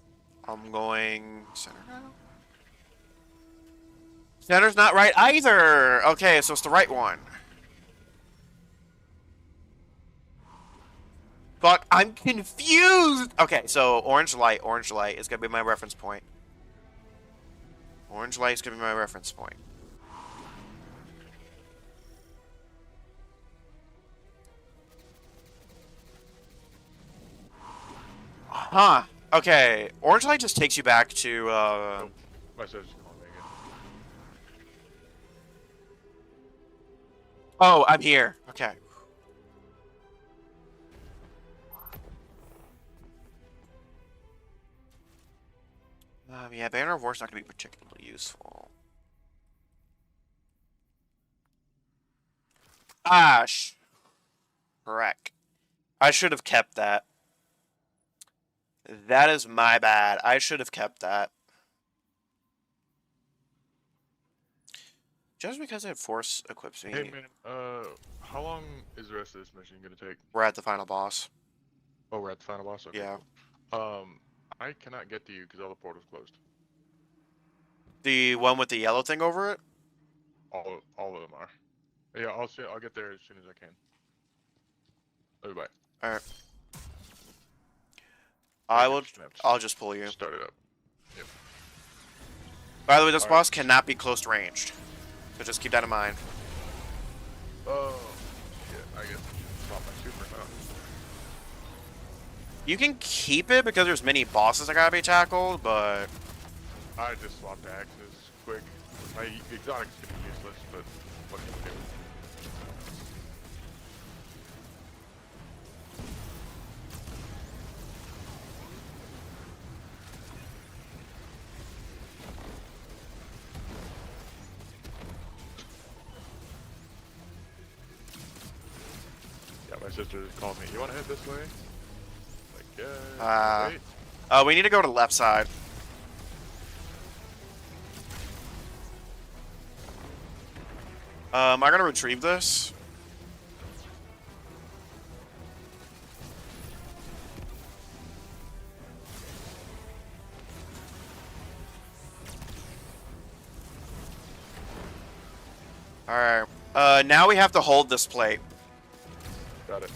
I'm going center now. Center's not right either. Okay, so it's the right one. Fuck, I'm confused. Okay, so orange light is gonna be my reference point. Orange light is gonna be my reference point. Huh. Okay, orange light just takes you back to
Nope. My sister's calling me again.
Oh, I'm here. Okay. Yeah, Banner of War's not going to be particularly useful. Correct. I should have kept that. That is my bad. I should have kept that. Just because it force equips me.
Hey man, how long is the rest of this mission gonna take?
We're at the final boss.
Oh, we're at the final boss. Okay,
Yeah.
cool. I cannot get to you because all the portals closed.
The one with the yellow thing over it?
All of them are. Yeah, I'll get there as soon as I can. Bye.
Alright.
Just gonna have to
I'll just pull you.
start it up. Yep.
By the way, this
Alright.
boss cannot be close ranged. So just keep that in mind.
Oh, yeah, I guess I should swap my super, huh?
You can keep it because there's many bosses that gotta be tackled, but
I just swapped the axes quick. My exotic's gonna be useless, but what can you do? Yeah, my sister just called me. You wanna head this way? Like, yeah. Wait.
we need to go to the left side. I'm gonna retrieve this. Alright. Now we have to hold this plate.
Got it.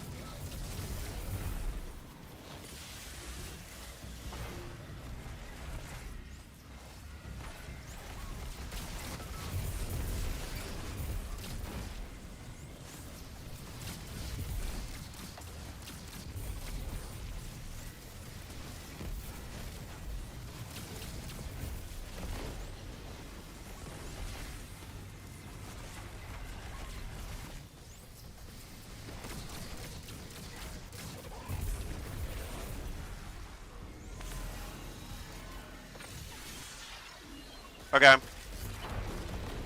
Okay.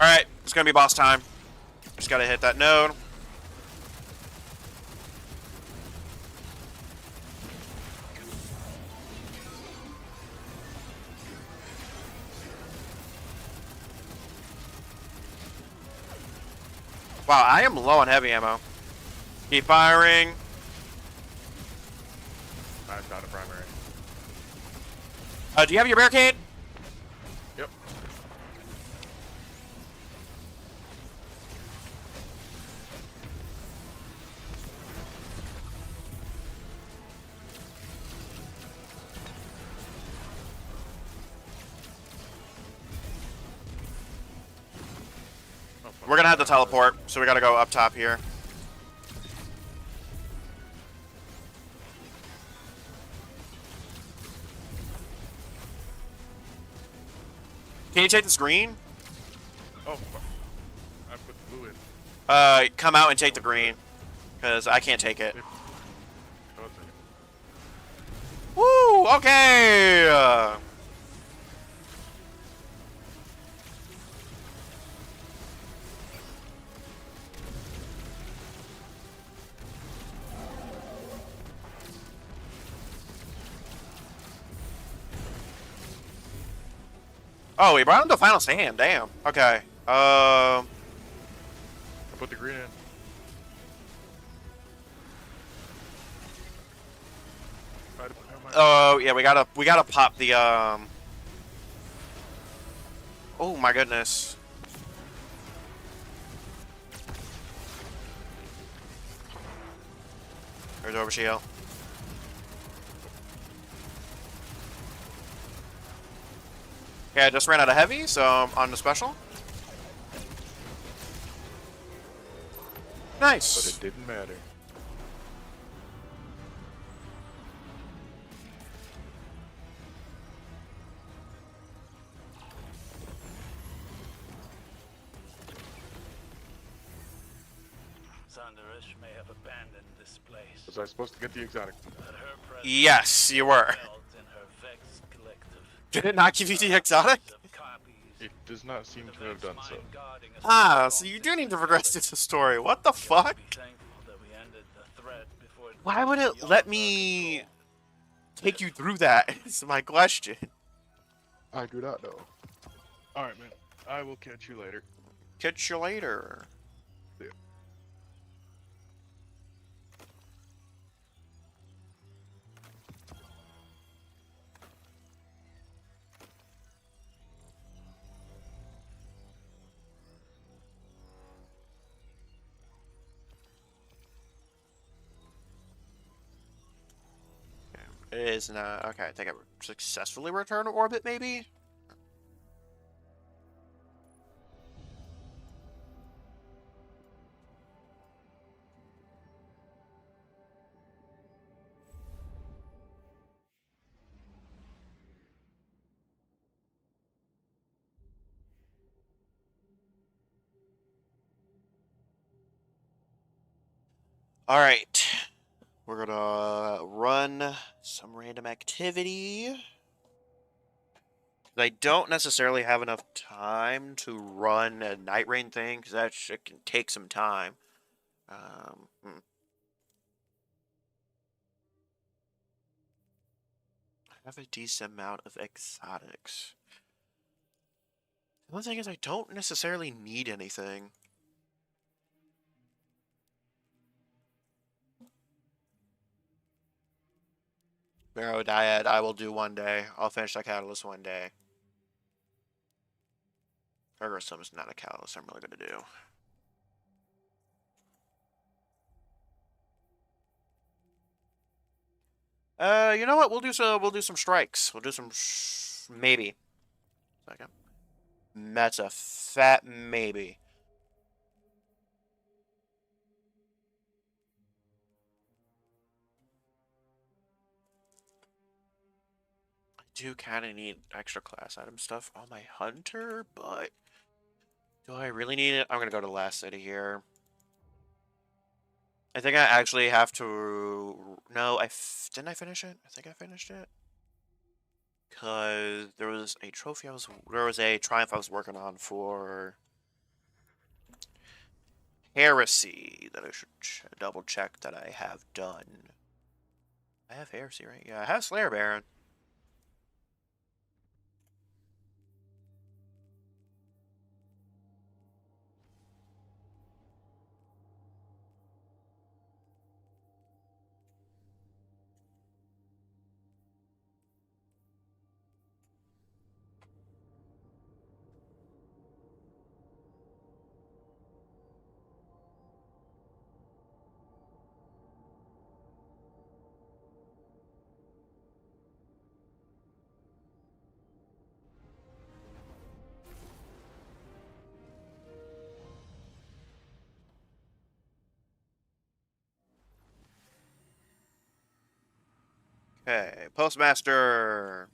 Alright, it's gonna be boss time. Just gotta hit that node. Wow, I am low on heavy ammo. Keep firing.
I found a primary.
Do you have your barricade?
Yep.
We're gonna have to teleport, so we gotta go up top here. Can you take this green?
Oh, fuck. I put the blue in.
Come out and take the green, because I can't take it.
Oh, it's okay.
Woo! Okay! Oh, we brought him to final stand. Damn. Okay.
I put the green in.
Oh yeah, we gotta pop the Oh my goodness. There's over shield. Okay, I just ran out of heavy, so I'm on the special. Nice.
But it didn't matter.
Sandarish may have abandoned this place.
Was I supposed to get the exotic?
But her presence
Yes, you were.
felt in her Vex collective.
Did it not give you the exotic?
Of copies
It does not seem to have done so.
guarding us
Ah, so you do need to progress through the story. What the fuck?
Be thankful that we ended the threat before it
Why would it let me take you through that? Is my question.
I do not know. Alright, man. I will catch you later.
Catch you later.
Yeah.
It is not. Okay, I think I successfully returned to orbit, maybe? Alright. We're gonna run some random activity. I don't necessarily have enough time to run a night rain thing, because that shit can take some time. I have a decent amount of exotics. The only thing is I don't necessarily need anything. Marrow Dyad, I will do one day. I'll finish that catalyst one day. Ergosome is not a catalyst I'm really going to do. You know what? We'll do some strikes. We'll do some maybe. Second. That's a fat maybe. I do kind of need extra class item stuff on my hunter, but do I really need it? I'm gonna go to the last city here. I think I actually have to. No, didn't I finish it? I think I finished it. Cause there was a trophy there was a triumph I was working on for Heresy that I should double check that I have done. I have Heresy, right? Yeah, I have Slayer Baron. Okay, Postmaster.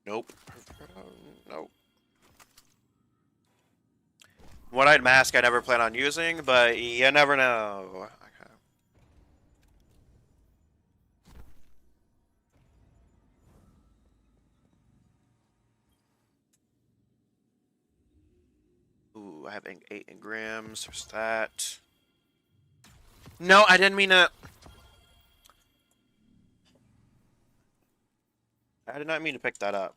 Nope. Nope. One-eyed mask I never plan on using, but you never know. Okay. Ooh, I have 8 engrams. There's that. No, I didn't mean to. I did not mean to pick that up.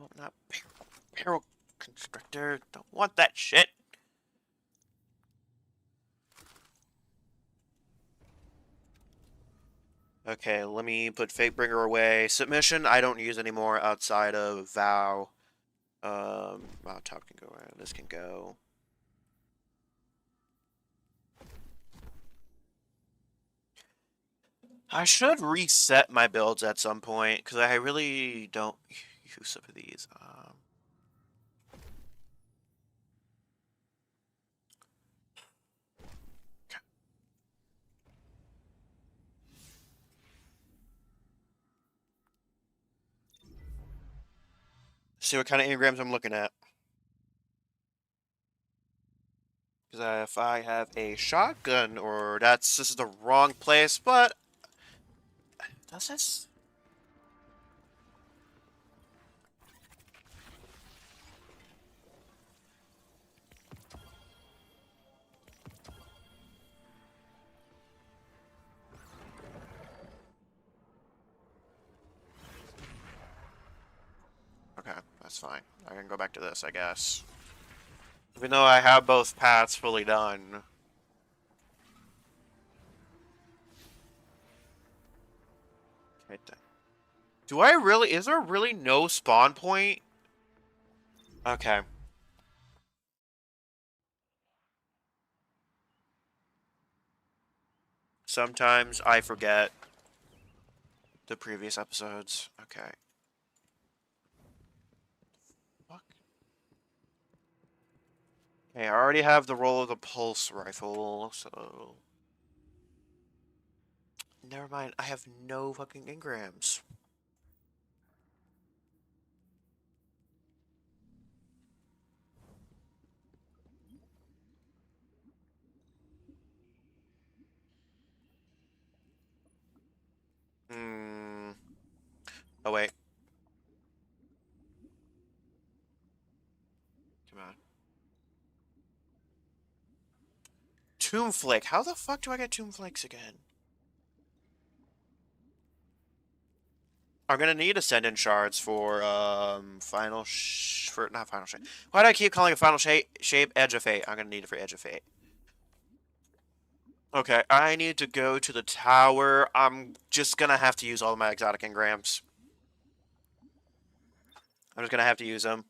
Oh, not Peril Constrictor. Don't want that shit. Okay, let me put Fatebringer away. Submission, I don't use anymore outside of Vow. Wow, top can go around. This can go. I should reset my builds at some point, because I really don't use some of these. See what kind of engrams I'm looking at. Because if I have a shotgun, or this is the wrong place, but does this? That's fine. I can go back to this, I guess. Even though I have both paths fully done. Okay, do I really... Is there really no spawn point? Okay. Sometimes I forget the previous episodes. Okay. Fuck. Okay, I already have the roll of the pulse rifle, so... Never mind, I have no fucking engrams. Oh, wait. Come on. Tomb Flake. How the fuck do I get Tomb Flakes again? I'm gonna need Ascendant Shards for, not Final Shape. Why do I keep calling it Final Shape? Edge of Fate. I'm gonna need it for Edge of Fate. Okay, I need to go to the tower. I'm just gonna have to use all of my exotic engrams. I'm just gonna have to use them.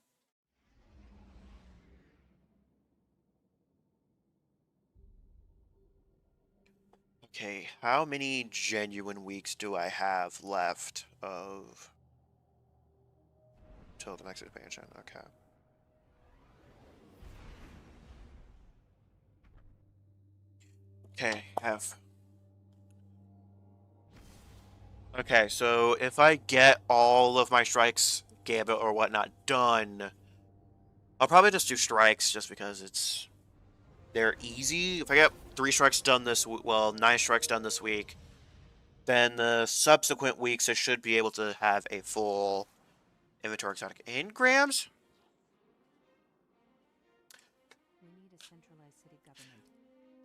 Okay, how many genuine weeks do I have left of... till the next expansion? Okay. Okay, have... Okay, so if I get all of my strikes, gambit, or whatnot done, I'll probably just do strikes just because they're easy. If I get 3 strikes done this week, well, 9 strikes done this week, then the subsequent weeks I should be able to have a full inventory exotic engrams.
We need a centralized city government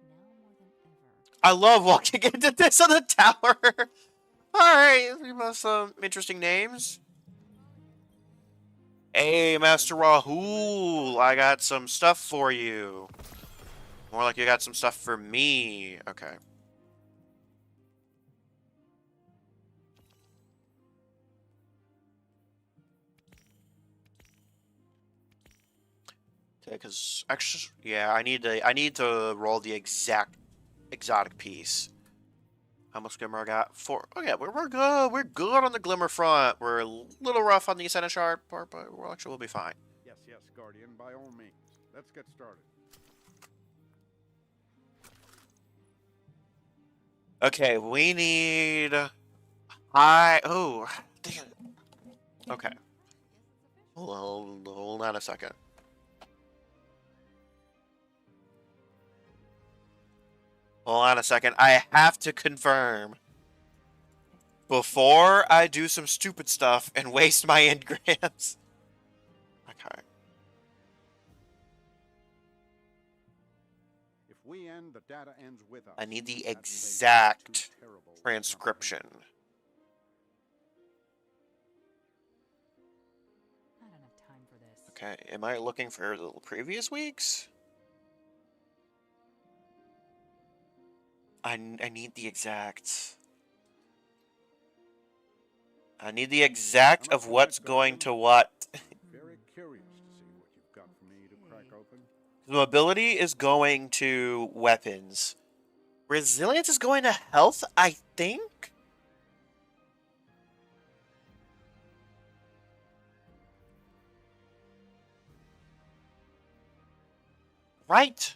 now more than ever.
I love walking into this on the tower. Alright, we have some interesting names. Hey, Master Rahul, I got some stuff for you. More like you got some stuff for me. Okay. Okay, because actually, yeah, I need to roll the exact exotic piece. How much glimmer I got? 4. Okay, we're good. We're good on the glimmer front. We're a little rough on the Ascendant Shard part, but we'll be fine.
Yes, yes, Guardian, by all means. Let's get started.
Okay, we need high. Oh, damn. Okay. Hold on a second. Hold on a second. I have to confirm before I do some stupid stuff and waste my engrams. Okay.
If we end, the data ends with us.
I need the
That makes it
exact
too terrible.
transcription.
I don't have time for this.
Okay, am I looking for the previous weeks? I need the exact. I need the exact of what's going to what.
Very curious to see what you've got for me to crack open.
Mobility is going to weapons. Resilience is going to health, I think? Right.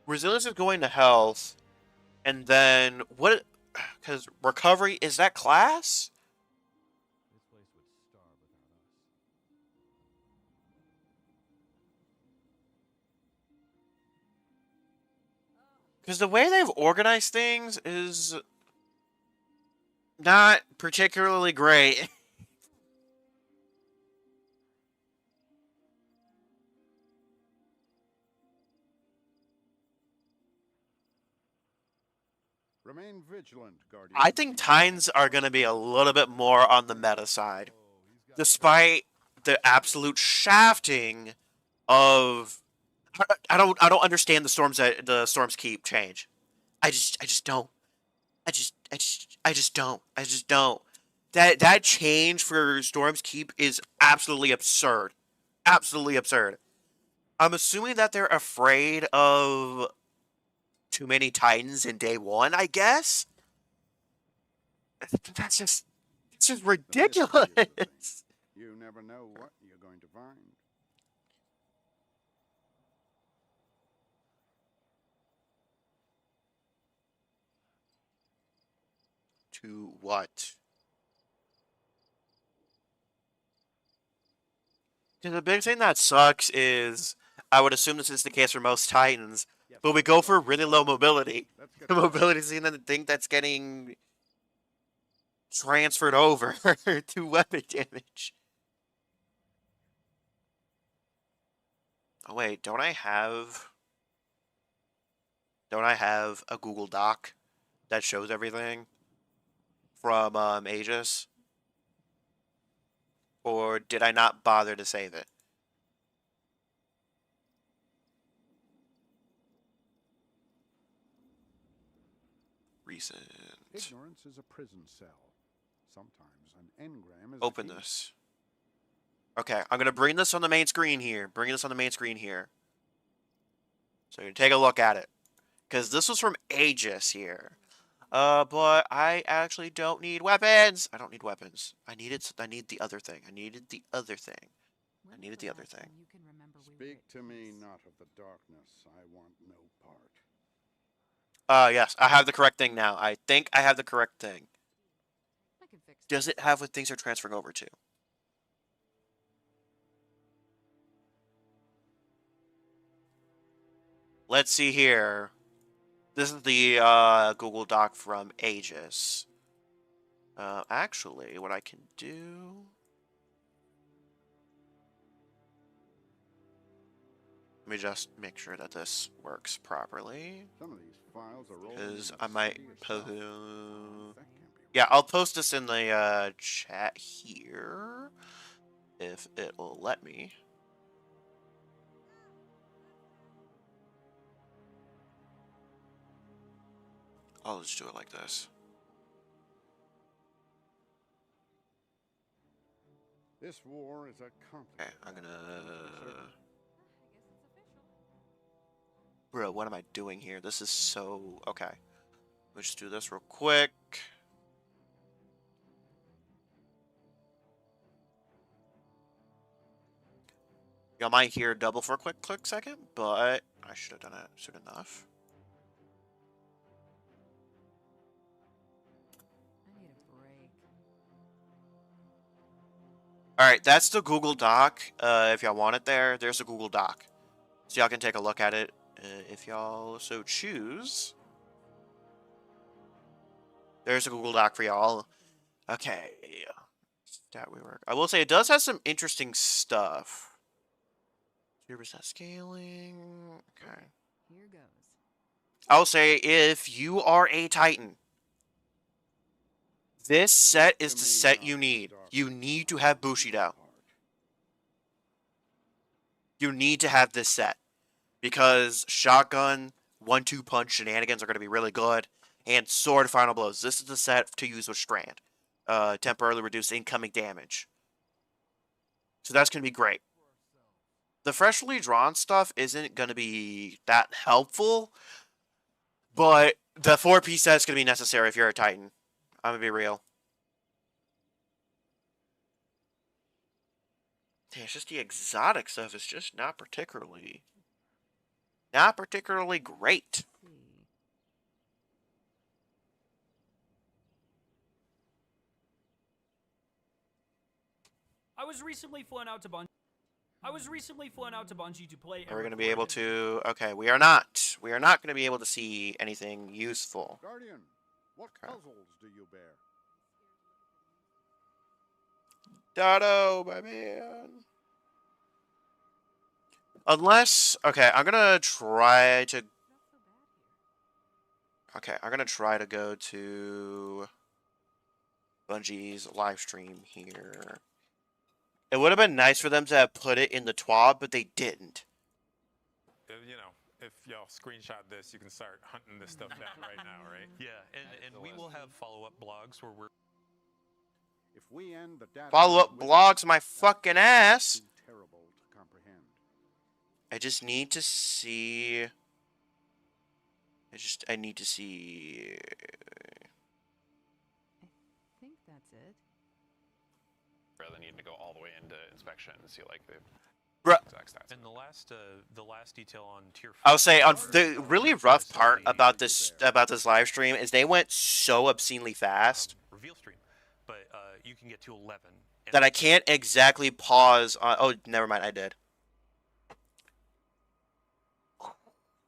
Resilience is going to health. And then what? Because recovery, is that class?
This place would starve without us.
Because the way they've organized things is not particularly great.
Remain vigilant, Guardian.
I think Tines are going to be a little bit more on the meta side.
Oh, he's
despite the absolute shafting of I don't understand the Storm's Keep change. I just don't. I just don't. That change for Storm's Keep is absolutely absurd. Absolutely absurd. I'm assuming that they're afraid of too many Titans in day one, I guess. That's just it's just
The mystery of the thing.
ridiculous.
You never know what you're going to find.
To what? The big thing that sucks is I would assume this is the case for most Titans, but we go for really low mobility.
Let's get
The mobility is the thing that's getting transferred over to weapon damage. Oh wait, don't I have a Google Doc that shows everything from Aegis? Or did I not bother to save it? Recent.
Ignorance is a prison cell. Sometimes an engram is
Open
a key.
this. Okay, I'm gonna bring this on the main screen here. Bring this on the main screen here. So you take a look at it. Because this was from Aegis here. But I actually don't need weapons. I don't need weapons. I need the other thing. I needed the other thing.
When
needed
was
the other
last
thing.
time you can remember we were
Speak
at
to me
peace?
not of the darkness. I want no part.
Yes, I have the correct thing now. I think I have the correct thing.
I can fix
Does it have what things are transferring over to? Let's see here. This is the Google Doc from Aegis. Actually, what I can do... Let me just make sure that this works properly.
Some of these files are all
Because
in
I
the
might
city
post...
itself. That can't be
Yeah, I'll post this in the chat here. If it will let me. I'll just do it like this.
This war is a
Okay,
complicated
I'm
one,
gonna...
I guess it's official.
Bro, what am I doing here? This is so... Okay. Let's just do this real quick. Y'all might hear double for a quick second, but I should have done it soon enough.
I need a break.
Alright, that's the Google Doc. If y'all want it there, there's the Google Doc. So y'all can take a look at it if y'all so choose. There's a Google Doc for y'all. Okay. Stat rework. I will say it does have some interesting stuff. 0% scaling. Okay.
Here goes.
I'll say if you are a Titan, this set is the set you need. You need to have Bushido. You need to have this set. Because shotgun, 1-2 punch shenanigans are going to be really good. And sword final blows. This is the set to use with Strand. Temporarily reduce incoming damage. So that's going to be great. The freshly drawn stuff isn't going to be that helpful. But the 4-piece set is going to be necessary if you're a Titan. I'm going to be real. Yeah, it's just the exotic stuff is just not particularly great.
See.
I was recently flown out to Bungie to play.
Are we going to be
Eric
able
Gordon.
to... Okay, we are not. We are not going to be able to see anything useful.
Guardian, what
Okay.
puzzles do you bear?
Dotto, my man. Unless... Okay, I'm going to try to...
Not so bad here.
Okay, I'm going to try to go to Bungie's live stream here. It would have been nice for them to have put it in the TWAB, but they didn't.
You know, if y'all screenshot this, you can start hunting this stuff down right now, right?
Yeah, and we will have follow-up blogs where we're...
If we end the data
Follow-up blogs my fucking ass.
too terrible to comprehend.
I just need to see... I need to see...
I think that's it.
Rather than needing to go all the way into inspection and see like the exact stats.
And the last detail on tier 4.
I'll say on the really rough part about this live stream is they went so obscenely fast
Reveal stream, but you can get to 11.
that I can't exactly pause on. Oh, never mind, I did.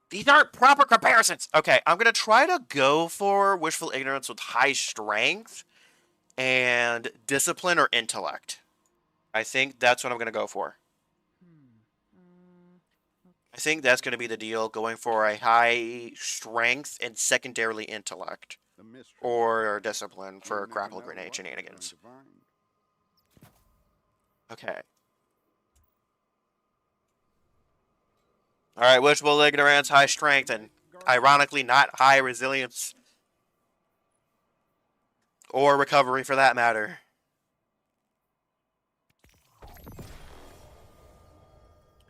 These aren't proper comparisons. Okay, I'm gonna try to go for wishful ignorance with high strength and discipline or intellect. I think that's what I'm gonna go for. I think that's going to be the deal, going for a high strength and secondarily intellect. Or discipline for grapple grenade shenanigans. Okay. Alright, wishful ignorance, high strength, and ironically not high resilience. Or recovery for that matter.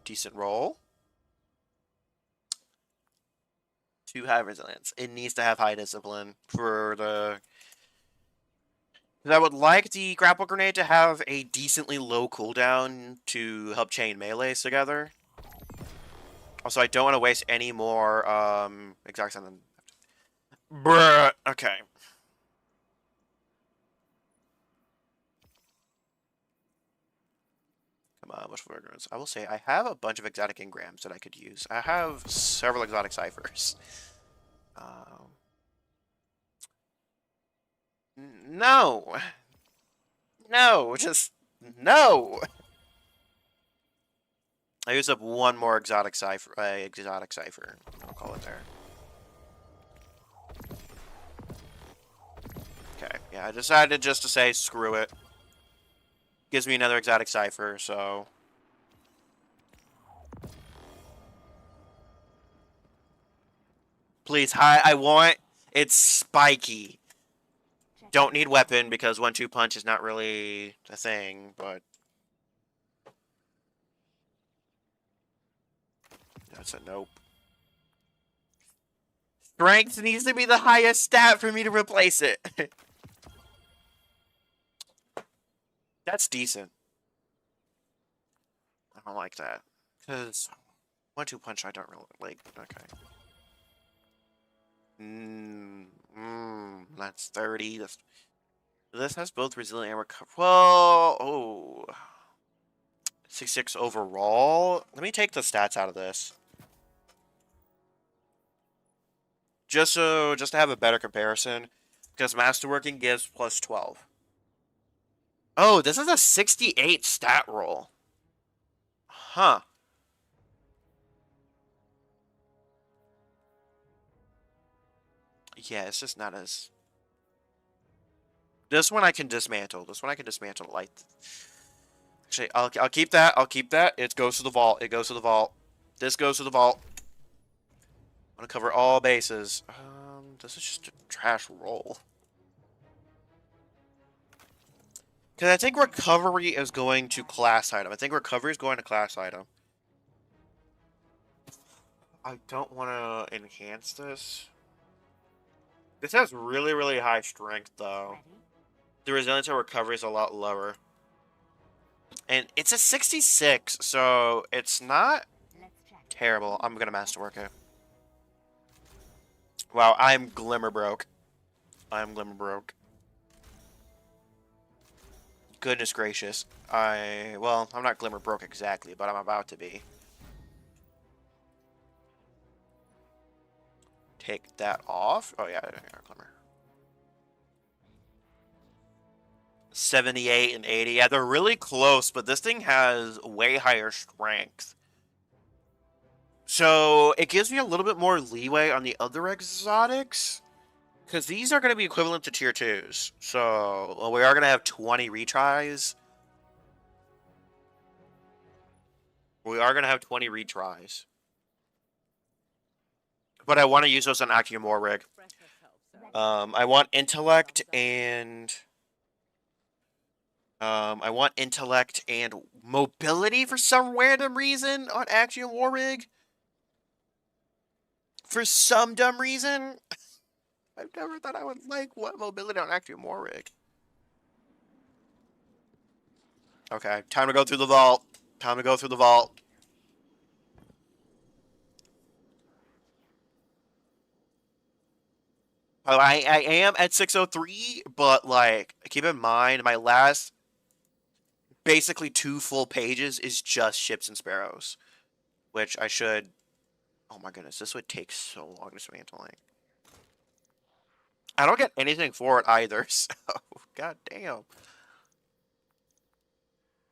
Decent roll. Too high resilience. It needs to have high discipline for the... I would like the grapple grenade to have a decently low cooldown to help chain melees together. Also, I don't want to waste any more exact something. Bruh. Okay. Come on, what's ignorance? I will say I have a bunch of exotic engrams that I could use. I have several exotic ciphers. No. No, just no. I use up one more exotic cipher. I'll call it there. Okay, yeah, I decided just to say screw it. Gives me another exotic cipher, so... Please, hi, I want... It's spiky. Don't need weapon, because 1-2 punch is not really a thing, but... That's a nope. Strength needs to be the highest stat for me to replace it. That's decent. I don't like that. Because 1-2 punch I don't really like. Okay. That's 30. This has both resilient and recover. Well, oh. 66 overall. Let me take the stats out of this. Just to have a better comparison. Because masterworking gives plus 12. Oh, this is a 68 stat roll. Huh. Yeah, it's just not as... This one I can dismantle. This one I can dismantle light. Actually, I'll keep that. I'll keep that. It goes to the vault. It goes to the vault. This goes to the vault. I'm gonna cover all bases. This is just a trash roll. Because I think recovery is going to class item. I think recovery is going to class item. I don't want to enhance this. This has really, really high strength, though. The resilience to recovery is a lot lower. And it's a 66, so it's not terrible. I'm going to masterwork it. Wow, I'm glimmer broke. I'm glimmer broke. Goodness gracious. Well, I'm not glimmer broke exactly, but I'm about to be. Take that off. Oh, yeah, glimmer. 78 and 80. Yeah, they're really close, but this thing has way higher strength. So, it gives me a little bit more leeway on the other exotics. Because these are going to be equivalent to tier 2s. So, we are going to have 20 retries. We are gonna have 20 retries. But I want to use those on Axiom War Rig. I want intellect and mobility for some random reason on Axiom War Rig. For some dumb reason. I've never thought I would like what mobility on Axiom War Rig. Okay, time to go through the vault. Time to go through the vault. I am at 603, but like, keep in mind my last basically 2 full pages is just ships and sparrows, which I should. Oh my goodness, this would take so long dismantling. I don't get anything for it either, so god damn.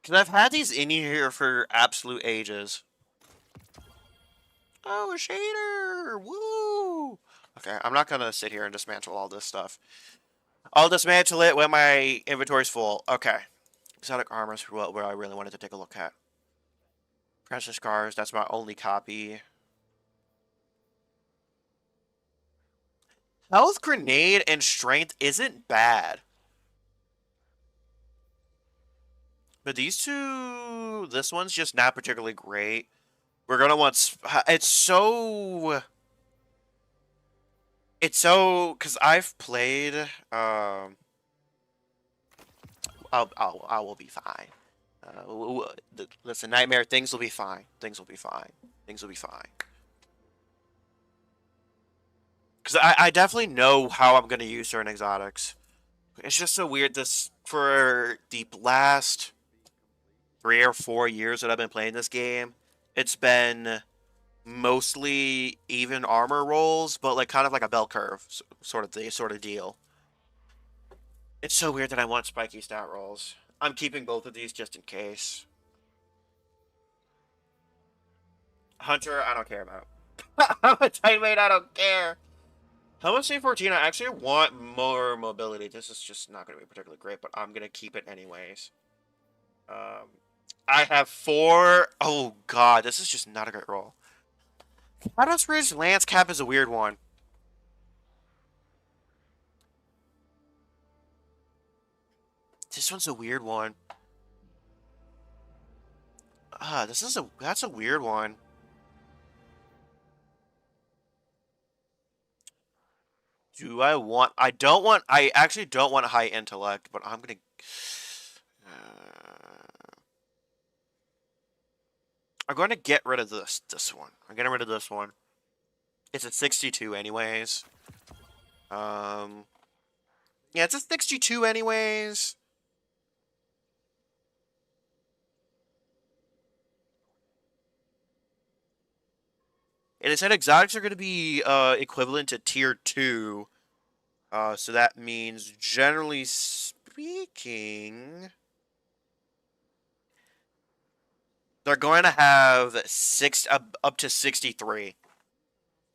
Because I've had these in here for absolute ages. Oh, a shader! Woo! Okay, I'm not gonna sit here and dismantle all this stuff. I'll dismantle it when my inventory's full. Okay. Exotic armors for what I really wanted to take a look at. Precious scars, that's my only copy. Health, grenade, and strength isn't bad. But these two, this one's just not particularly great. We're gonna want, it's so, because I've played, I will be fine. Listen, Nightmare, things will be fine. Things will be fine. Things will be fine. Because I definitely know how I'm going to use certain exotics. It's just so weird this, for the last 3 or 4 years that I've been playing this game, it's been mostly even armor rolls, but like kind of like a bell curve sort of deal. It's so weird that I want spiky stat rolls. I'm keeping both of these just in case. Hunter, I don't care about. I'm a Titanmate, I don't care. Helmet C14, I actually want more mobility. This is just not going to be particularly great, but I'm going to keep it anyways. I have 4. Oh, God. This is just not a great roll. Shadows Ridge Lance Cap is a weird one. This one's a weird one. That's a weird one. I actually don't want high intellect, but I'm gonna, I'm going to get rid of this one. I'm getting rid of this one. It's a 62 anyways. Yeah, it's a 62 anyways. And it said exotics are going to be equivalent to tier 2. So that means, generally speaking, they're going to have up to 63.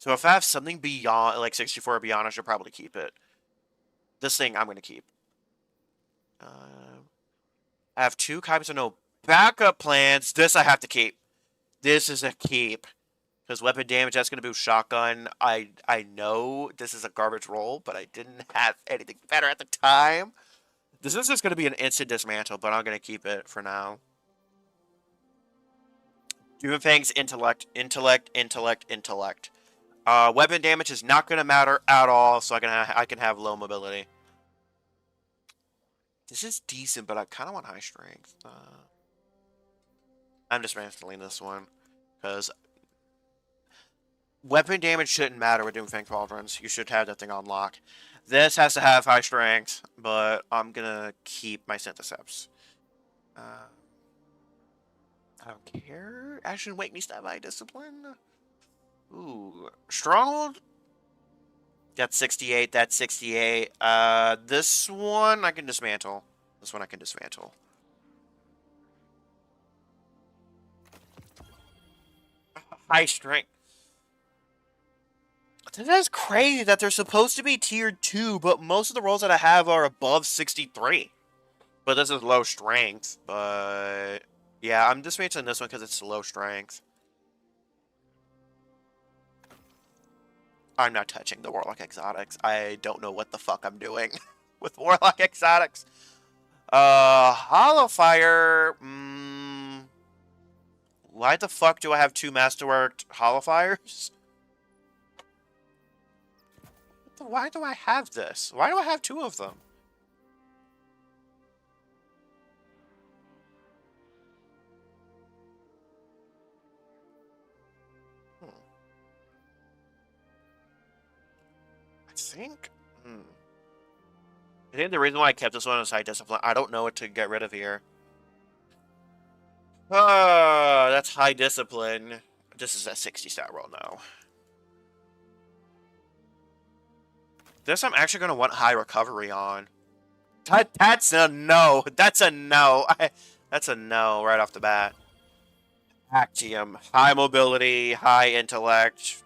So if I have something beyond, like 64 or beyond, I should probably keep it. This thing I'm going to keep. I have 2 copies of no backup plans. This I have to keep. This is a keep. Because weapon damage, that's going to boost shotgun. I know this is a garbage roll, but I didn't have anything better at the time. This is just going to be an instant dismantle, but I'm going to keep it for now. Doomfang's intellect, intellect, intellect, intellect. Weapon damage is not going to matter at all, so I can have low mobility. This is decent, but I kind of want high strength. I'm dismantling this one, because weapon damage shouldn't matter with Doomfang Pauldrons. You should have that thing on lock. This has to have high strength, but I'm gonna keep my Syntheseps. I don't care. Action Wake Me Stab by Discipline. Ooh. Stronghold? That's 68. That's 68. This one I can dismantle. This one I can dismantle. High strength. That's crazy that they're supposed to be tier 2, but most of the rolls that I have are above 63. But this is low strength, but Yeah, I'm dismantling this one because it's low strength. I'm not touching the Warlock Exotics. I don't know what the fuck I'm doing with Warlock Exotics. Hollow Fire. Why the fuck do I have 2 Masterworked Hollow Fires? Why do I have this? Why do I have 2 of them? I think the reason why I kept this one is high discipline. I don't know what to get rid of here. That's high discipline. This is a 60 stat roll now. This I'm actually going to want high recovery on. That's a no. That's a no. That's a no right off the bat. Actium. High mobility, high intellect.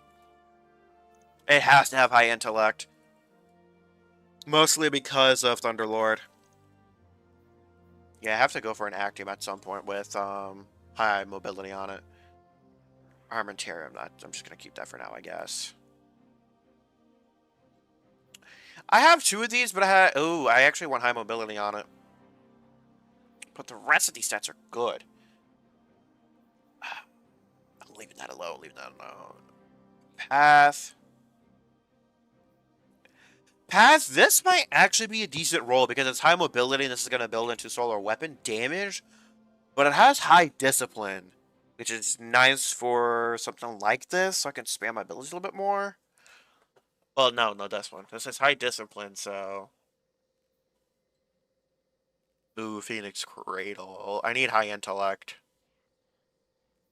It has to have high intellect. Mostly because of Thunderlord. Yeah, I have to go for an Actium at some point with high mobility on it. Armentarium, I'm just going to keep that for now, I have 2 of these, but I actually want high mobility on it. But the rest of these stats are good. I'm leaving that alone, Path. This might actually be a decent roll because it's high mobility and this is going to build into solar weapon damage. But it has high discipline, which is nice for something like this, so I can spam my abilities a little bit more. Well, no, this one. This is high discipline, so... Ooh, Phoenix Cradle. I need high intellect.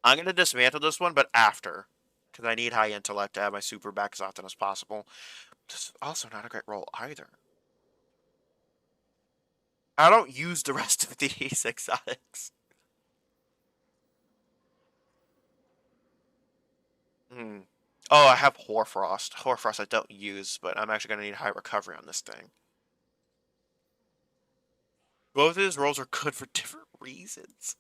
I'm going to dismantle this one, but after. Because I need high intellect to have my super back as often as possible. This is also not a great roll either. I don't use the rest of these exotics. Oh, I have Hoarfrost. Hoarfrost I don't use, but I'm actually going to need high recovery on this thing. Both of these rolls are good for different reasons.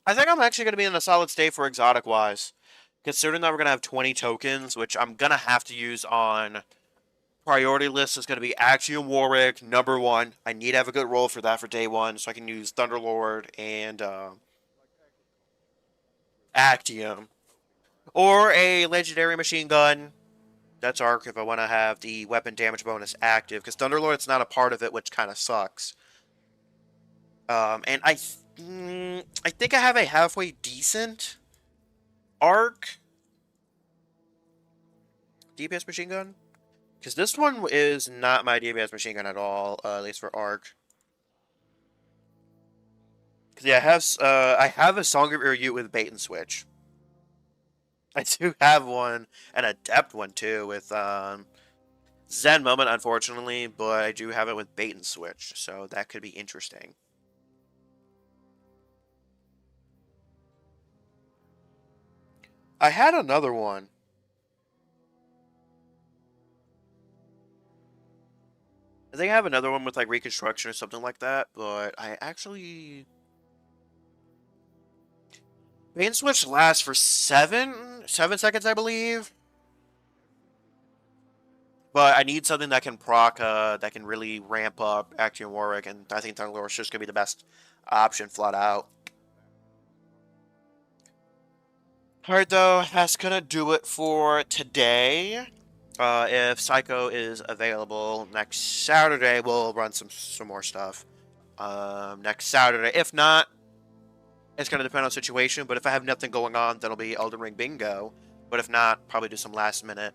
I think I'm actually going to be in a solid state for exotic-wise. Considering that we're going to have 20 tokens, which I'm going to have to use on priority list, is going to be Actium Warwick, number 1. I need to have a good roll for that for day 1, so I can use Thunderlord and Actium. Or a Legendary Machine Gun. That's Arc if I want to have the weapon damage bonus active, because Thunderlord's not a part of it, which kind of sucks. And I think I have a halfway decent Arc DPS machine gun, because this one is not my DPS machine gun at all, at least for Arc. Because yeah, I have a Song of Urut with bait and switch. I do have one, an adept one too, with Zen Moment, unfortunately, but I do have it with bait and switch, so that could be interesting. I had another one. I think I have another one with like reconstruction or something like that, but I actually... Bait and switch lasts for 7 seconds, I believe. But I need something that can proc, that can really ramp up Actium Warwick, and I think Thunderlord is just going to be the best option flat out. Alright though, that's going to do it for today. If Psycho is available next Saturday, we'll run some more stuff. Next Saturday. If not, it's going to depend on the situation, but if I have nothing going on, then it'll be Elden Ring Bingo. But if not, probably do some last minute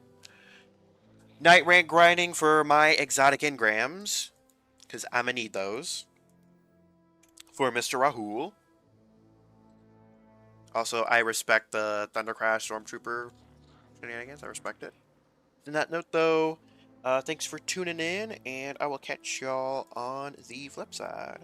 night rank grinding for my exotic engrams, because I'm going to need those. For Mr. Rahul. Also, I respect the Thundercrash Stormtrooper shenanigans. I respect it. On that note, though, thanks for tuning in, and I will catch y'all on the flip side.